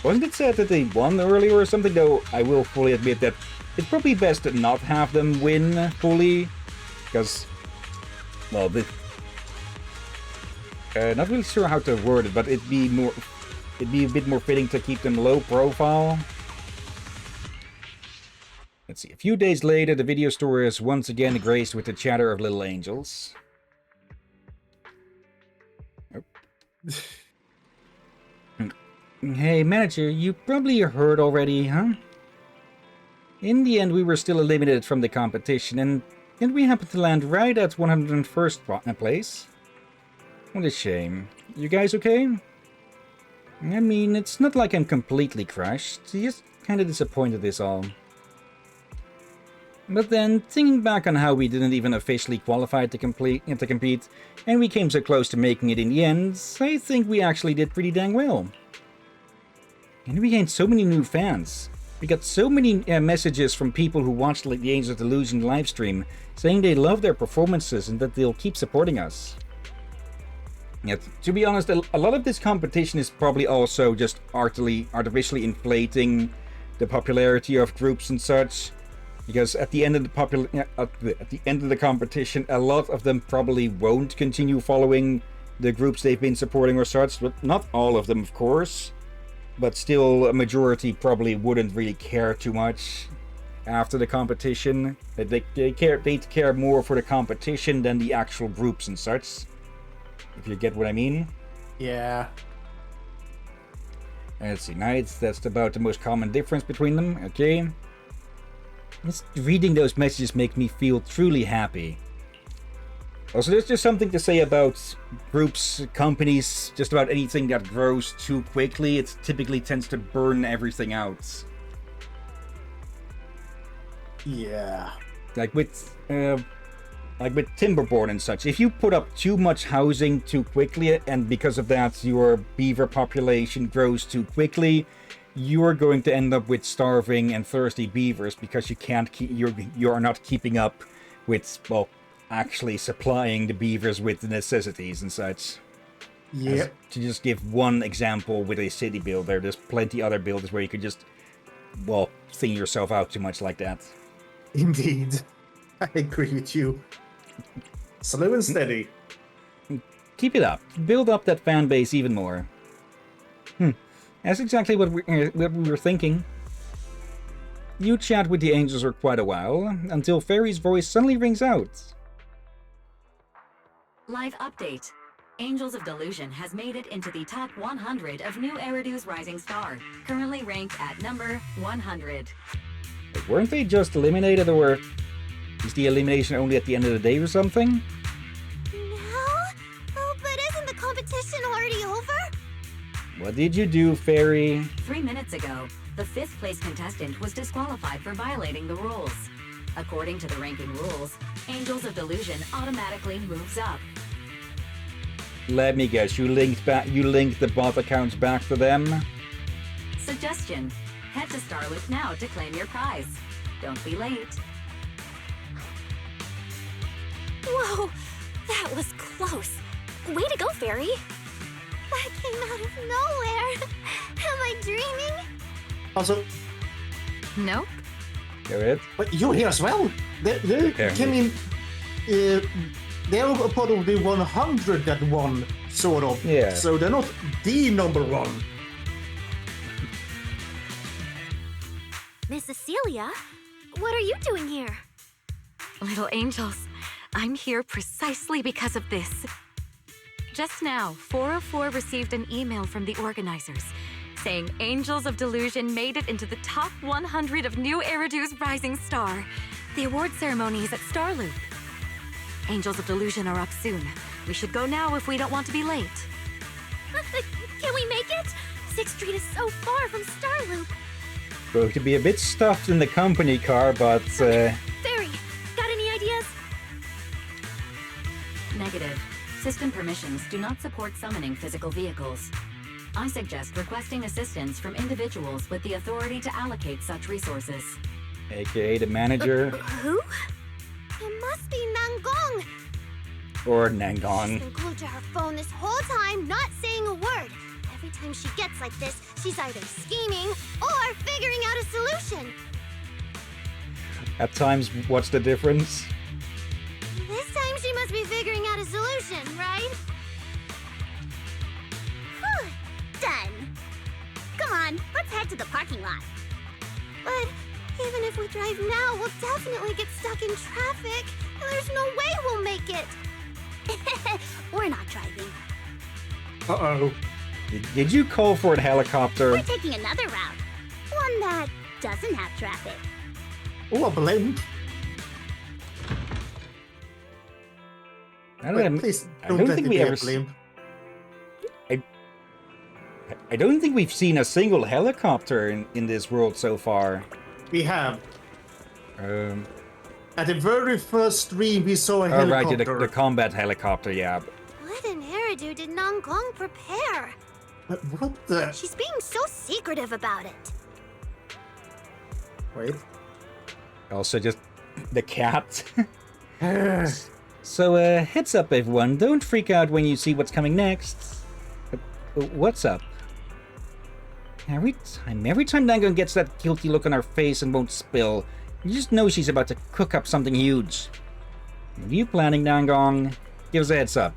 wasn't it said that they won earlier or something? Though I will fully admit that it's probably best to not have them win fully, because, well, not really sure how to word it, but it'd be a bit more fitting to keep them low profile. Let's see. A few days later, the video store is once again graced with the chatter of little angels. Hey, manager, you probably heard already, huh? In the end, we were still eliminated from the competition, and we happened to land right at 101st place. What a shame. You guys okay? I mean, it's not like I'm completely crushed. Just kind of disappointed is all. But then, thinking back on how we didn't even officially qualify to compete, and we came so close to making it in the end, I think we actually did pretty dang well. And we gained so many new fans. We got so many messages from people who watched the Angels of Delusion livestream, saying they love their performances and that they'll keep supporting us. Yet, to be honest, a lot of this competition is probably also just artificially inflating the popularity of groups and such. Because at the end of the competition, a lot of them probably won't continue following the groups they've been supporting or such. But not all of them, of course. But still, a majority probably wouldn't really care too much after the competition. They care more for the competition than the actual groups and such. If you get what I mean. Yeah. Let's see, Knights, that's about the most common difference between them. Okay. Just reading those messages make me feel truly happy. Also, there's just something to say about groups, companies, just about anything that grows too quickly. It typically tends to burn everything out. Yeah. Like with Timberborn and such. If you put up too much housing too quickly, and because of that your beaver population grows too quickly, you're going to end up with starving and thirsty beavers because you are not keeping up with, well, actually supplying the beavers with the necessities and such. Yeah. To just give one example with a city builder, there's plenty other builders where you could just, well, thin yourself out too much like that. Indeed. I agree with you. Slow and steady. Keep it up. Build up that fan base even more. That's exactly what we were thinking. You chat with the angels for quite a while, until Fairy's voice suddenly rings out. Live update. Angels of Delusion has made it into the top 100 of New Eridu's Rising Star, currently ranked at number 100. But weren't they just eliminated, or is the elimination only at the end of the day or something? No? competition already over? What did you do, Fairy? 3 minutes ago, the 5th place contestant was disqualified for violating the rules. According to the ranking rules, Angels of Delusion automatically moves up. Let me guess, you linked the bot accounts back to them? Suggestion: head to Starloop now to claim your prize. Don't be late. Whoa, that was close. Way to go, Fairy. That came out of nowhere. Am I dreaming? Also, Nope. Go ahead. but you're here as well. They Apparently. came in. They're a part of the 100 that won, sort of. Yeah. So they're not the number one. Miss Cecilia, what are you doing here? Little angels, I'm here precisely because of this. Just now, 404 received an email from the organizers saying Angels of Delusion made it into the top 100 of New Eridu's Rising Star. The award ceremony is at Starloop. Angels of Delusion are up soon. We should go now if we don't want to be late. Can we make it? 6th Street is so far from Starloop. Going to be a bit stuffed in the company car, but Fairy, got any ideas? Negative. System permissions do not support summoning physical vehicles. I suggest requesting assistance from individuals with the authority to allocate such resources. aka the manager Who? It must be Nangong. or She's Nangon. been glued to her phone this whole time, not saying a word. Every time she gets like this, she's either scheming or figuring out a solution. At times, what's the difference? This time she must be figuring out a solution, right? Whew, done. Come on, let's head to the parking lot. But even if we drive now, we'll definitely get stuck in traffic. And there's no way we'll make it. We're not driving. Uh-oh. Did you call for a helicopter? We're taking another route. One that doesn't have traffic. Oh, a blimp. I don't, Wait, know, please I don't don't let think it we be a ever. blimp. I don't think we've seen a single helicopter in this world so far. We have. Oh, At the very first stream, we saw a right, helicopter. the combat helicopter, yeah. What an Eridu did Nangong prepare? But what the? She's being so secretive about it. Wait. Also, just the cat. So, heads up, everyone. Don't freak out when you see what's coming next. What's up? Every time Nangon gets that guilty look on her face and won't spill, you just know she's about to cook up something huge. What are you planning, Nangon? Give us a heads up.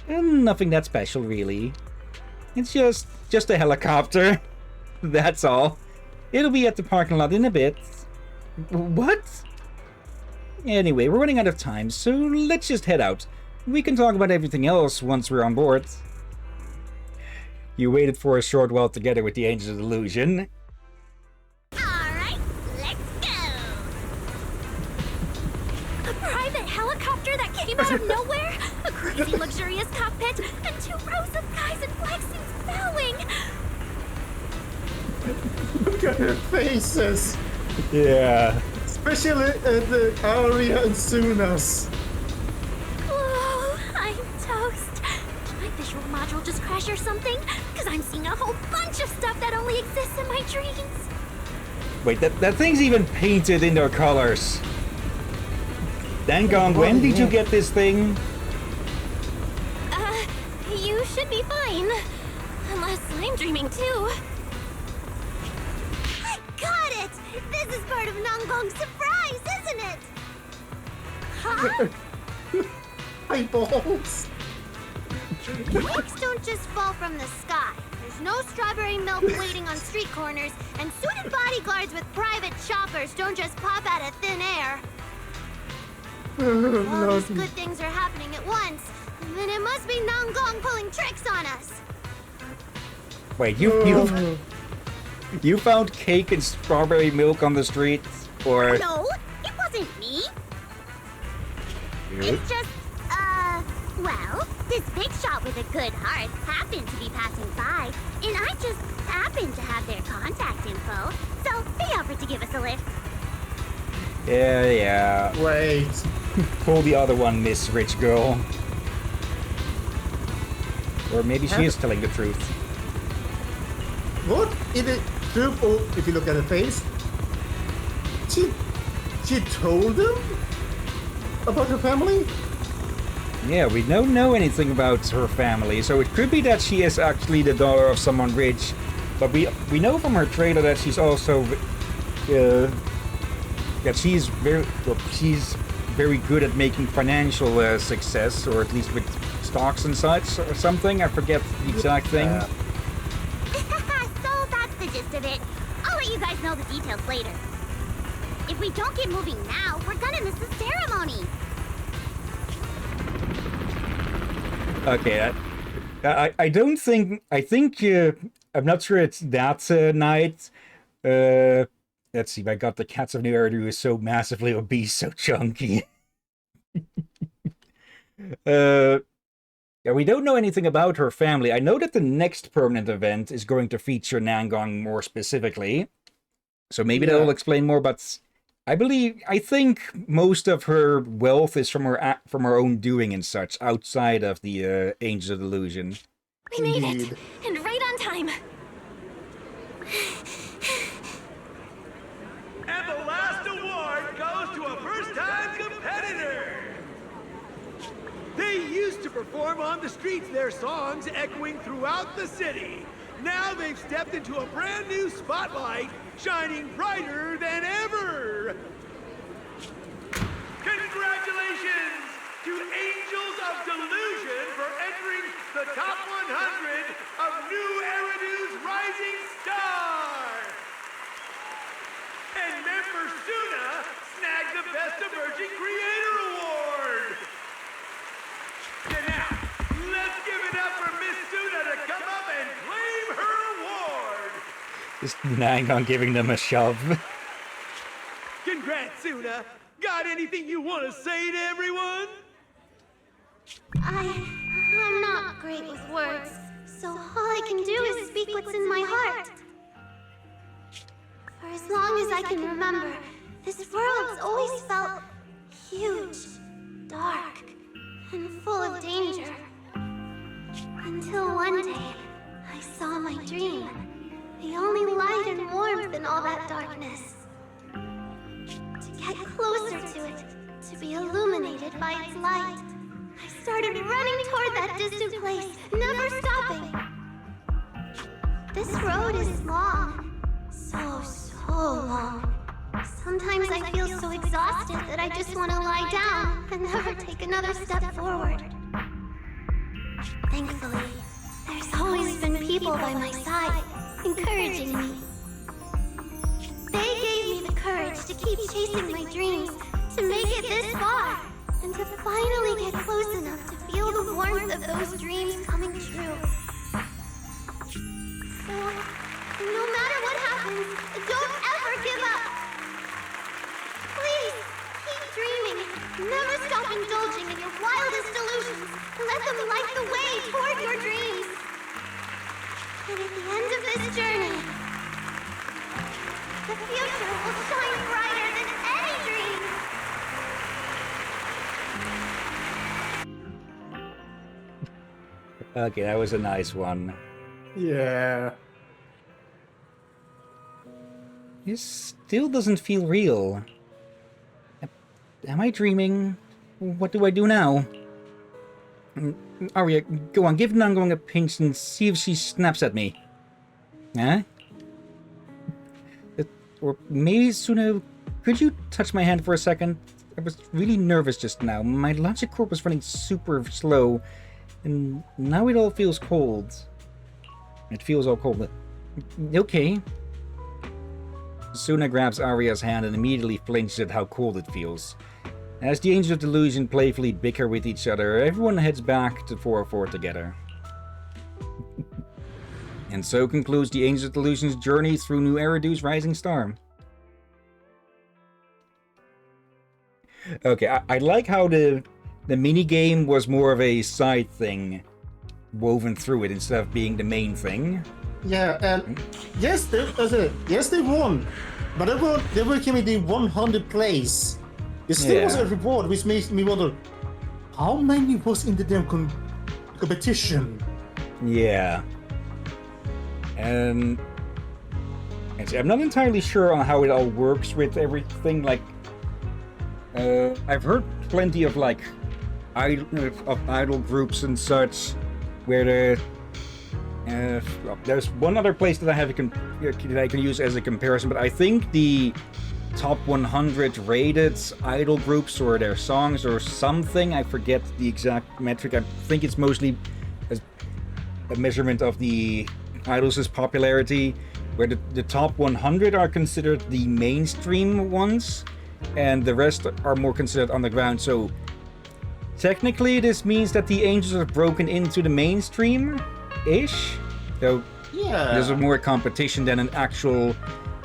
Nothing that special, really. It's just a helicopter. That's all. It'll be at the parking lot in a bit. What? Anyway, we're running out of time, so let's just head out. We can talk about everything else once we're on board. You waited for a short while together with the Angels of Delusion. Alright, let's go! A private helicopter that came out of nowhere? A crazy luxurious cockpit and 2 rows of guys in black suits bowing! Look at their faces! Yeah. Especially the Aria and Sunas. Whoa, I'm toast. Did my visual module just crash or something? Because I'm seeing a whole bunch of stuff that only exists in my dreams. Wait, that thing's even painted in their colors. Nangon, when did you get this thing? You should be fine. Unless I'm dreaming too. I got it! This is part of Nangong's surprise, isn't it? Huh? Eyeballs! Cakes don't just fall from the sky. There's no strawberry milk waiting on street corners, and suited bodyguards with private choppers don't just pop out of thin air. All these good things are happening at once. Then it must be Nangong pulling tricks on us. Wait, you found cake and strawberry milk on the street, or? No, it wasn't me. It's just, well, this big shot with a good heart happened to be passing by, and I just happened to have their contact info, so they offered to give us a lift. Yeah. Wait. Pull the other one, Miss Rich Girl. Or maybe she is telling the truth. What? Is it true? Or if you look at her face, she told them about her family? Yeah, we don't know anything about her family, so it could be that she is actually the daughter of someone rich. But we know from her trailer that she's also that she's very good at making financial success, or at least with stocks and such or something. I forget the exact thing. So that's the gist of it. I'll let you guys know the details later. If we don't get moving now, we're gonna miss the ceremony. Okay, I don't think... I think... I'm not sure it's that night. Let's see, my god, the Cats of New Eridu is so massively obese, so chunky. Yeah, we don't know anything about her family. I know that the next permanent event is going to feature Nangong more specifically. So maybe that'll explain more, but... I think most of her wealth is from her own doing and such, outside of the Angels of Delusion. We made it! And right on time! And the last award goes to a first-time competitor! They used to perform on the streets, their songs echoing throughout the city. Now they've stepped into a brand new spotlight, shining brighter than ever! Congratulations to Angels of Delusion for entering the top 100 of New Eridu's Rising Star! And member Suna snagged the Best Emerging Creator Award! And now, let's give it up for Miss Suna to come up and claim her award! Just Nangong giving them a shove. Congrats, Suna! Got anything you want to say to everyone? I'm not great with words, so all I can do is speak what's in my heart. For as long as I can remember, this world's always felt huge, dark, and full of danger. Until one day, I saw my dream. The only light and warmth in all that darkness. To get closer to it, to be illuminated by its light. I started running toward that distant place, never stopping. This road is long. So long. Sometimes I feel so exhausted that I just want to lie down and never take another step forward. Thankfully, there's always been people by my side, encouraging me. They gave me the courage to keep chasing my dreams, to make it this far, and to finally get close enough to feel the warmth of those dreams coming true. So, no matter what happens, don't ever give up. Please, keep dreaming. Never stop indulging in your wildest delusions. Let them light the way toward your dreams. And at the end of this journey, the future will shine brighter than any dream. Okay, that was a nice one. Yeah. This still doesn't feel real. Am I dreaming? What do I do now? Arya, go on, give Nangong a pinch and see if she snaps at me. Huh? Or maybe, Suna, could you touch my hand for a second? I was really nervous just now. My logic core was running super slow, and now it all feels cold. It feels all cold. Okay. Suna grabs Arya's hand and immediately flinches at how cold it feels. As the Angels of Delusion playfully bicker with each other, everyone heads back to 404 together. And so concludes the Angels of Delusion's journey through New Eridu's Rising Star. Okay, I like how the minigame was more of a side thing. woven through it instead of being the main thing. Yeah, and yes, they won, but they were given the 100 place. It still was a reward, which makes me wonder how many was in the damn competition. Yeah, and I'm not entirely sure on how it all works with everything. Like, I've heard plenty of like idol groups and such, where there's one other place that I can use as a comparison, but I think the top 100 rated idol groups or their songs or something, I forget the exact metric. I think it's mostly a measurement of the idols' popularity, where the top 100 are considered the mainstream ones, and the rest are more considered underground. So technically this means that the Angels have broken into the mainstream-ish, though there's more competition than an actual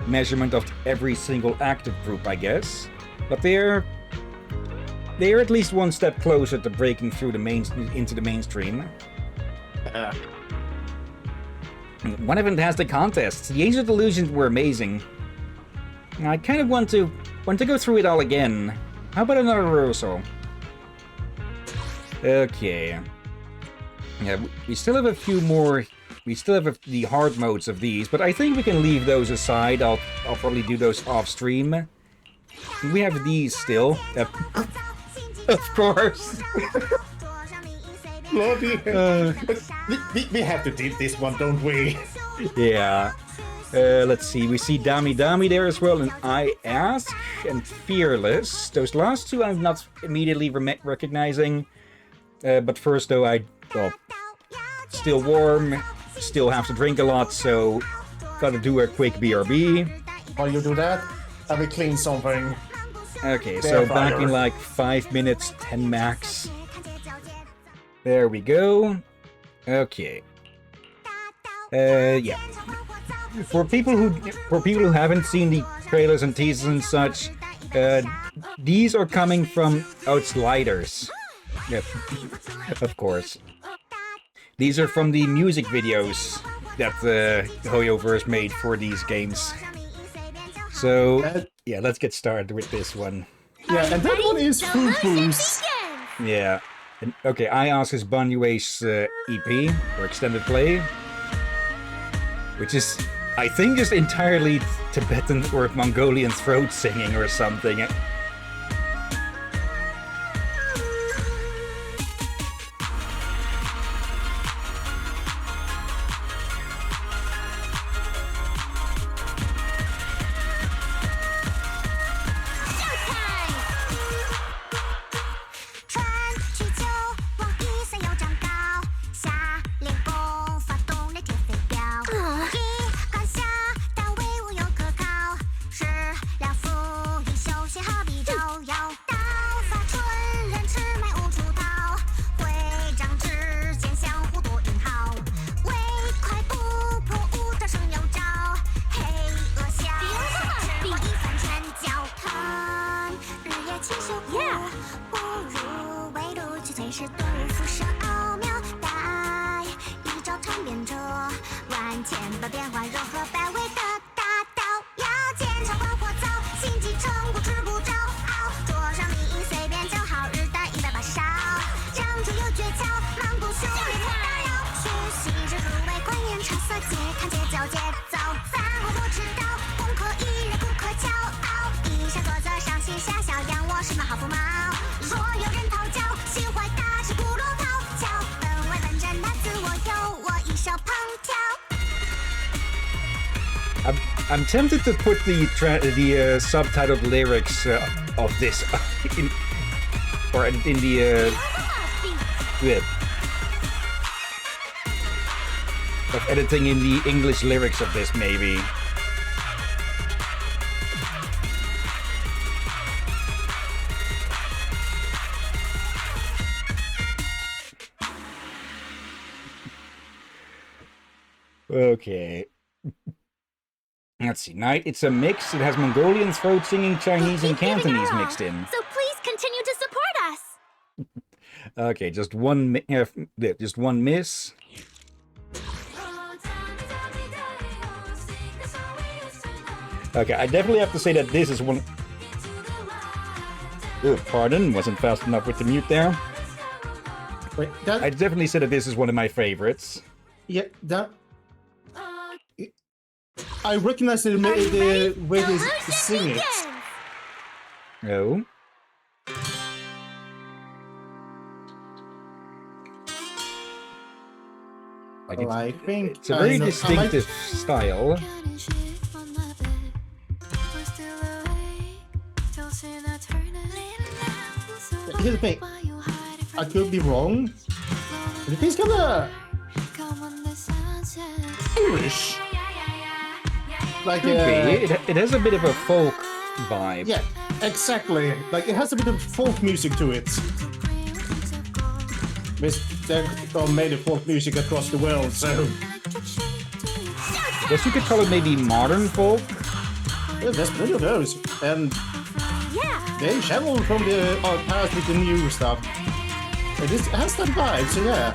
measurement of every single active group, I guess. But they're at least one step closer to breaking through into the mainstream. One of fantastic contests. The Angel Delusions were amazing. I kind of want to go through it all again. How about another rehearsal? Okay. Yeah, we still have a few more. We still have the hard modes of these, but I think we can leave those aside. I'll probably do those off stream. We have these still. Of course. Bloody we have to do this one, don't we? Yeah. Let's see. We see Dami Dami there as well, and I Ask and Fearless. Those last two I'm not immediately recognizing. But first, though, still warm, still have to drink a lot, so gotta do a quick BRB. While you do that, I will clean something. Okay, so back in like 5 minutes, 10 max. There we go. Okay. Yeah. For people who haven't seen the trailers and teasers and such, these are coming from Outsliders. Yep, of course. These are from the music videos that HoYoverse made for these games. So, yeah, let's get started with this one. Yeah, and that one is Full Boost. Yeah. And, okay, I Ask is Banyue's EP, or extended play. Which is, I think, just entirely Tibetan or Mongolian throat singing or something. I'm tempted to put the subtitled lyrics of this in the of editing in the English lyrics of this, maybe. Okay. Let's see. It's a mix. It has Mongolian throat singing, Chinese, and Cantonese mixed in. So please continue to support us. Okay, just just one miss. Okay, I definitely have to say that this is one. Pardon, wasn't fast enough with the mute there. Wait, that... I definitely said that this is one of my favorites. Yeah, that... I recognize the way they sing it. Oh. Like I think it's a very distinctive style. Here's the thing. I could be wrong. But it feels kind of Irish. Like it has a bit of a folk vibe. Yeah, exactly. Like it has a bit of folk music to it. They made the folk music across the world, so I guess you could call it maybe modern folk. Yeah, there's plenty of those, and they channel from the past with the new stuff. It has that vibe, so yeah.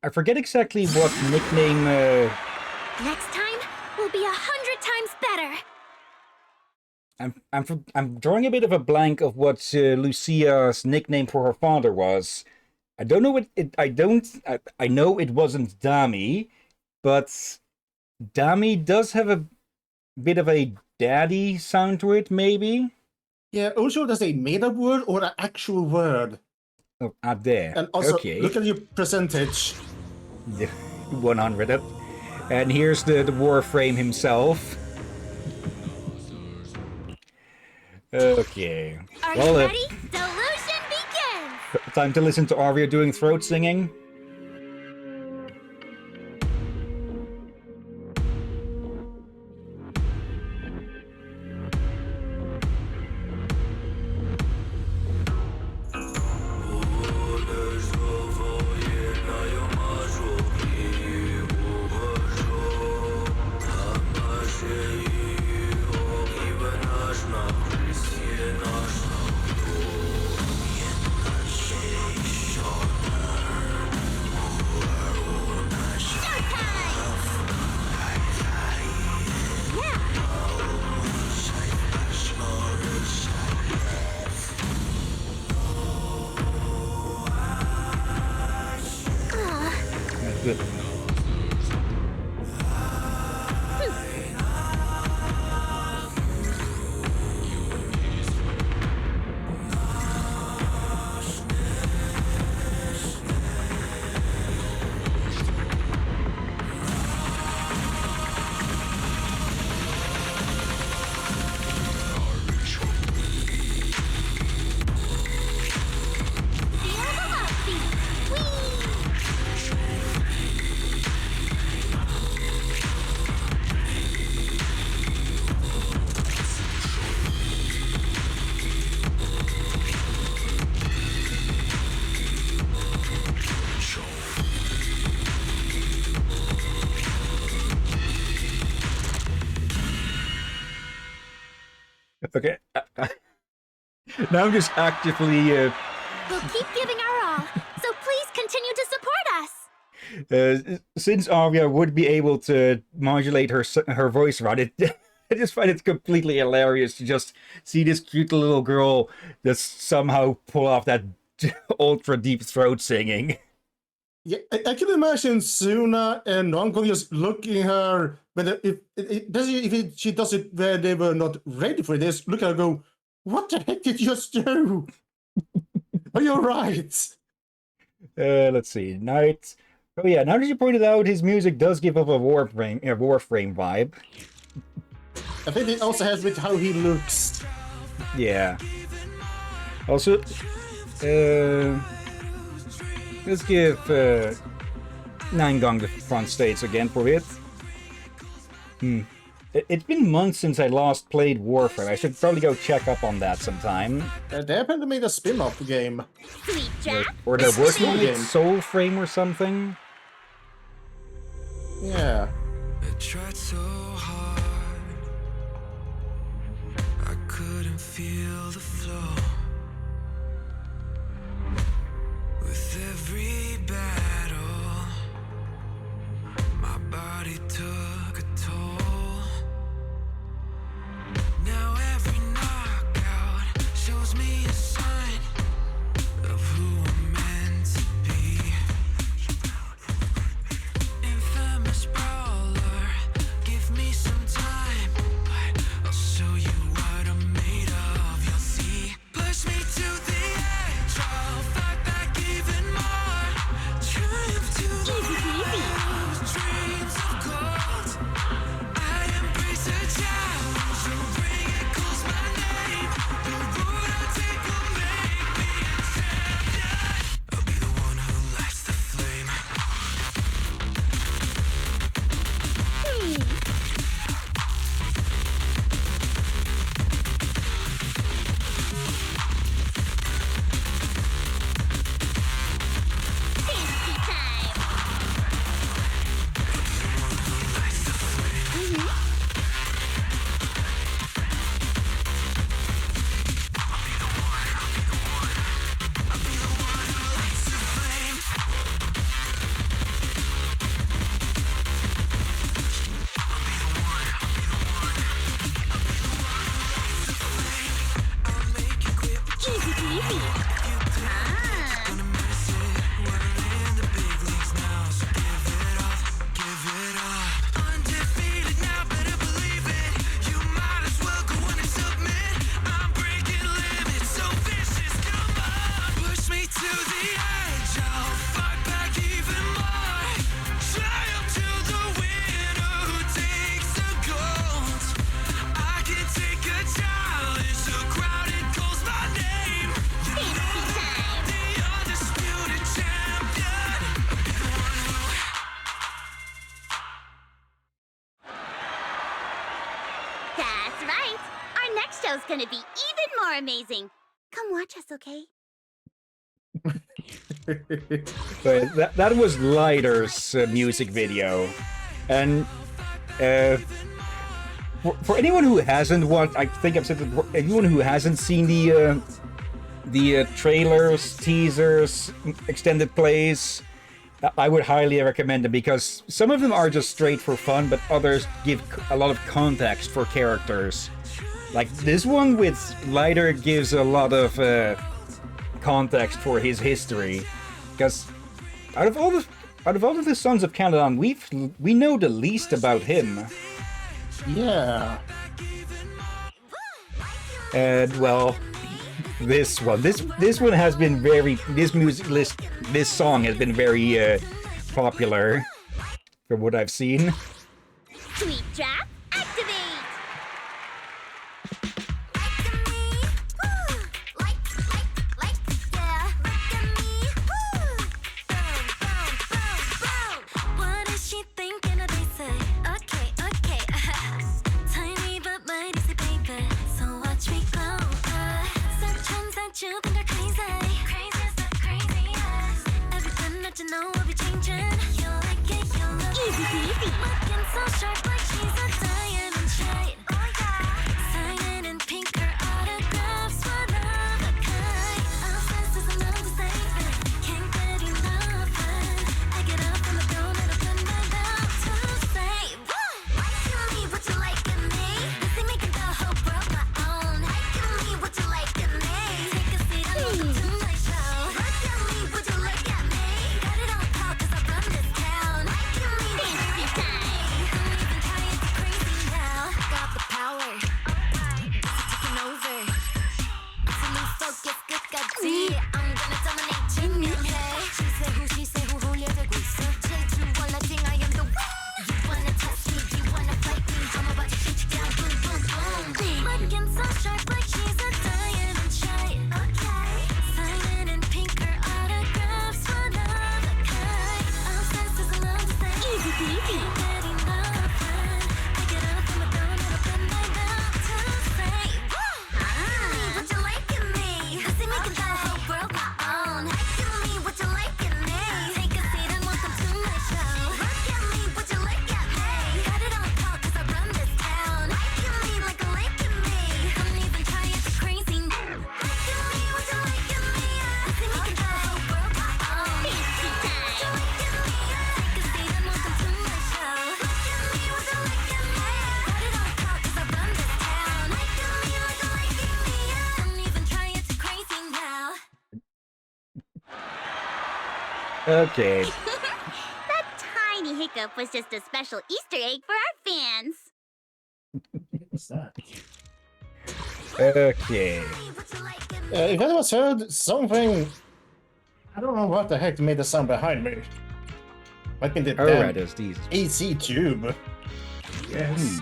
I forget exactly what nickname. Next time will be 100 times better. I'm drawing a bit of a blank of what Lucia's nickname for her father was. I don't know what it. I know it wasn't Dami, but Dami does have a bit of a daddy sound to it, maybe. Yeah. Also, does a made-up word or an actual word? Oh, out there. And also, okay. Look at your percentage. 100. And here's the Warframe himself. Okay. Are you ready? Delusion begins! Time to listen to Arya doing throat singing. Good. Okay. Now I'm just actively. We'll keep giving our all, so please continue to support us. Since Arya would be able to modulate her voice right, I just find it completely hilarious to just see this cute little girl just somehow pull off that ultra deep throat singing. Yeah, I can imagine Suna and Uncle just looking at her, but she does it when they were not ready for this, look at her and go, what the heck did you just do? Are you alright? Let's see. Knight. Oh yeah, now that you pointed out, his music does give off a Warframe vibe. I think it also has with how he looks. Yeah. Also, let's give Nangang the front stage again for it. It's been months since I last played Warframe. I should probably go check up on that sometime. They happen to make a spin-off game. Sweet Jack. Or they're working on game. Soulframe or something. Yeah. I tried so hard, I couldn't feel the flow. With every battle, my body took a toll. Now every knockout shows me a sign of who I'm meant to be. Infamous brawler, give me some time, but I'll show you what I'm made of, you'll see. Push me to the edge, I'll fight back even more. Triumph to those dreams of gold. I embrace a challenge, the ring echoes my name. The road I take will make me a champion. I'll be the one who lights the flame. Fancy time. Easy peasy. Undefeated now, better believe it. You might as well go on and submit. I'm breaking limits, so vicious, come on. Push me to the edge, I'll fight back even more. Triumph to the winner who takes the gold. I can take a challenge, the crowd it calls my name. Fancy time. The undisputed champion. That's right. Our next show's gonna be even more amazing. Come watch us, okay? But that was Lighter's music video, and for anyone who hasn't watched, I think I've said it before, anyone who hasn't seen the trailers, teasers, extended plays, I would highly recommend them, because some of them are just straight for fun, but others give a lot of context for characters. Like this one with Lighter gives a lot of context for his history, because out of all of the Sons of Caladan, we know the least about him. Yeah. And well, this one has been very, this song has been very popular from what I've seen. Sweet Jack, activate! What is she thinking of they say? Okay, okay. Tiny but mighty, say baby. So watch me go. Such that you think are crazy. Craziest of craziest. Everything that you know will be changing. You'll like it, you'll love it. Easy peasy. Looking so sharp like she's a diamond shade. Oh yeah. Signing in pink, her autographs one of a kind. I'll sense there's another statement. Can't get enough. I get up from the throne and open my mouth to say, woo! Tell me what you like of me. Busy making the whole world my own. Tell me what you like of me. Take a seat and welcome to my show. Tell me what you like of me. Got it on top sharp like she's a diamond shine. Okay. Signing in pink, her autographs one of a kind. Obsessed is a love to say. Easy peasy. Can't get enough when I get up from my throne and open my mouth to say, what you like in me? I see making the whole world my own. Give me what you like in me. Take a seat and welcome to my show. Look at me, what you like at me. Got it on call 'cause I run this town. Like in me, like a lake in me. Don't even try it, it's crazy. Like in me, what you like in me. I see making the whole world my own. Fancy time. What you like in me. Take a seat and welcome to my show. Look at me, what you like in me. Got it on call 'cause I run this town. Like in me, like a lake in me. Don't even try it, it's crazy now. Okay. That tiny hiccup was just a special Easter egg for our fans. What's that? Okay. If anyone's heard something, I don't know what the heck made the sound behind me. Might be the Alright, damn there's these. AC tube. Yes.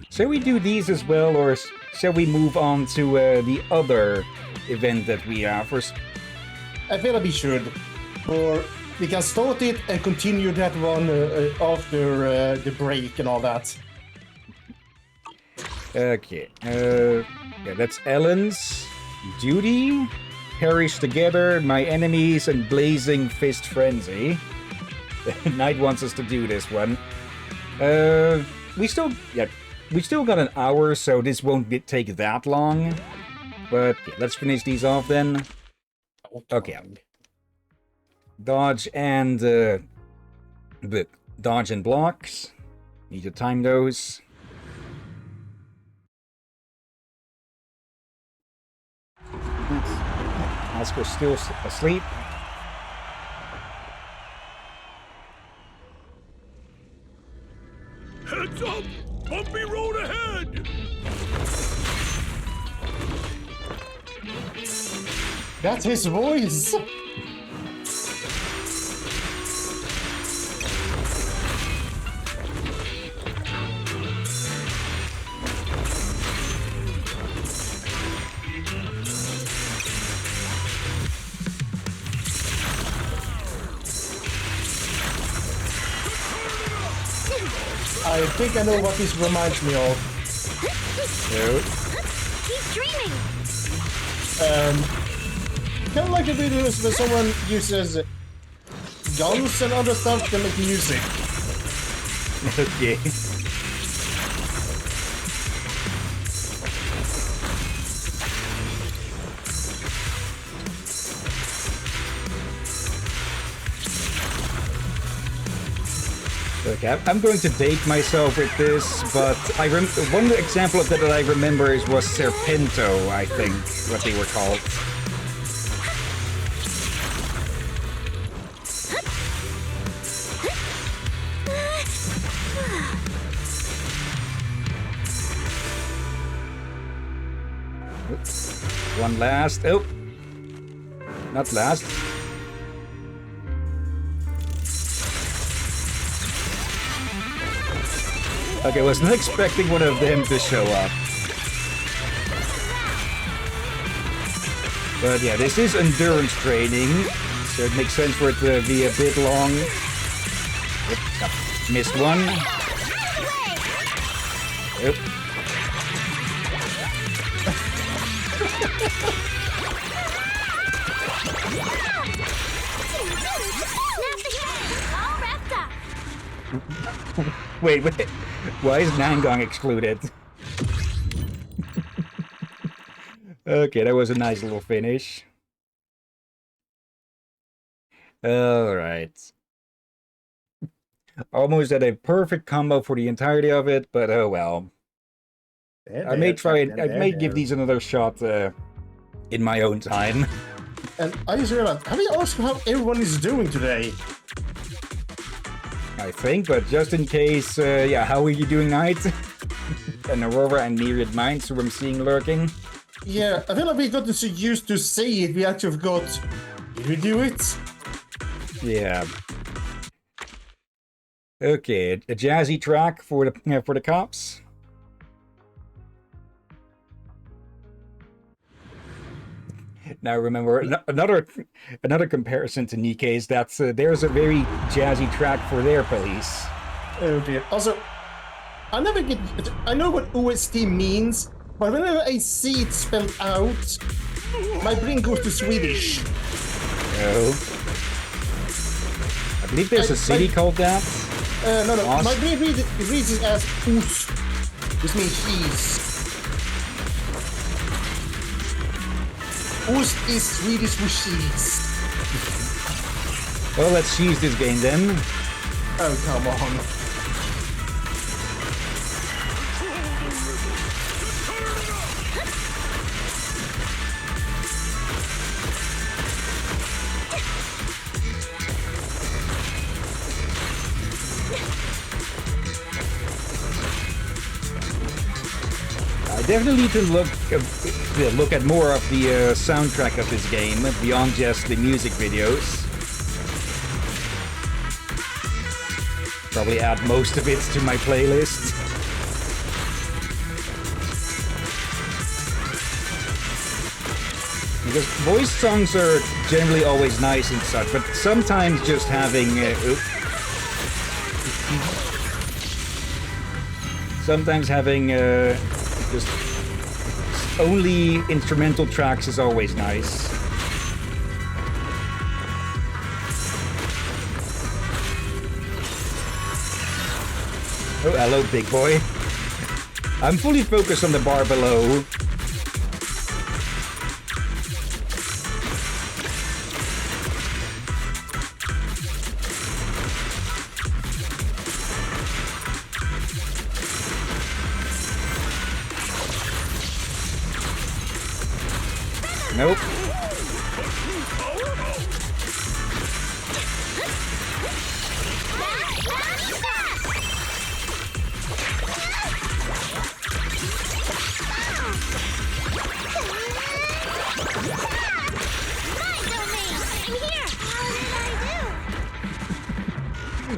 Shall we do these as well, or shall we move on to the other event that we have? I feel like we should. Or we can start it and continue that one after the break and all that. Okay. Yeah, that's Ellen's duty. Perish together, my enemies, and blazing fist frenzy. Knight wants us to do this one. We still got an hour, so this won't take that long. But yeah, let's finish these off then. Okay. Dodge and dodge and blocks. Need to time those. Oscar's still asleep. Heads up! Bumpy road ahead! That's his voice! I think I know what this reminds me of. Keep dreaming. Kind of like the videos where someone uses guns and other stuff to make music. Okay. Okay, I'm going to date myself with this, but one example of that I remember was Serpento, I think, what they were called. One last. Oh, not last. Okay, I wasn't expecting one of them to show up. But yeah, this is endurance training, so it makes sense for it to be a bit long. Yep, missed one. Yep. All wrapped up. Wait, why is Nangong excluded? Okay, that was a nice little finish. Alright. Almost at a perfect combo for the entirety of it, but oh well. I may try it. I may give these another shot in my own time. And I just realized, have you asked how everyone is doing today? I think, but just in case, yeah, how are you doing, Knight? And Aurora and Myriad Minds, who I'm seeing lurking. Yeah, I feel like we got so used to say it, we actually forgot. Did we do it? Yeah. Okay, a jazzy track for the cops. Now remember, another comparison to Nikke is that there's a very jazzy track for their police. Oh dear. Also, I know what OST means, but whenever I see it spelled out, my brain goes to Swedish. Oh. I believe there's a city called that. No. Ost? My brain reads it as ost, which means cheese. Ost is Swedish for cheese. Well, let's cheese this game then. Oh, come on. I definitely need to look at more of the soundtrack of this game beyond just the music videos. Probably add most of it to my playlist. Because voice songs are generally always nice and such, but sometimes just having just only instrumental tracks is always nice. Oh, hello, big boy. I'm fully focused on the bar below. Nope.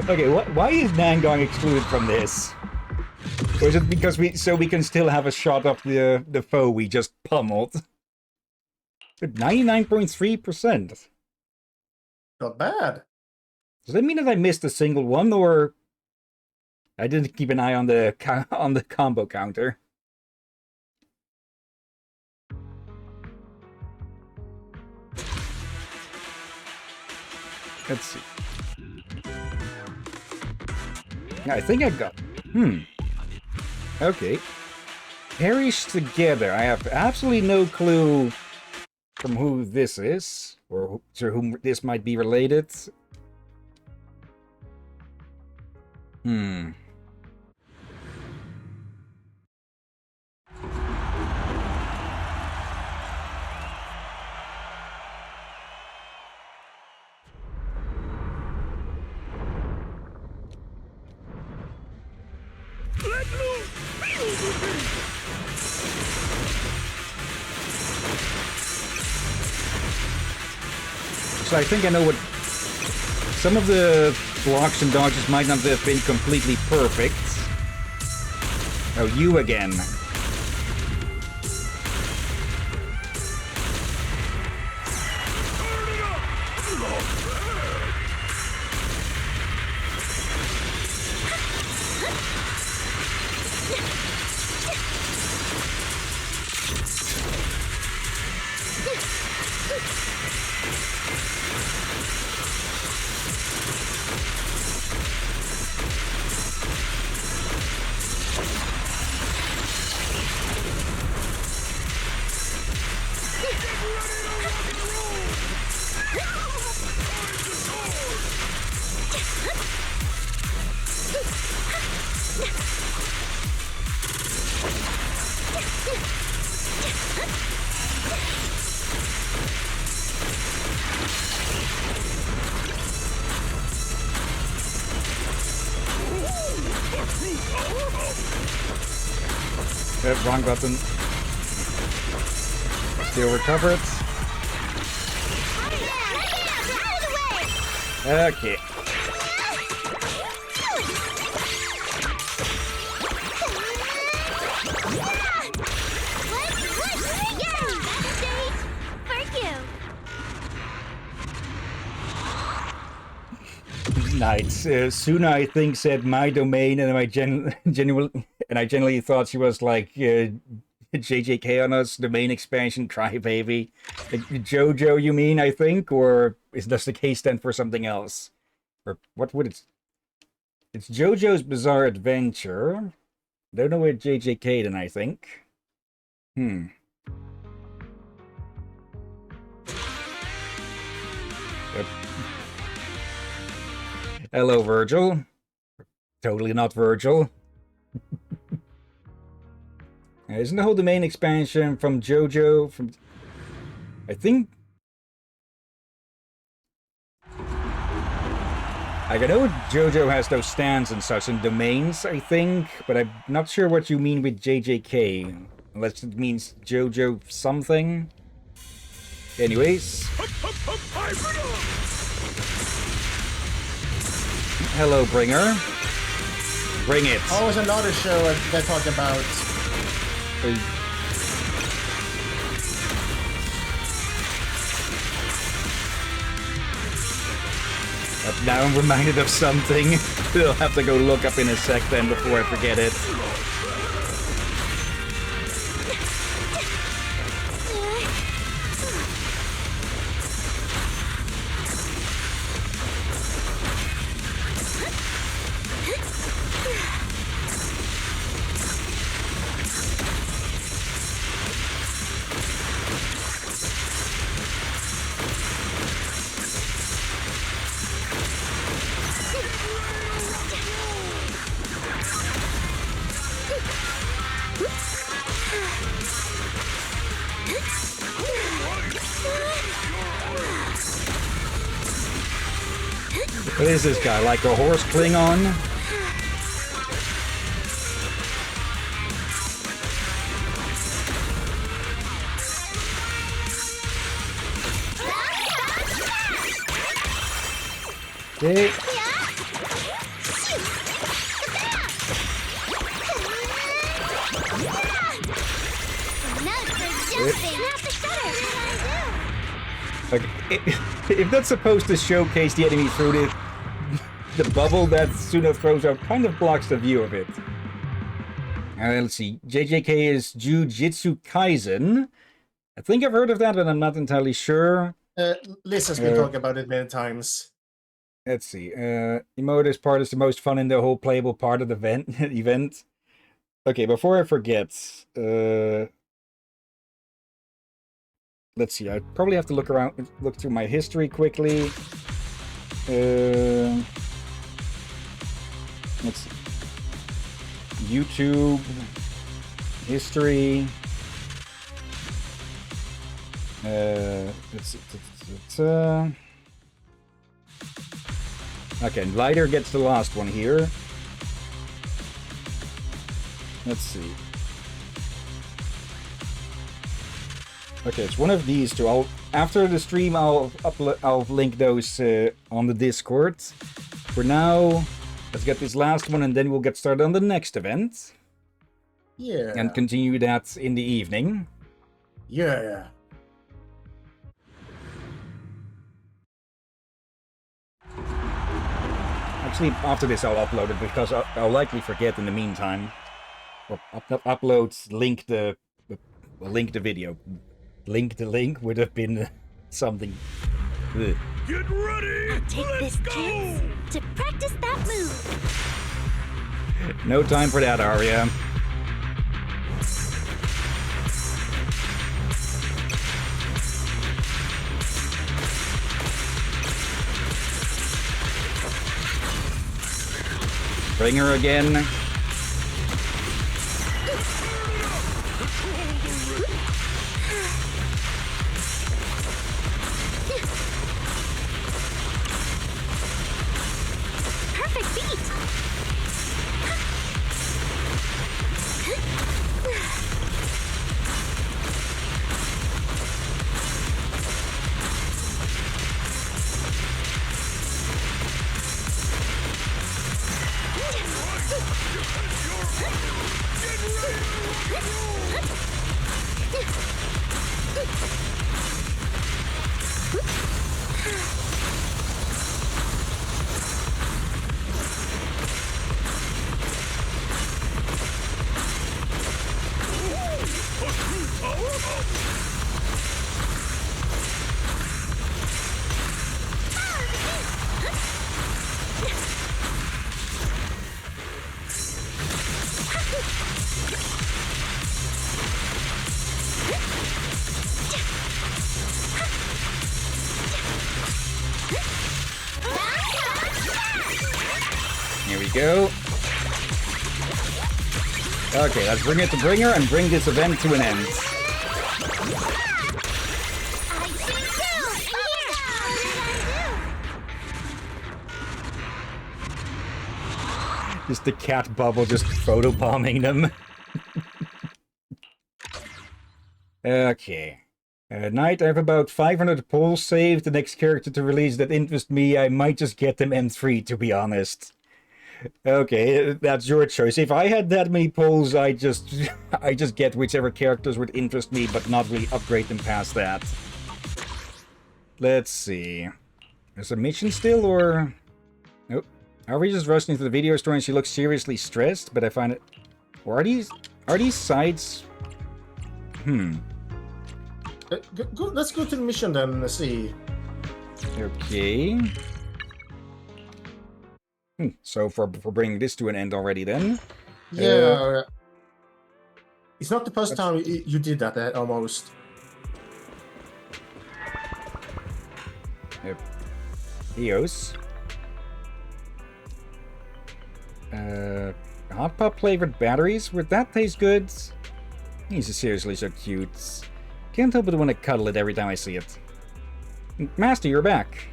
Okay, why is Nangong excluded from this? Or is it because we can still have a shot of the foe we just pummeled? 99.3%. Not bad. Does that mean that I missed a single one, or I didn't keep an eye on the combo counter? Let's see. I think I got... Okay. Perish Together. I have absolutely no clue from who this is, or to whom this might be related. So I think I know what... Some of the blocks and dodges might not have been completely perfect. Oh, you again. Wrong button. Still recover it. Okay. Nice. Suna, I think, said my domain, and I genuinely thought she was like JJK on us, domain expansion, crybaby. Like, JoJo, you mean, I think? Or does the K stand for something else? Or what would it... It's JoJo's Bizarre Adventure. Don't know what JJK then, I think. Yep. Hello, Virgil. Totally not Virgil. Isn't the whole domain expansion from JoJo from... I think... I know JoJo has those stands and such in domains, I think, but I'm not sure what you mean with JJK. Unless it means JoJo something. Anyways. Hello, Bringer. Bring it. Oh, it's another show they talk about. Now I'm reminded of something. I'll have to go look up in a sec then before I forget it. What is this guy, like a horse Klingon? Okay. Okay. If that's supposed to showcase the enemy through the bubble that Suna throws out, kind of blocks the view of it. Let's see. JJK is Jujutsu Kaisen. I think I've heard of that, but I'm not entirely sure. Liz has been talking about it many times. Let's see. Emotus part is the most fun in the whole playable part of the event. Okay, before I forget, let's see. I probably have to look through my history quickly. Let's see. YouTube history. Let's see. Okay, Lighter gets the last one here. Let's see. Okay, it's one of these two. After the stream, I'll link those on the Discord. For now, let's get this last one, and then we'll get started on the next event. Yeah. And continue that in the evening. Yeah. Actually, after this, I'll upload it because I'll likely forget in the meantime. Or upload, link the video. Link the link would have been something. Ugh. Get ready! I'll take this chance to practice that move. No time for that, Arya. Bring her again. Perfect beat. go. Okay, let's bring it to Bringer and bring this event to an end. Just the cat bubble just photobombing them. Okay. Knight, I have about 500 polls saved. The next character to release that interest me, I might just get them M3, to be honest. Okay, that's your choice. If I had that many polls, I just get whichever characters would interest me, but not really upgrade them past that. Let's see. There's a mission still, or... Nope. Are we just rushing into the video store and she looks seriously stressed? But I find it... Or are these sides... Let's go to the mission then, let's see. Okay. So for bringing this to an end already then. Yeah. It's not the first time you did that, almost. Yep. Eos. Hot Pop flavored batteries? Would that taste good? He's seriously so cute. Can't help but want to cuddle it every time I see it. Master, you're back.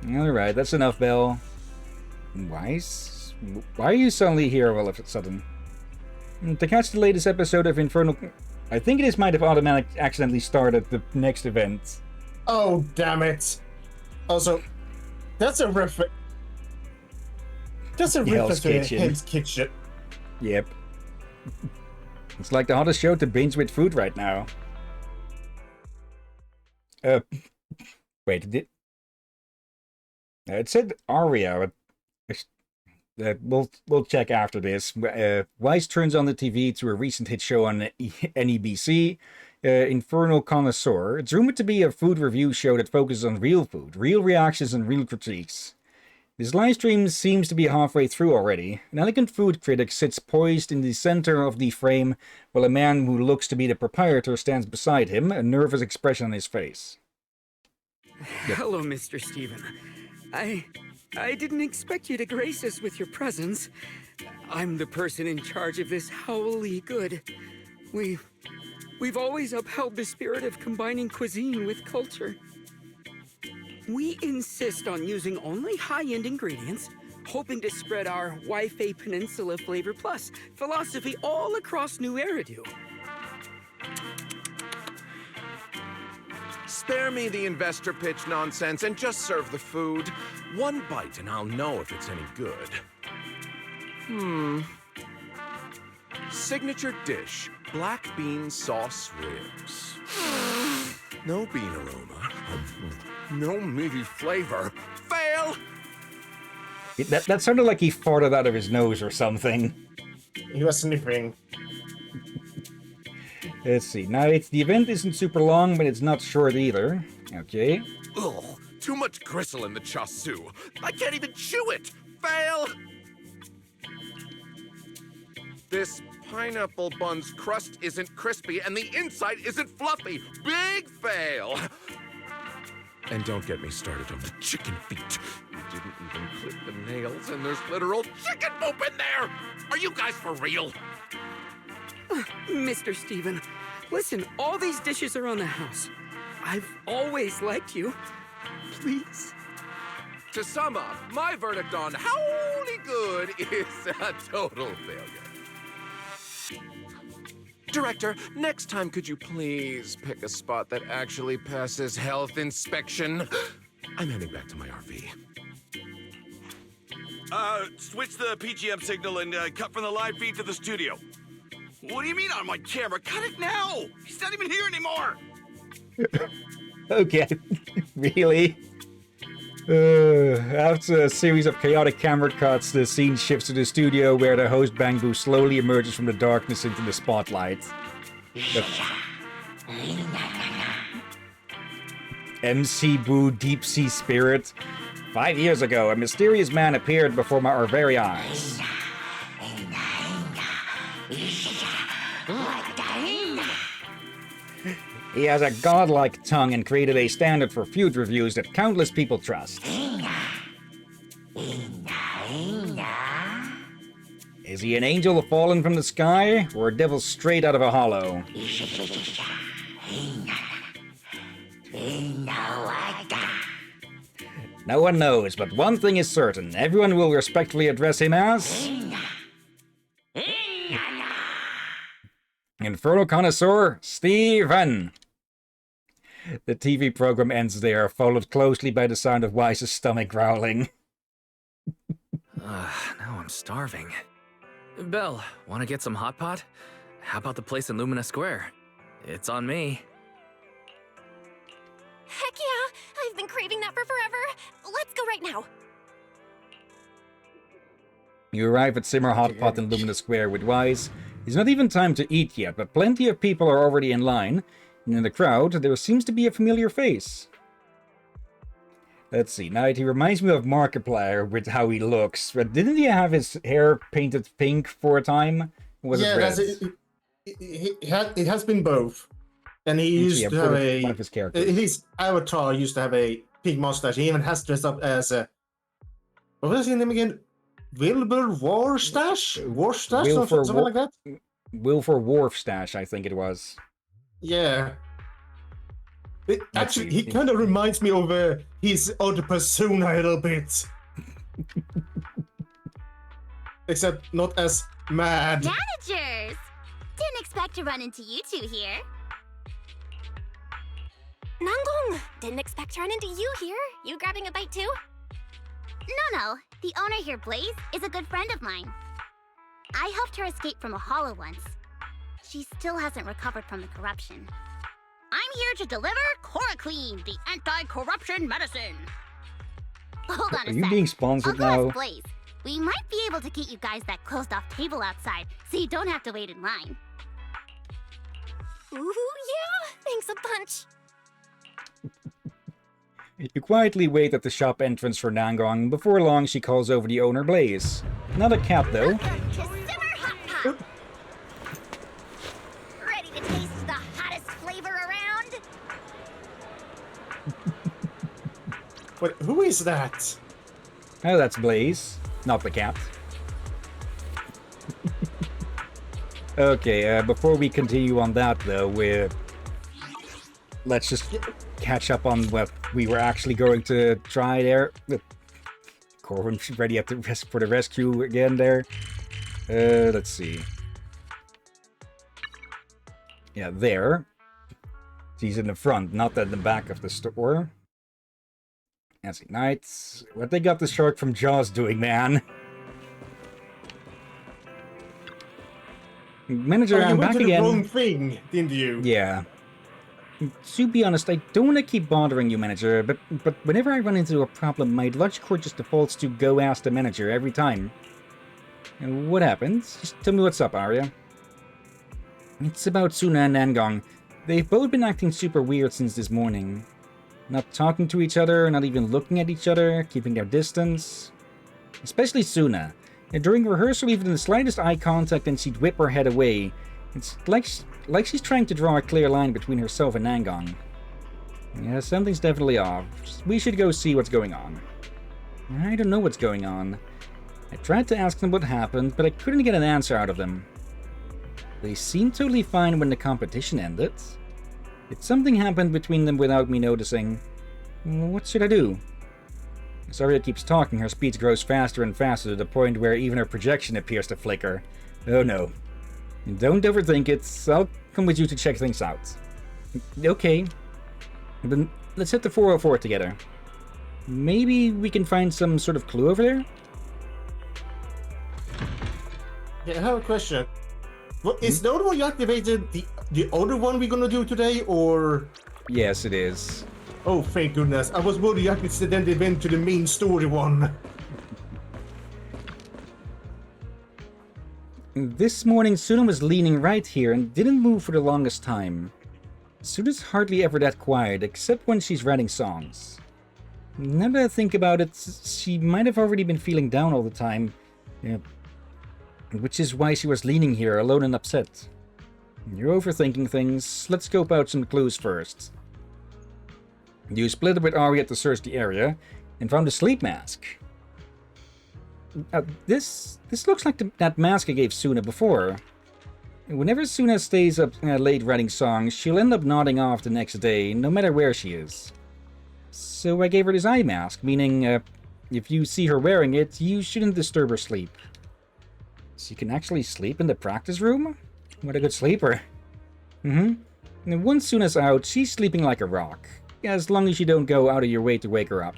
Alright, that's enough, Belle. Why are you suddenly here all of a sudden? To catch the latest episode of Infernal... I think this might have accidentally started the next event. Oh, damn it. Also, that's a reference. That's a reference to Hell's Kitchen. Yep. It's like the hottest show to binge with food right now. Wait, it said Aria, but we'll check after this. Weiss turns on the TV to a recent hit show on NEBC, Infernal Connoisseur. It's rumored to be a food review show that focuses on real food, real reactions, and real critiques. This livestream seems to be halfway through already. An elegant food critic sits poised in the center of the frame, while a man who looks to be the proprietor stands beside him, a nervous expression on his face. Hello, Mr. Steven. I didn't expect you to grace us with your presence. I'm the person in charge of this howly good. We've always upheld the spirit of combining cuisine with culture. We insist on using only high-end ingredients, hoping to spread our Wi-Fi Peninsula Flavor Plus philosophy all across New Eridu. Spare me the investor pitch nonsense and just serve the food. One bite and I'll know if it's any good. Signature dish, black bean sauce ribs. No bean aroma. No meaty flavor. Fail! That sounded like he farted out of his nose or something. He was sniffing. Let's see. Now, the event isn't super long, but it's not short either. Okay. Ugh, too much gristle in the chassu. I can't even chew it. Fail! This pineapple bun's crust isn't crispy and the inside isn't fluffy. Big fail! And don't get me started on the chicken feet. You didn't even clip the nails and there's literal chicken poop in there! Are you guys for real? Mr. Steven, listen, all these dishes are on the house. I've always liked you. Please. To sum up, my verdict on howly good is a total failure. Director, next time could you please pick a spot that actually passes health inspection? I'm heading back to my RV. Switch the PGM signal and cut from the live feed to the studio. What do you mean on my camera? Cut it now! He's not even here anymore! Okay, really? After a series of chaotic camera cuts, the scene shifts to the studio where the host Bang Boo slowly emerges from the darkness into the spotlight. MC Boo, Deep Sea Spirit. 5 years ago, a mysterious man appeared before our very eyes. He has a godlike tongue and created a standard for food reviews that countless people trust. Is he an angel fallen from the sky, or a devil straight out of a hollow? No one knows, but one thing is certain. Everyone will respectfully address him as... Inferno Connoisseur Steven. The TV program ends there, followed closely by the sound of Wise's stomach growling. Now I'm starving. Belle, want to get some hot pot? How about the place in Lumina Square? It's on me. Heck yeah! I've been craving that for forever. Let's go right now. You arrive at Simmer Hot Pot in Lumina Square with Wise. It's not even time to eat yet, but plenty of people are already in line, and in the crowd there seems to be a familiar face. Let's see, now he reminds me of Markiplier with how he looks, but didn't he have his hair painted pink for a time? Or was it red? It has been both. And he used to have one of his characters. His avatar used to have a pink mustache. He even has dressed up as a... What was his name again? Wilbur Warstash? Warstash? Something like that? Wilbur Warfstash, I think it was. Yeah. Actually, he kind of reminds me of his other persona a little bit. Except not as mad. Managers! Didn't expect to run into you two here. Nangong, didn't expect to run into you here. You grabbing a bite too? No. The owner here, Blaze, is a good friend of mine. I helped her escape from a hollow once. She still hasn't recovered from the corruption. I'm here to deliver Chloroquine, the anti-corruption medicine. Hold on a sec. Are you being sponsored I'll go now? ask Blaze. We might be able to get you guys that closed-off table outside, so you don't have to wait in line. Ooh, yeah! Thanks a bunch. You quietly wait at the shop entrance for Nangong. Before long, she calls over the owner, Blaze. Not a cat, though. Welcome to Simmer Hot Pot! Ready to taste the hottest flavor around? Wait, who is that? Oh, that's Blaze. Not the cat. Okay, before we continue on that, though, let's just catch up on what we were actually going to try there. Corwin's ready at for the rescue again there. Let's see. Yeah, there. He's in the front, not at the back of the store. Nancy Knights. What they got the shark from Jaws doing, man? Manager, I'm back again. You went to the wrong thing, didn't you? Yeah. To be honest, I don't want to keep bothering you, Manager, but whenever I run into a problem, my logic just defaults to go ask the Manager every time. And what happens? Just tell me what's up, Arya. It's about Suna and Nangong. They've both been acting super weird since this morning. Not talking to each other, not even looking at each other, keeping their distance. Especially Suna. And during rehearsal, even the slightest eye contact and she'd whip her head away. It's like she's trying to draw a clear line between herself and Nangong. Yeah, something's definitely off. We should go see what's going on. I don't know what's going on. I tried to ask them what happened, but I couldn't get an answer out of them. They seemed totally fine when the competition ended. Did something happen between them without me noticing? What should I do? As Arya keeps talking, her speech grows faster and faster to the point where even her projection appears to flicker. Oh no. Don't overthink it. I'll come with you to check things out. Okay. Then let's hit the 404 together. Maybe we can find some sort of clue over there? Yeah, I have a question. What, is the other one you activated the other one we're gonna do today, or...? Yes, it is. Oh, thank goodness. I was worried you accidentally went to the main story one. This morning, Suna was leaning right here and didn't move for the longest time. Suna's hardly ever that quiet, except when she's writing songs. Now that I think about it, she might have already been feeling down all the time. Yeah. Which is why she was leaning here, alone and upset. You're overthinking things. Let's scope out some clues first. You split up with Arya to search the area, and found a sleep mask. This looks like that mask I gave Suna before. Whenever Suna stays up late writing songs, she'll end up nodding off the next day, no matter where she is. So I gave her this eye mask, meaning if you see her wearing it, you shouldn't disturb her sleep. She can actually sleep in the practice room? What a good sleeper. And once Suna's out, she's sleeping like a rock, as long as you don't go out of your way to wake her up.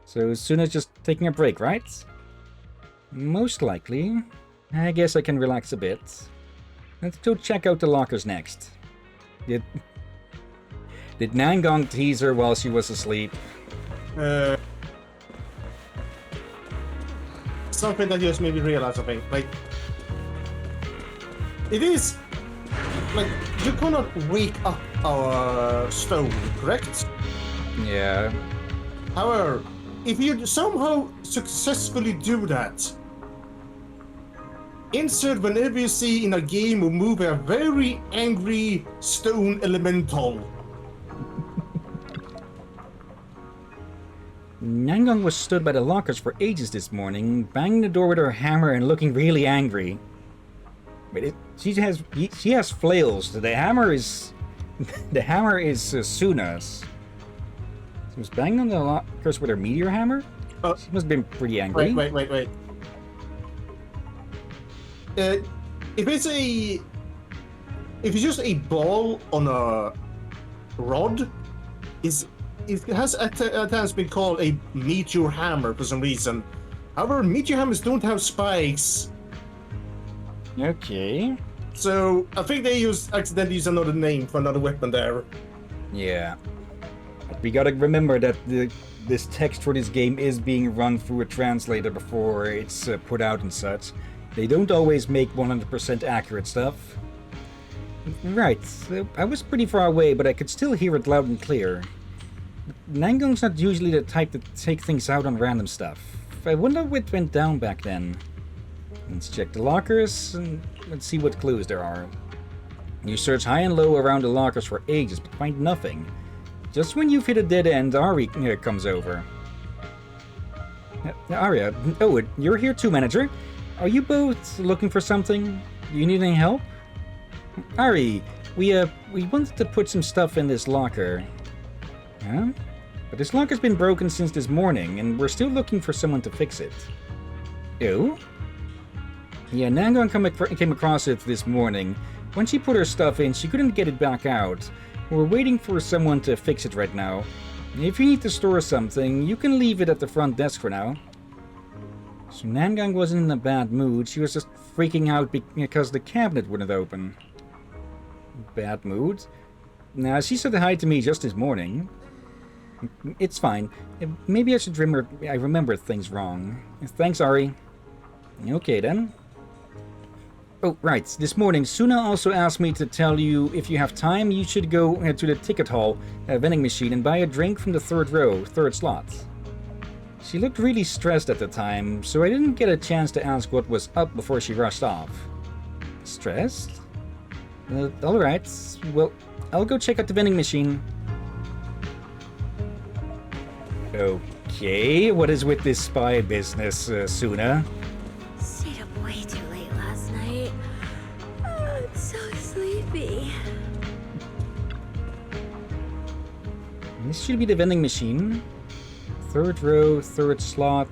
So Suna's just taking a break, right? Most likely. I guess I can relax a bit. Let's go check out the lockers next. Did Nangong tease her while she was asleep? Something that just made me realize something. Like, it is like you cannot wake up our stone, correct? Yeah. However, if you somehow successfully do that, insert whenever you see in a game or movie a very angry stone elemental. Nangong was stood by the lockers for ages this morning, banging the door with her hammer and looking really angry. But she has flails. The hammer is Suna's. She was banging on the lockers with her meteor hammer. She must have been pretty angry. Wait. If it's just a ball on a rod, it has at times been called a meteor hammer for some reason. However, meteor hammers don't have spikes. Okay. So I think they accidentally used another name for another weapon there. Yeah. But we gotta remember that this text for this game is being run through a translator before it's put out and such. They don't always make 100% accurate stuff. Right, I was pretty far away, but I could still hear it loud and clear. Nangong's not usually the type to take things out on random stuff. I wonder what went down back then. Let's check the lockers and let's see what clues there are. You search high and low around the lockers for ages, but find nothing. Just when you've hit a dead end, Ari comes over. Arya, oh, you're here too, manager. Are you both looking for something? You need any help? Ari, we wanted to put some stuff in this locker. Huh? But this locker's been broken since this morning, and we're still looking for someone to fix it. Oh? Yeah, Nangong came across it this morning. When she put her stuff in, she couldn't get it back out. We're waiting for someone to fix it right now. If you need to store something, you can leave it at the front desk for now. So Nangong wasn't in a bad mood, she was just freaking out because the cabinet wouldn't open. Bad mood? Nah, she said hi to me just this morning. It's fine. Maybe I should remember things wrong. Thanks, Ari. Okay, then. Oh, right. This morning, Suna also asked me to tell you if you have time, you should go to the ticket hall vending machine and buy a drink from the third row, third slot. She looked really stressed at the time, so I didn't get a chance to ask what was up before she rushed off. Stressed? Alright. Well, I'll go check out the vending machine. Okay, what is with this spy business, Suna? Stayed up way too late last night. I'm so sleepy. This should be the vending machine. Third row, third slot.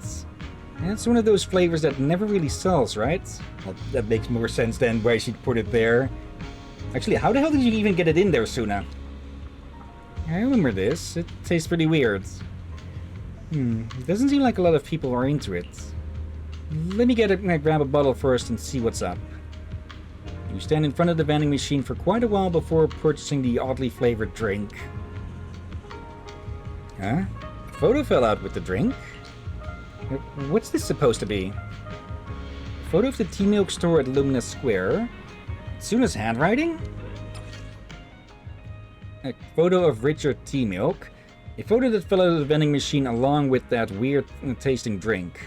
It's one of those flavors that never really sells, right? Well, that makes more sense than why she'd put it there. Actually, how the hell did you even get it in there, Suna? I remember this. It tastes pretty weird. It doesn't seem like a lot of people are into it. Let me grab a bottle first and see what's up. You stand in front of the vending machine for quite a while before purchasing the oddly flavored drink. Huh? A photo fell out with the drink? What's this supposed to be? A photo of the tea milk store at Lumina Square? Suna's handwriting? A photo of Richard Tea Milk. A photo that fell out of the vending machine along with that weird tasting drink.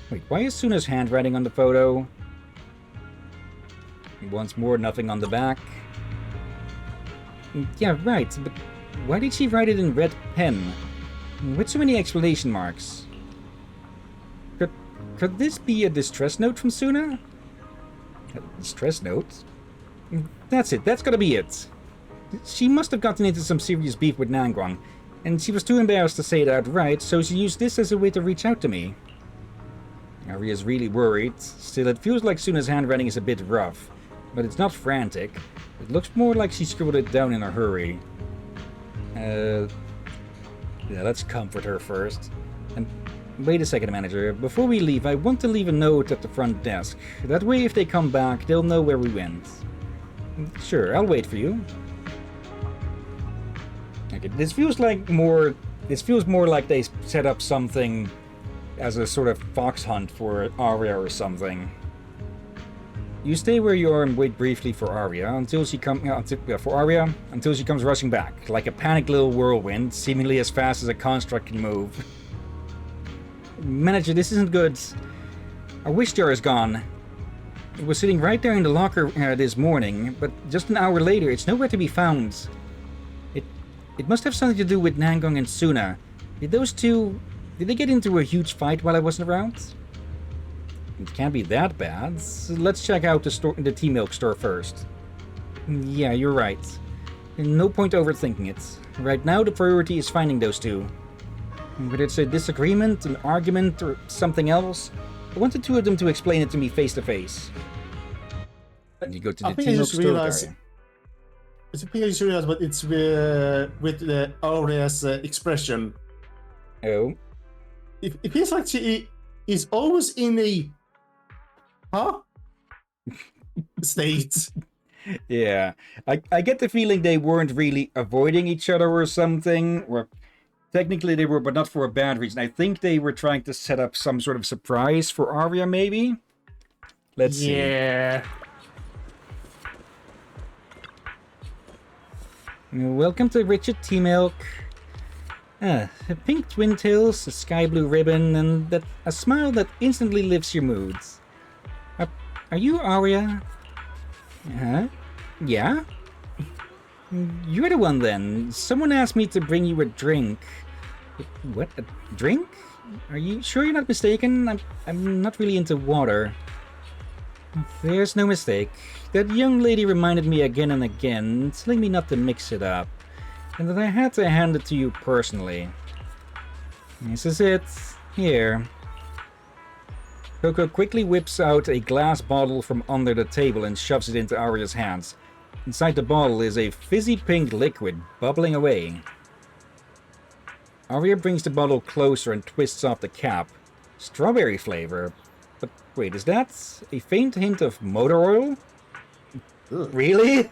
Wait, why is Suna's handwriting on the photo? Once more, nothing on the back. Yeah, right, but why did she write it in red pen? With so many exclamation marks? Could this be a distress note from Suna? A distress note? That's it. That's gotta be it. She must have gotten into some serious beef with Nangwang, and she was too embarrassed to say it outright, so she used this as a way to reach out to me. Aria's really worried. Still, it feels like Suna's handwriting is a bit rough, but it's not frantic. It looks more like she scribbled it down in a hurry. Yeah, let's comfort her first. And wait a second, manager. Before we leave, I want to leave a note at the front desk. That way, if they come back, they'll know where we went. Sure, I'll wait for you. Okay, this feels more like they set up something as a sort of fox hunt for Aria or something. You stay where you are and wait briefly for Aria until she comes rushing back, like a panicked little whirlwind, seemingly as fast as a construct can move. Manager, this isn't good. Our wish jar is gone. It was sitting right there in the locker this morning, but just an hour later, it's nowhere to be found. It must have something to do with Nangong and Suna. Did they get into a huge fight while I wasn't around? It can't be that bad. So let's check out the tea milk store first. Yeah, you're right. No point overthinking it. Right now, the priority is finding those two. Whether it's a disagreement, an argument, or something else, I want the two of them to explain it to me face to face. You go to the tea milk store area. I think I just realized, but it's with the Aria's expression. Oh. It feels like she is always in a state. Yeah, I get the feeling they weren't really avoiding each other or something, or technically they were, but not for a bad reason. I think they were trying to set up some sort of surprise for Aria, maybe? Let's see. Yeah. Welcome to Richard Tea Milk. Pink twin tails, a sky blue ribbon, and a smile that instantly lifts your moods. Are you Aria? Huh? Yeah? You're the one then. Someone asked me to bring you a drink. What? A drink? Are you sure you're not mistaken? I'm not really into water. There's no mistake. That young lady reminded me again and again, telling me not to mix it up, and that I had to hand it to you personally. This is it. Here. Coco quickly whips out a glass bottle from under the table and shoves it into Aria's hands. Inside the bottle is a fizzy pink liquid bubbling away. Aria brings the bottle closer and twists off the cap. Strawberry flavor. But wait, is that a faint hint of motor oil? Ugh. Really?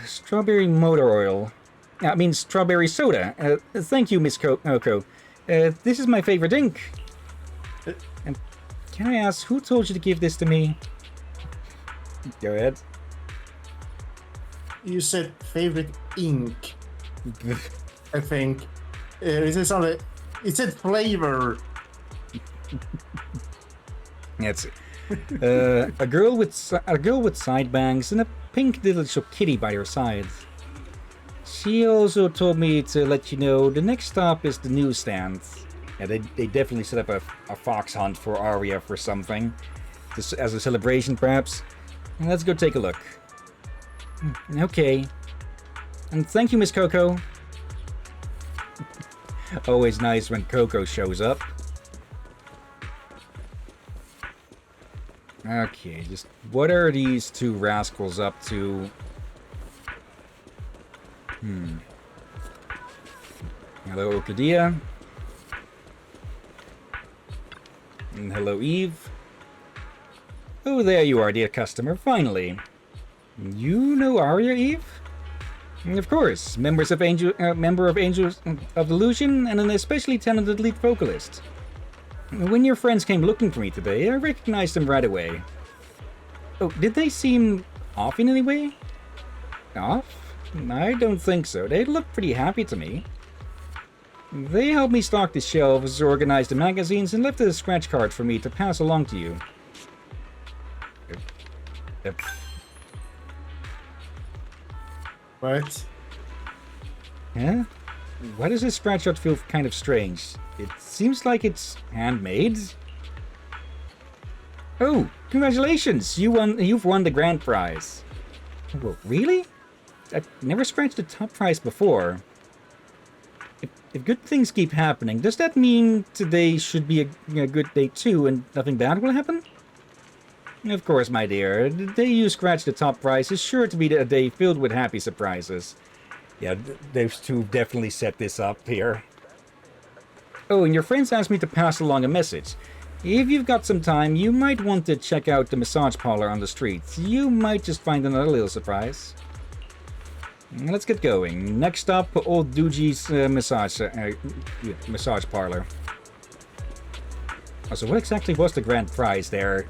Strawberry motor oil. I mean, strawberry soda. Thank you, Miss Coco. This is my favorite drink. And can I ask, who told you to give this to me? Go ahead. You said favorite ink. I think. It said flavor. That's it. A girl with side bangs and a pink little kitty by her side. She also told me to let you know the next stop is the newsstand. Yeah, they definitely set up a fox hunt for Aria for something, as a celebration perhaps. And let's go take a look. Okay. And thank you, Miss Coco. Always nice when Coco shows up. Okay, just what are these two rascals up to? Hello, Okadia. And hello, Eve. Oh, there you are, dear customer, finally. You know Aria, Eve? Of course, member of Angels of Delusion, and an especially talented lead vocalist. When your friends came looking for me today, I recognized them right away. Oh, did they seem off in any way? Off? I don't think so. They look pretty happy to me. They helped me stock the shelves, organize the magazines, and left a scratch card for me to pass along to you. What? Huh? why does this scratch art feel kind of strange? It seems like it's handmade. Oh, congratulations! You've won the grand prize. Well, really? I've never scratched the top prize before. If good things keep happening, does that mean today should be a good day too and nothing bad will happen? Of course, my dear. The day you scratch the top prize is sure to be a day filled with happy surprises. Yeah, those two definitely set this up here. Oh, and your friends asked me to pass along a message. If you've got some time, you might want to check out the massage parlor on the street. You might just find another little surprise. Let's get going. Next up, Old Doogy's massage parlor. Oh, so what exactly was the grand prize there?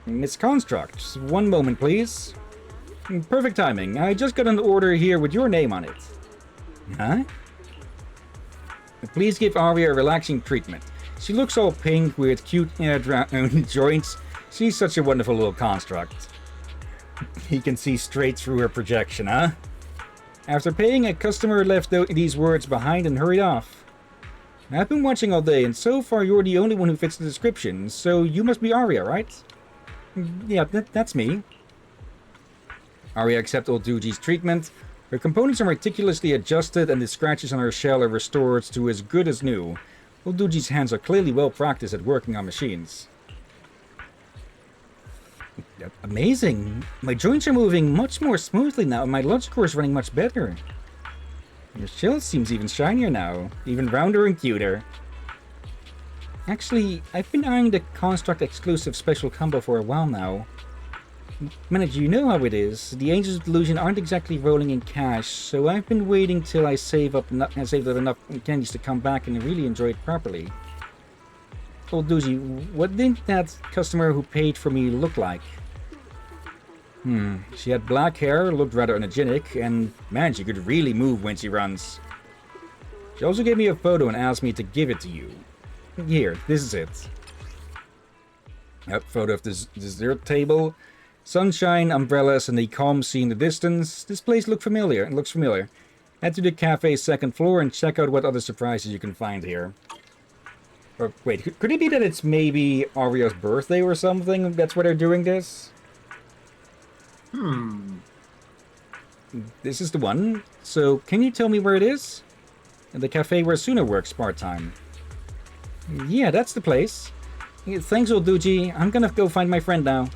Miss Construct, one moment please. Perfect timing. I just got an order here with your name on it. Huh? Please give Aria a relaxing treatment. She looks all pink with cute joints. She's such a wonderful little construct. He can see straight through her projection, huh? After paying, a customer left these words behind and hurried off. I've been watching all day, and so far you're the only one who fits the description, so you must be Aria, right? Yeah, that's me. Aria accepts Old Doogy's treatment. Her components are meticulously adjusted, and the scratches on her shell are restored to as good as new. Old Doogy's hands are clearly well practiced at working on machines. Amazing! My joints are moving much more smoothly now, and my blood score is running much better. Your shell seems even shinier now, even rounder and cuter. Actually, I've been eyeing the Construct exclusive special combo for a while now. Manager, you know how it is. The Angels of Delusion aren't exactly rolling in cash, so I've been waiting till I saved up enough candies to come back and really enjoy it properly. Old Doozy, what did that customer who paid for me look like? She had black hair, looked rather energetic, and man, she could really move when she runs. She also gave me a photo and asked me to give it to you. Here, this is it. A photo of this dessert table. Sunshine, umbrellas, and the calm sea in the distance. This place looks familiar. Head to the cafe's second floor and check out what other surprises you can find here. Or wait, could it be that it's maybe Aria's birthday or something? That's why they're doing this? This is the one. So, can you tell me where it is? The cafe where Suna works part-time. Yeah, that's the place. Thanks, Old Doogy. I'm gonna go find my friend now.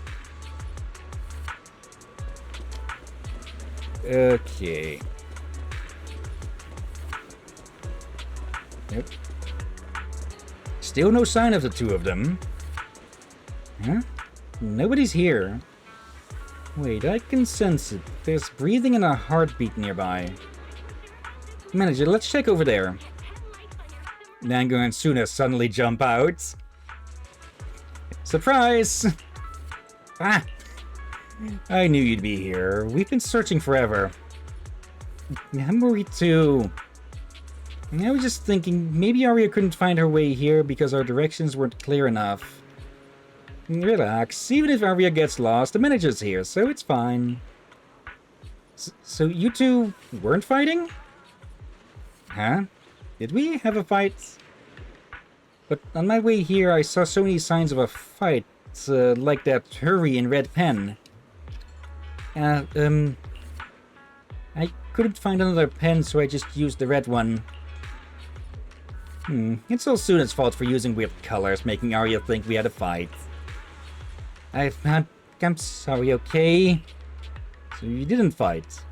Okay. Yep. Still no sign of the two of them. Huh? Nobody's here. Wait, I can sense it. There's breathing and a heartbeat nearby. Manager, let's check over there. Nango and Suna suddenly jump out. Surprise! Ah! I knew you'd be here. We've been searching forever. I'm worried too. I was just thinking, maybe Aria couldn't find her way here because our directions weren't clear enough. Relax, even if Aria gets lost, the manager's here, so it's fine. So you two weren't fighting? Huh? Did we have a fight? But on my way here, I saw so many signs of a fight, like that hurry in red pen. I couldn't find another pen, so I just used the red one. It's all Suna's fault for using weird colors, making Aria think we had a fight. I'm sorry, okay? So you didn't fight?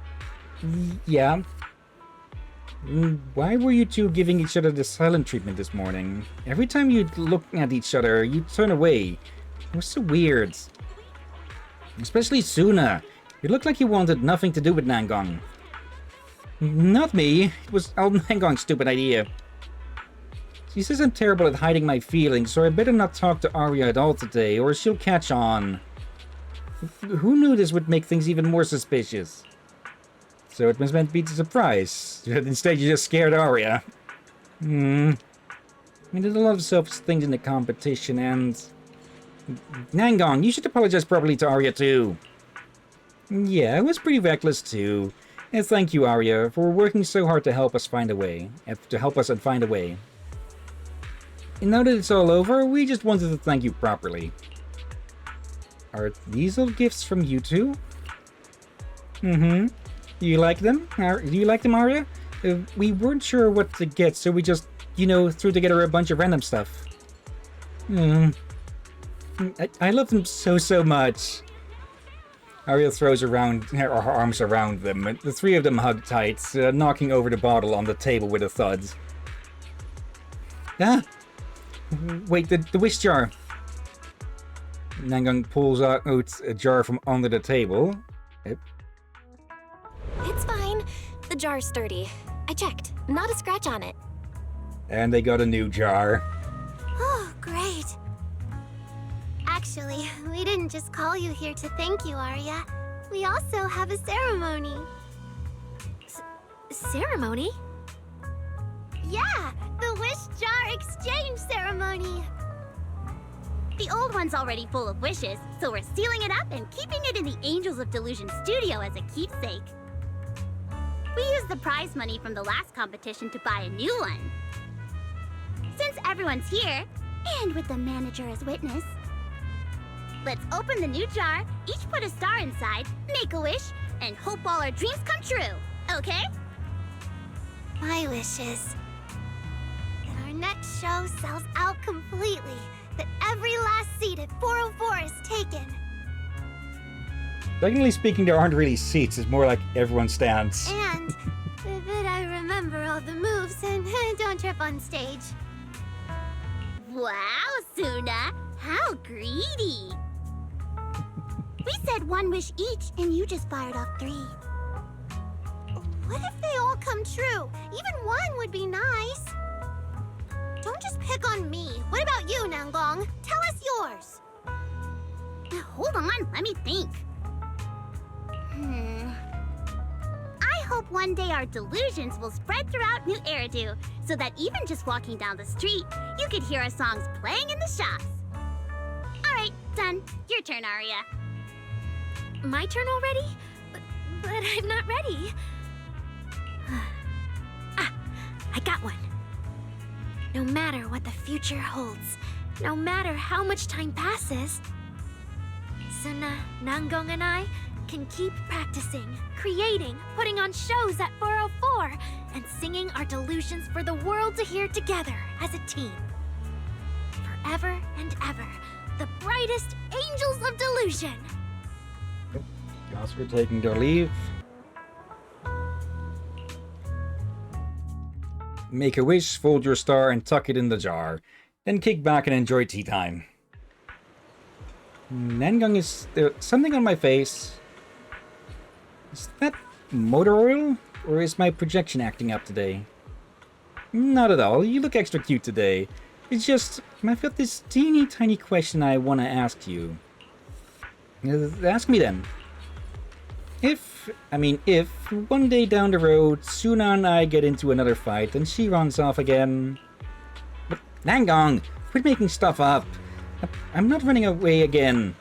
Yeah. Why were you two giving each other the silent treatment this morning? Every time you'd look at each other, you'd turn away. It was so weird. Especially Suna. You looked like you wanted nothing to do with Nangong. Not me. It was all Nangong's stupid idea. She says I'm terrible at hiding my feelings, so I better not talk to Aria at all today, or she'll catch on. Who knew this would make things even more suspicious? So it was meant to be a surprise. Instead, you just scared Aria. I mean, there's a lot of selfish things in the competition, and... Nangong, you should apologize properly to Aria, too. Yeah, it was pretty reckless too. And thank you, Arya, for working so hard to help us find a way. To help us and find a way. And now that it's all over, we just wanted to thank you properly. Are these all gifts from you two? Mm-hmm. Do you like them? Do you like them, Arya? We weren't sure what to get, so we just, threw together a bunch of random stuff. I love them so much. Arya throws her arms around them. The three of them hug tight, knocking over the bottle on the table with a thud. Ah! Wait, the wish jar. Nangang pulls out a jar from under the table. It's fine. The jar's sturdy. I checked. Not a scratch on it. And they got a new jar. Oh, great. Actually, we didn't just call you here to thank you, Arya. We also have a ceremony. Ceremony? Yeah, the wish jar exchange ceremony. The old one's already full of wishes, so we're sealing it up and keeping it in the Angels of Delusion studio as a keepsake. We used the prize money from the last competition to buy a new one. Since everyone's here, and with the manager as witness, let's open the new jar, each put a star inside, make a wish, and hope all our dreams come true, okay? My wish is that our next show sells out completely, that every last seat at 404 is taken. Technically speaking, there aren't really seats. It's more like everyone stands. And that I remember all the moves and don't trip on stage. Wow, Suna! How greedy! We said one wish each, and you just fired off 3. What if they all come true? Even one would be nice. Don't just pick on me. What about you, Nangong? Tell us yours. Hold on, let me think. I hope one day our delusions will spread throughout New Eridu, so that even just walking down the street, you could hear our songs playing in the shops. Alright, done. Your turn, Arya. My turn already? But I'm not ready. I got one. No matter what the future holds, no matter how much time passes, Suna, Nangong, and I can keep practicing, creating, putting on shows at 404, and singing our delusions for the world to hear together as a team. Forever and ever, the brightest angels of delusion. Guys, we're taking their leave. Make a wish, fold your star, and tuck it in the jar. Then kick back and enjoy tea time. Nangang, is there something on my face? Is that motor oil? Or is my projection acting up today? Not at all. You look extra cute today. It's just, I've got this teeny tiny question I want to ask you. Ask me then. If one day down the road, Suna and I get into another fight and she runs off again... But Nangong, quit making stuff up. I'm not running away again.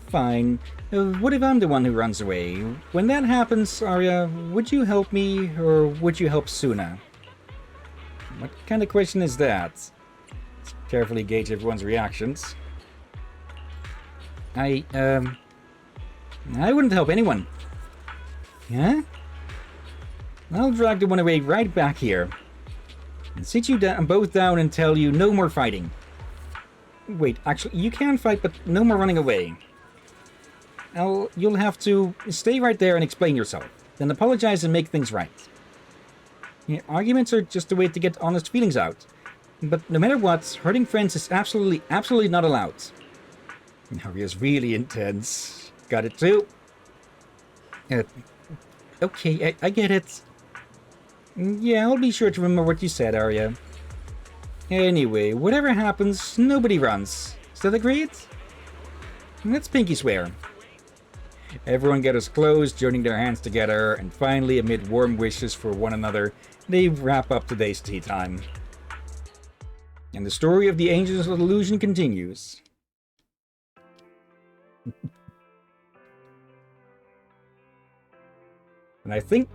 Fine. What if I'm the one who runs away? When that happens, Arya, would you help me or would you help Suna? What kind of question is that? Let's carefully gauge everyone's reactions. I wouldn't help anyone. Huh? I'll drag the one away right back here. And sit you both down and tell you no more fighting. Wait, actually, you can fight, but no more running away. You'll have to stay right there and explain yourself. Then apologize and make things right. Arguments are just a way to get honest feelings out. But no matter what, hurting friends is absolutely not allowed. Arya's really intense. Got it too? Okay, I get it. Yeah, I'll be sure to remember what you said, Arya. Anyway, whatever happens, nobody runs. Is that agreed? Let's pinky swear. Everyone gathers close, joining their hands together, and finally, amid warm wishes for one another, they wrap up today's tea time. And the story of the Angels of Illusion continues. And I think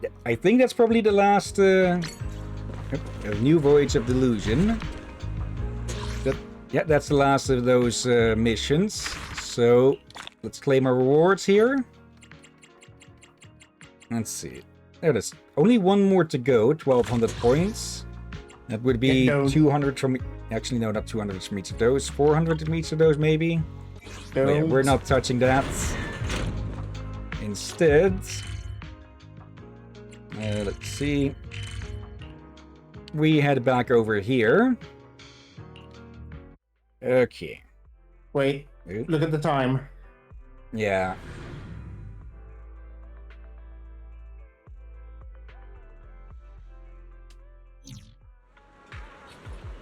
that's probably the last New Voyage of Delusion. That's the last of those missions. So let's claim our rewards here. Let's see. There it is. Only one more to go. 1,200 points. That would be 200 from... Actually, no, not 200 from each of those. 400 from each of those, maybe. But yeah, we're not touching that. Instead... let's see. We head back over here. Okay. Wait, look at the time. Yeah.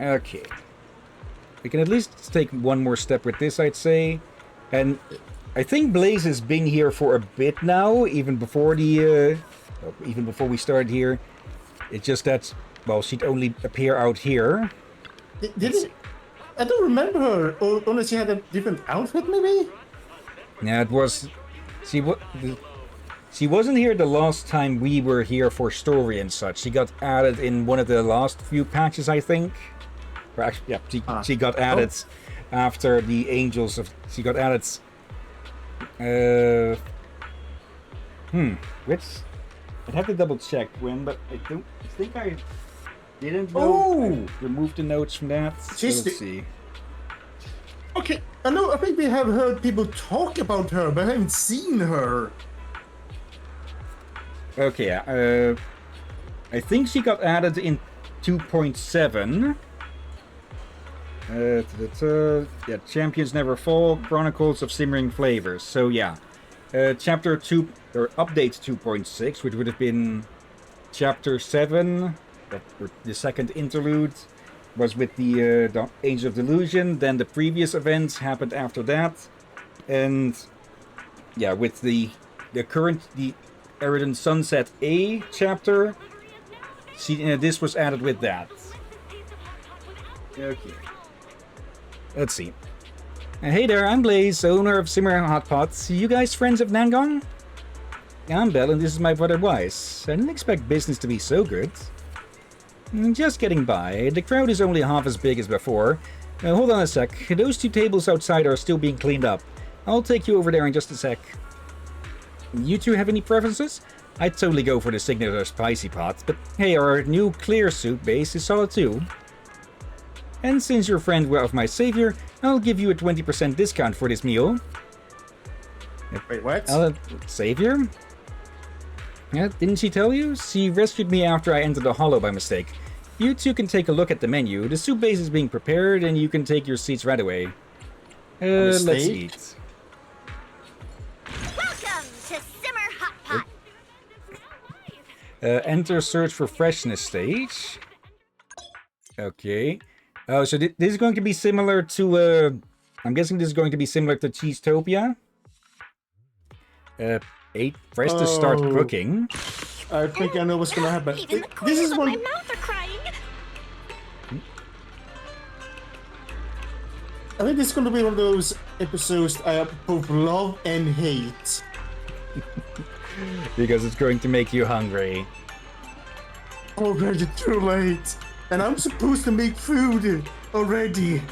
Okay. We can at least take one more step with this, I'd say. And I think Blaze has been here for a bit now, even before the... even before we started here. It's just that, well, she'd only appear out here. I don't remember her. Or unless she had a different outfit, maybe? Yeah, it was... She wasn't here the last time we were here for story and such. She got added in one of the last few patches, I think. Or actually, yeah, she got added after the Angels of... She got added... Which... I'd have to double check when, but I think I didn't remove the notes from that. So let's see. Okay, I think we have heard people talk about her, but I haven't seen her. Okay, I think she got added in 2.7. Yeah, Champions Never Fall, Chronicles of Simmering Flavors. So yeah, Chapter 2, or Update 2.6, which would have been Chapter 7, the second interlude, was with the Age of Delusion. Then the previous events happened after that. And yeah, with the Eridan Sunset A chapter, this was added with that. Okay. Let's see. Hey there, I'm Blaze, owner of Simmer Hot Pots. You guys friends of Nangong? I'm Bell, and this is my brother Weiss. I didn't expect business to be so good. Just getting by. The crowd is only half as big as before. Hold on a sec. Those two tables outside are still being cleaned up. I'll take you over there in just a sec. You two have any preferences? I'd totally go for the signature spicy pot, but hey, our new clear soup base is solid too. And since you're a friend of my savior, I'll give you a 20% discount for this meal. Wait, what? Savior? Yeah, didn't she tell you? She rescued me after I entered the hollow by mistake. You two can take a look at the menu. The soup base is being prepared, and you can take your seats right away. Let's eat. Welcome to Simmer Hot Pot. Enter search for freshness stage. Okay. Oh, so this is going to be similar to, I'm guessing this is going to be similar to Cheesetopia. 8, press to start cooking. I think I know what's gonna happen. Even the This is corners of one... my mouth are crying. I think this is gonna be one of those episodes I both love and hate. Because it's going to make you hungry. Already too late. And I'm supposed to make food already.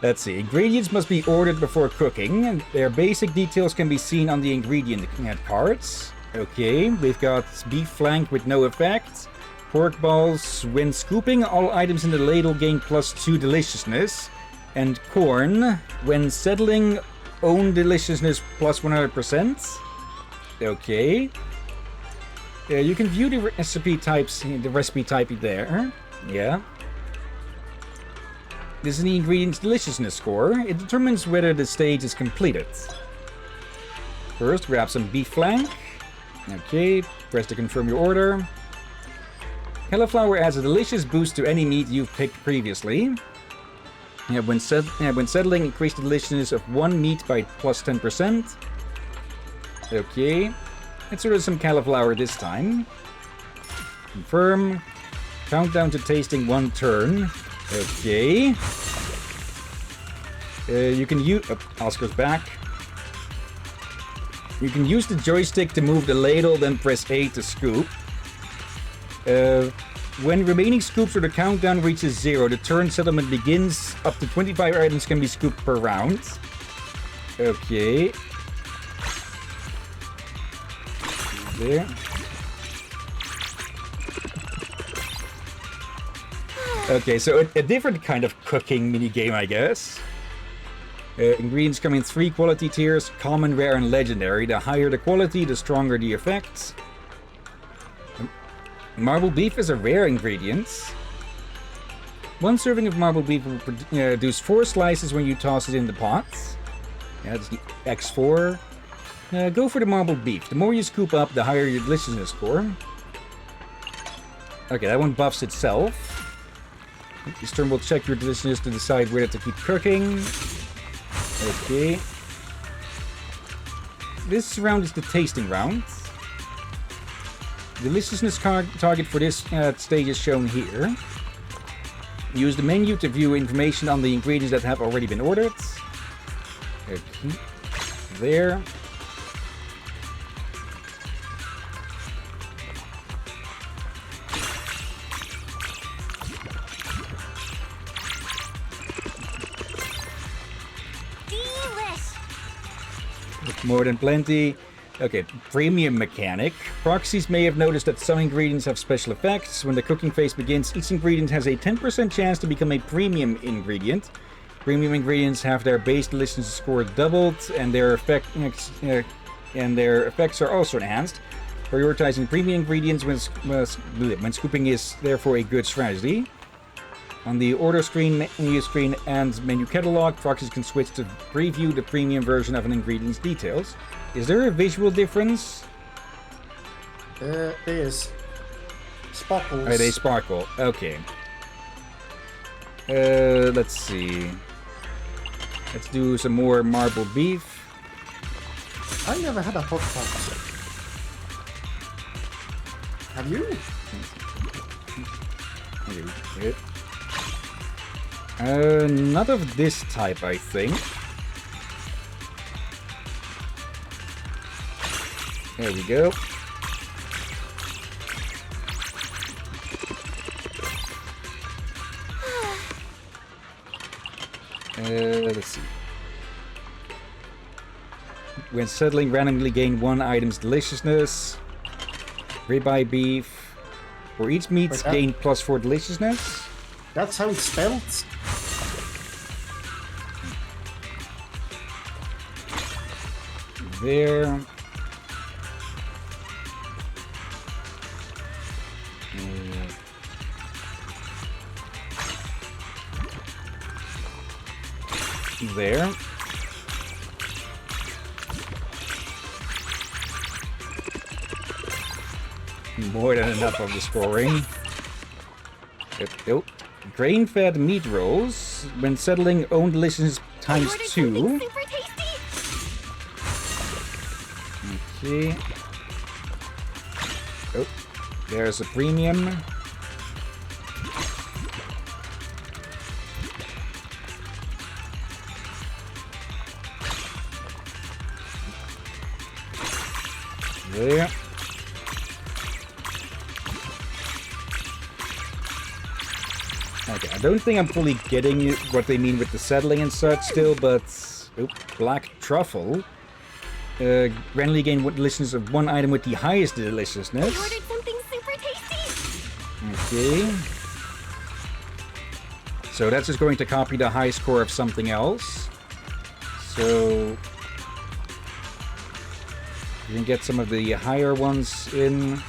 Let's see. Ingredients must be ordered before cooking, and their basic details can be seen on the ingredient cards. Okay, we've got beef flank with no effect. Pork balls. When scooping, all items in the ladle gain +2 deliciousness. And corn. When settling, own deliciousness +100%. Okay. You can view the recipe type there. Yeah. This is the ingredient's deliciousness score. It determines whether the stage is completed. First, grab some beef flank. Okay, press to confirm your order. Cauliflower adds a delicious boost to any meat you've picked previously. When settling, increase the deliciousness of one meat by +10%. Okay. Let's order some cauliflower this time. Confirm. Countdown to tasting 1 turn. Okay. You can use... Oscar's back. You can use the joystick to move the ladle, then press A to scoop. When remaining scoops or the countdown reaches 0, the turn settlement begins. Up to 25 items can be scooped per round. Okay. There. Okay, so a different kind of cooking minigame, I guess. Ingredients come in 3 quality tiers: common, rare, and legendary. The higher the quality, the stronger the effects. Marble beef is a rare ingredient. 1 serving of marble beef will produce 4 slices when you toss it in the pot. Yeah, that's the X4. Go for the marble beef. The more you scoop up, the higher your deliciousness score. Okay, that one buffs itself. This turn will check your deliciousness to decide whether to keep cooking. Okay. This round is the tasting round. Deliciousness target for this stage is shown here. Use the menu to view information on the ingredients that have already been ordered. Okay. There. More than plenty. Okay, premium mechanic. Proxies may have noticed that some ingredients have special effects. When the cooking phase begins, each ingredient has a 10% chance to become a premium ingredient. Premium ingredients have their base deliciousness score doubled, and their effects are also enhanced. Prioritizing premium ingredients when scooping is therefore a good strategy. On the order screen, menu screen, and menu catalog, proxies can switch to preview the premium version of an ingredient's details. Is there a visual difference? There is. Sparkles. Oh, they sparkle. Okay. Let's see. Let's do some more marble beef. I never had a hot pot. Have you? Not of this type, I think. There we go. Let's see. When settling, randomly gain 1 item's deliciousness. Ribeye beef. For each meat, gain +4 deliciousness. That's how it's spelled. There. There. More than enough of the scoring. Grain-fed meat rolls. When settling, own deliciousness ×2. Okay. Oh, there's a premium. There. Okay, I don't think I'm fully getting what they mean with the settling and such still, but... Oh, black truffle. Randomly gain deliciousness of 1 item with the highest deliciousness. I ordered something super tasty! Okay. So that's just going to copy the high score of something else. So... you can get some of the higher ones in.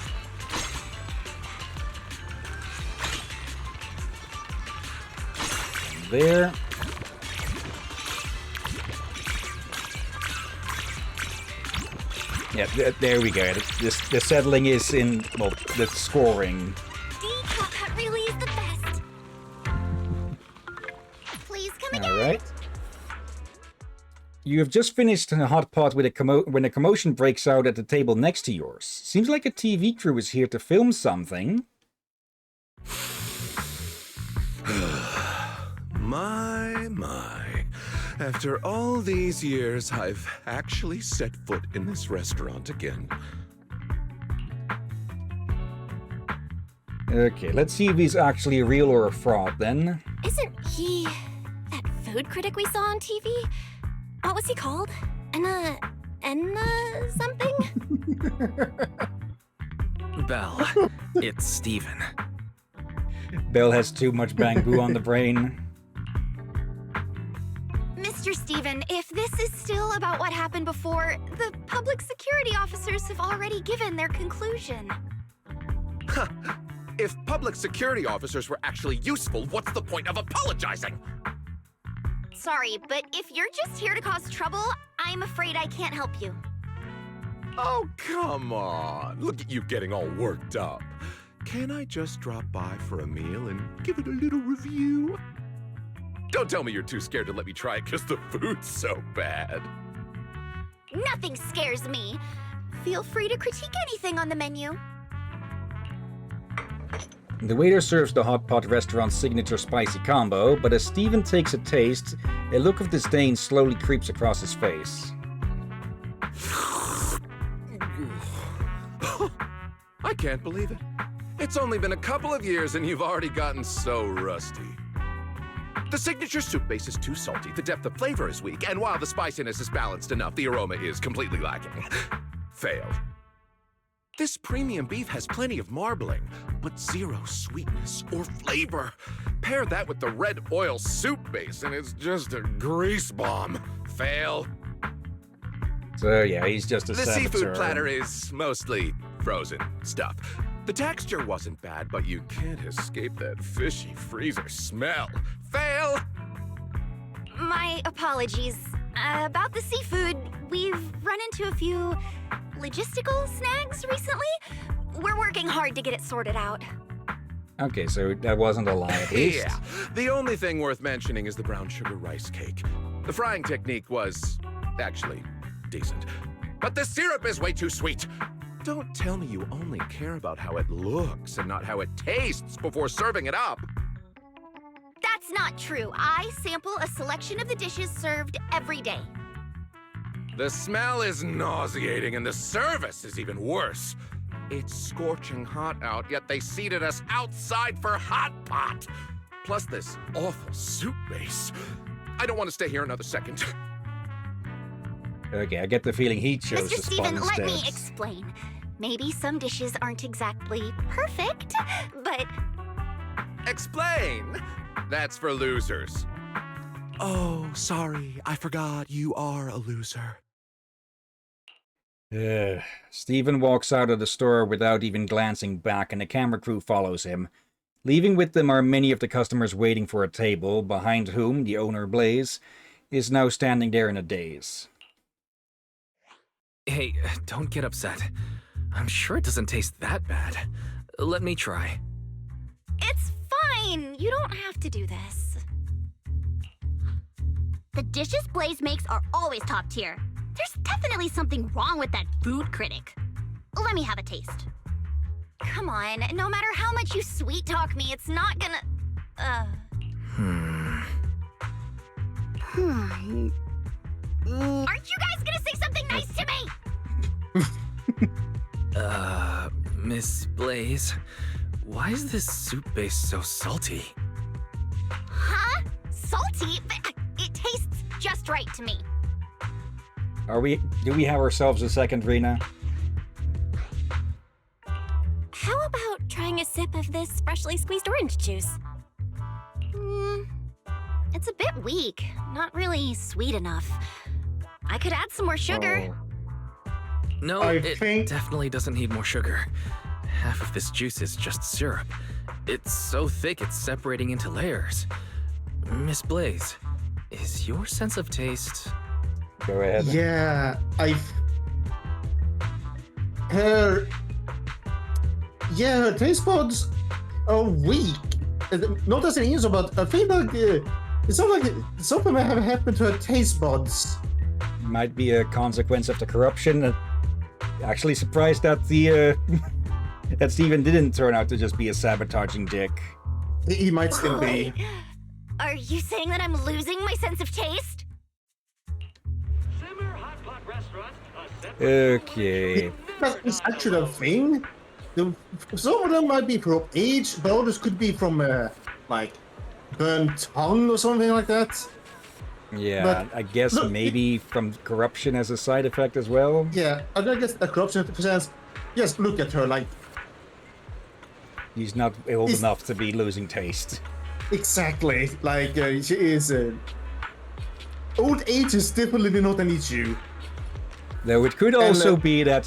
There. Yeah, there we go. The settling is in, well, the scoring. That really is the best. Please come again. All right. You have just finished a hot pot with when a commotion breaks out at the table next to yours. Seems like a TV crew is here to film something. My. After all these years, I've actually set foot in this restaurant again. Okay, let's see if he's actually real or a fraud then. Isn't he that food critic we saw on TV? What was he called? Enna something? Belle, it's Steven. Belle has too much bamboo on the brain. Mr. Steven, if this is still about what happened before, the public security officers have already given their conclusion. If public security officers were actually useful, what's the point of apologizing? Sorry, but if you're just here to cause trouble, I'm afraid I can't help you. Oh, come on. Look at you getting all worked up. Can I just drop by for a meal and give it a little review? Don't tell me you're too scared to let me try it because the food's so bad. Nothing scares me. Feel free to critique anything on the menu. The waiter serves the Hot Pot restaurant's signature spicy combo, but as Steven takes a taste, a look of disdain slowly creeps across his face. I can't believe it. It's only been a couple of years and you've already gotten so rusty. The signature soup base is too salty, the depth of flavor is weak, and while the spiciness is balanced enough, the aroma is completely lacking. Fail. This premium beef has plenty of marbling, but zero sweetness or flavor. Pair that with the red oil soup base and it's just a grease bomb. Fail. So yeah, he's just a The saboteur. seafood platter is mostly frozen stuff. The texture wasn't bad, but you can't escape that fishy freezer smell. Fail! My apologies. About the seafood, we've run into a few logistical snags recently. We're working hard to get it sorted out. Okay, so that wasn't a lie at least. Yeah, the only thing worth mentioning is the brown sugar rice cake. The frying technique was actually decent, but the syrup is way too sweet. Don't tell me you only care about how it looks and not how it tastes before serving it up. That's not true. I sample a selection of the dishes served every day. The smell is nauseating and the service is even worse. It's scorching hot out, yet they seated us outside for hot pot. Plus this awful soup base. I don't want to stay here another second. Okay, I get the feeling he chose Mr. the spot Steven, let instead. me explain. Maybe some dishes aren't exactly perfect, but... Explain! That's for losers. Oh, sorry, I forgot you are a loser. Steven walks out of the store without even glancing back, and the camera crew follows him. Leaving with them are many of the customers waiting for a table, behind whom the owner, Blaze, is now standing there in a daze. Hey, don't get upset. I'm sure it doesn't taste that bad. Let me try. It's fine. You don't have to do this. The dishes Blaze makes are always top tier. There's definitely something wrong with that food critic. Let me have a taste. Come on. No matter how much you sweet talk me, it's not gonna... Aren't you guys gonna say something nice to me? Miss Blaze, why is this soup base so salty? Huh? Salty? But it tastes just right to me. Do we have ourselves a second, Rena? How about trying a sip of this freshly squeezed orange juice? It's a bit weak. Not really sweet enough. I could add some more sugar. No, it definitely doesn't need more sugar. Half of this juice is just syrup. It's so thick it's separating into layers. Miss Blaze, is your sense of taste... Go ahead. Yeah, her taste buds are weak. Not as an answer, but I feel like it sounds like something might have happened to her taste buds. Might be a consequence of the corruption. Actually surprised that the that Steven didn't turn out to just be a sabotaging dick. He might still be. Are you saying that I'm losing my sense of taste? Okay. It's actually a thing. Some of them might be from age, but others could be from like burnt tongue or something like that. Yeah, But I guess look, maybe from corruption as a side effect as well. yeah, I guess a corruption percent. Yes, look at her, like He's not old enough to be losing taste. exactly, like she is. Old age is definitely not an issue. Though it could also be that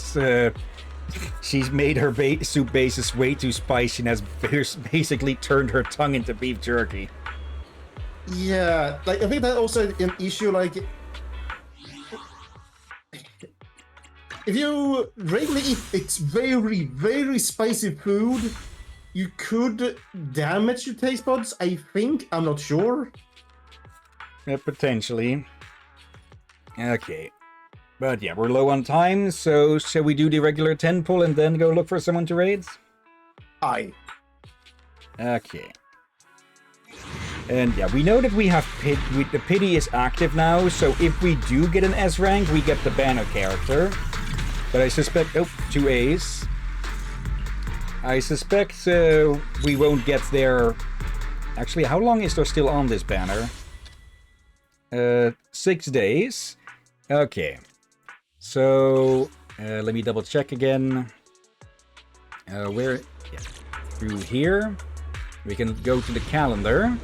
she's made her soup bases way too spicy and has basically turned her tongue into beef jerky. Yeah, like I think that also an issue. Like, if you regularly eat it's very spicy food, you could damage your taste buds. I think, I'm not sure. Potentially. Okay. But yeah, we're low on time, so shall we do the regular 10 pull and then go look for someone to raid? Aye. Okay. And yeah, we know that we have the pity is active now, so if we do get an S rank, we get the banner character. But I suspect... Oh, 2 A's. I suspect we won't get there... Actually, how long is there still on this banner? 6 days. Okay. So, let me double check again. Where... Yeah. Through here. We can go to the calendar.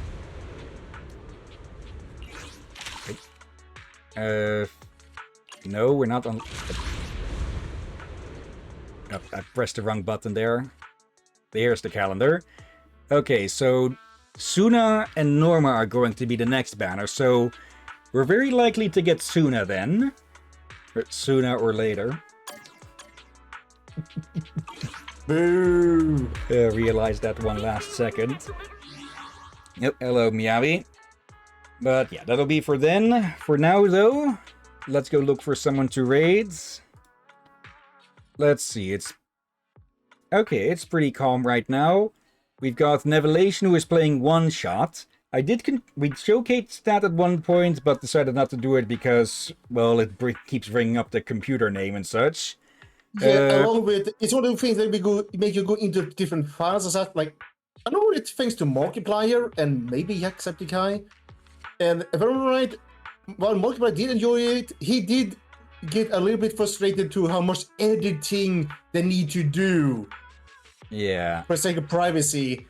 No, we're not on... Oh, I pressed the wrong button there. There's the calendar. Okay, so Suna and Norma are going to be the next banner, so we're very likely to get Suna then. Or sooner or later. Boo! Realized that one last second. Yep, hello Miyabi. But yeah, that'll be for then. For now though, let's go look for someone to raid. Let's see, it's... Okay, it's pretty calm right now. We've got Nevelation who is playing one shot. We showcased that at one point, but decided not to do it because, well, it keeps bringing up the computer name and such. Yeah, along with... It's one of the things that make you go into different files and stuff. Like, I know it's thanks to Markiplier and maybe Jacksepticeye. And if I'm right, while Markiplier did enjoy it, he did get a little bit frustrated to how much editing they need to do. Yeah. For sake of privacy.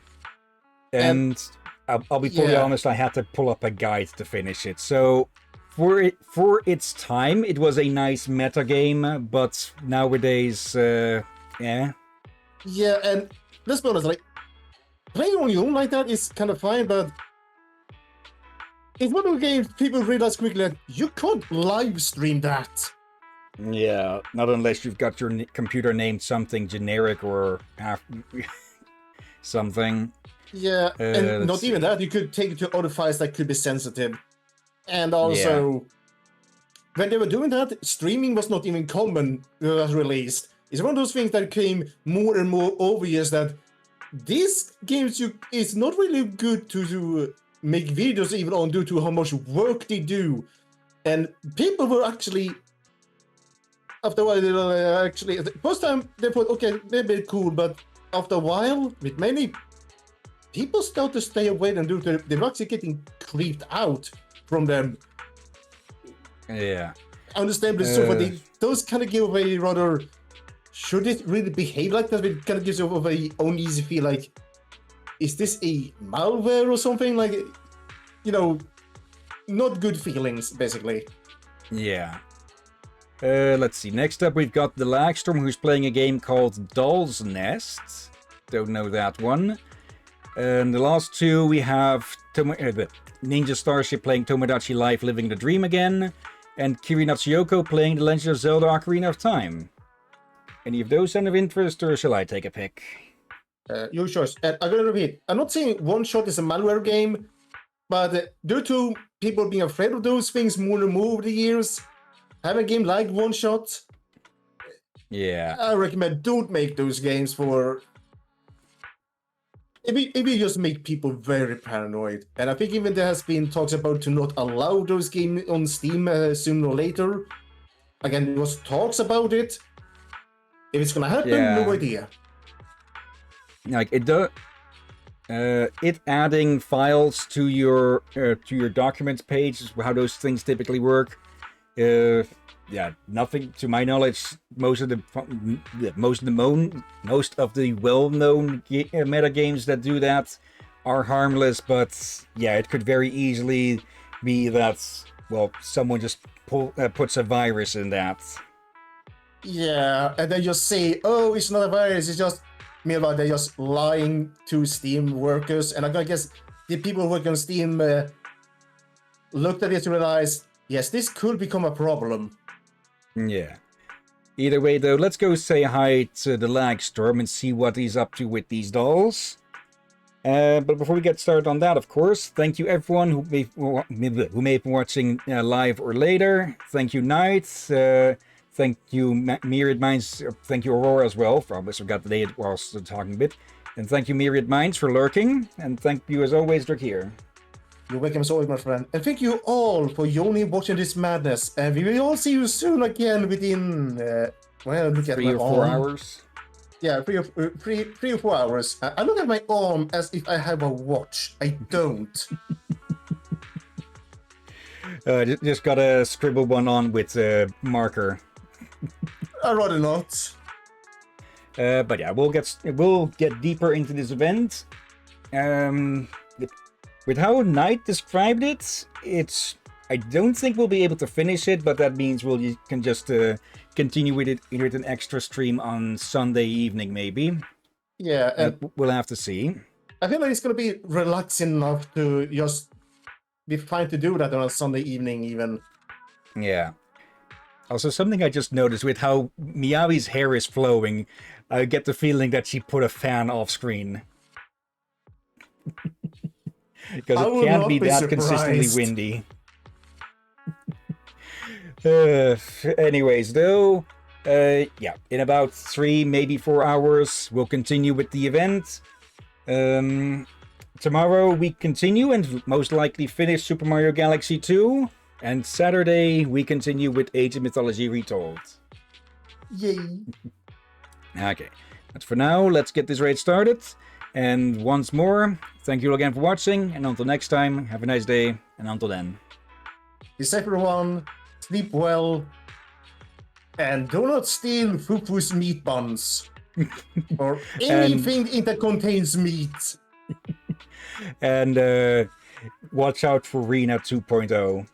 And I'll be fully honest, I had to pull up a guide to finish it. So for its time, it was a nice meta game, but nowadays, yeah. Yeah, and let's be honest, like, playing on your own like that is kind of fine, but it's one of the games people realize quickly that you can't live stream that. Yeah, not unless you've got your computer named something generic or something. Yeah, and not even that, you could take it to other files that could be sensitive. And also, when they were doing that, streaming was not even common when it was released. It's one of those things that became more and more obvious that these games it's not really good to make videos even on due to how much work they do. And people were actually... After a while, they were actually... The first time, they thought, okay, maybe cool, but after a while, with many... People start to stay away and they're actually getting creeped out from them. Yeah. Understandably so, but those kind of give away rather... Should it really behave like that? It kind of gives you a very uneasy feel like... Is this a malware or something? Like, you know, not good feelings, basically. Yeah. Let's see. Next up, we've got the Lagstorm, who's playing a game called Doll's Nest. Don't know that one. And the last two, we have the Ninja Starship playing Tomodachi Life Living the Dream again, and Kiri Natsuyoko playing The Legend of Zelda Ocarina of Time. Any of those sound of interest, or shall I take a pick? Your choice. I'm going to repeat. I'm not saying One Shot is a malware game, but due to people being afraid of those things more and more over the years, have a game like One Shot. Yeah. I recommend don't make those games for... It will just make people very paranoid. And I think even there has been talks about to not allow those games on Steam sooner or later. Again, there was talks about it. If it's gonna happen, no idea. Like it adding files to your documents page is how those things typically work. Nothing to my knowledge. Most of the well-known meta games that do that are harmless, but yeah, it could very easily be that someone just puts a virus in that. Yeah, and they just say, "Oh, it's not a virus. It's just." Meanwhile, they're just lying to Steam workers, and I guess the people working on Steam looked at it and realized, yes, this could become a problem. Yeah. Either way, though, let's go say hi to the Lagstorm and see what he's up to with these dolls. But before we get started on that, of course, thank you everyone who may have been watching live or later. Thank you, Knight. Thank you, Myriad Minds. Thank you, Aurora, as well. I almost forgot the name whilst talking a bit. And thank you, Myriad Minds, for lurking. And thank you, as always, Drakir. You're welcome as always, my friend. And thank you all for joining watching this madness. And we will all see you soon again within, look at 3 my or 4 arm. hours. Yeah, 3 or 4 hours. I look at my arm as if I have a watch. I don't. Just gotta scribble one on with a marker. I'd rather not. But yeah, we'll get deeper into this event. With how Knight described it, I don't think we'll be able to finish it, but that means we can just continue with it with an extra stream on Sunday evening, maybe. Yeah, and we'll have to see. I feel like it's gonna be relaxing enough to just be fine to do that on a Sunday evening, even. Yeah. Also, something I just noticed with how Miyabi's hair is flowing, I get the feeling that she put a fan off screen. Because it can't be that consistently windy. Anyways, though, in about 3, maybe 4 hours, we'll continue with the event. Tomorrow we continue and most likely finish Super Mario Galaxy 2. And Saturday we continue with Age of Mythology Retold. Yay! Okay, but for now, let's get this raid started. And once more, thank you all again for watching, and until next time, have a nice day, and until then. Be safe, everyone, sleep well, and do not steal Fufu's meat buns. Or anything that contains meat. And watch out for Rena 2.0.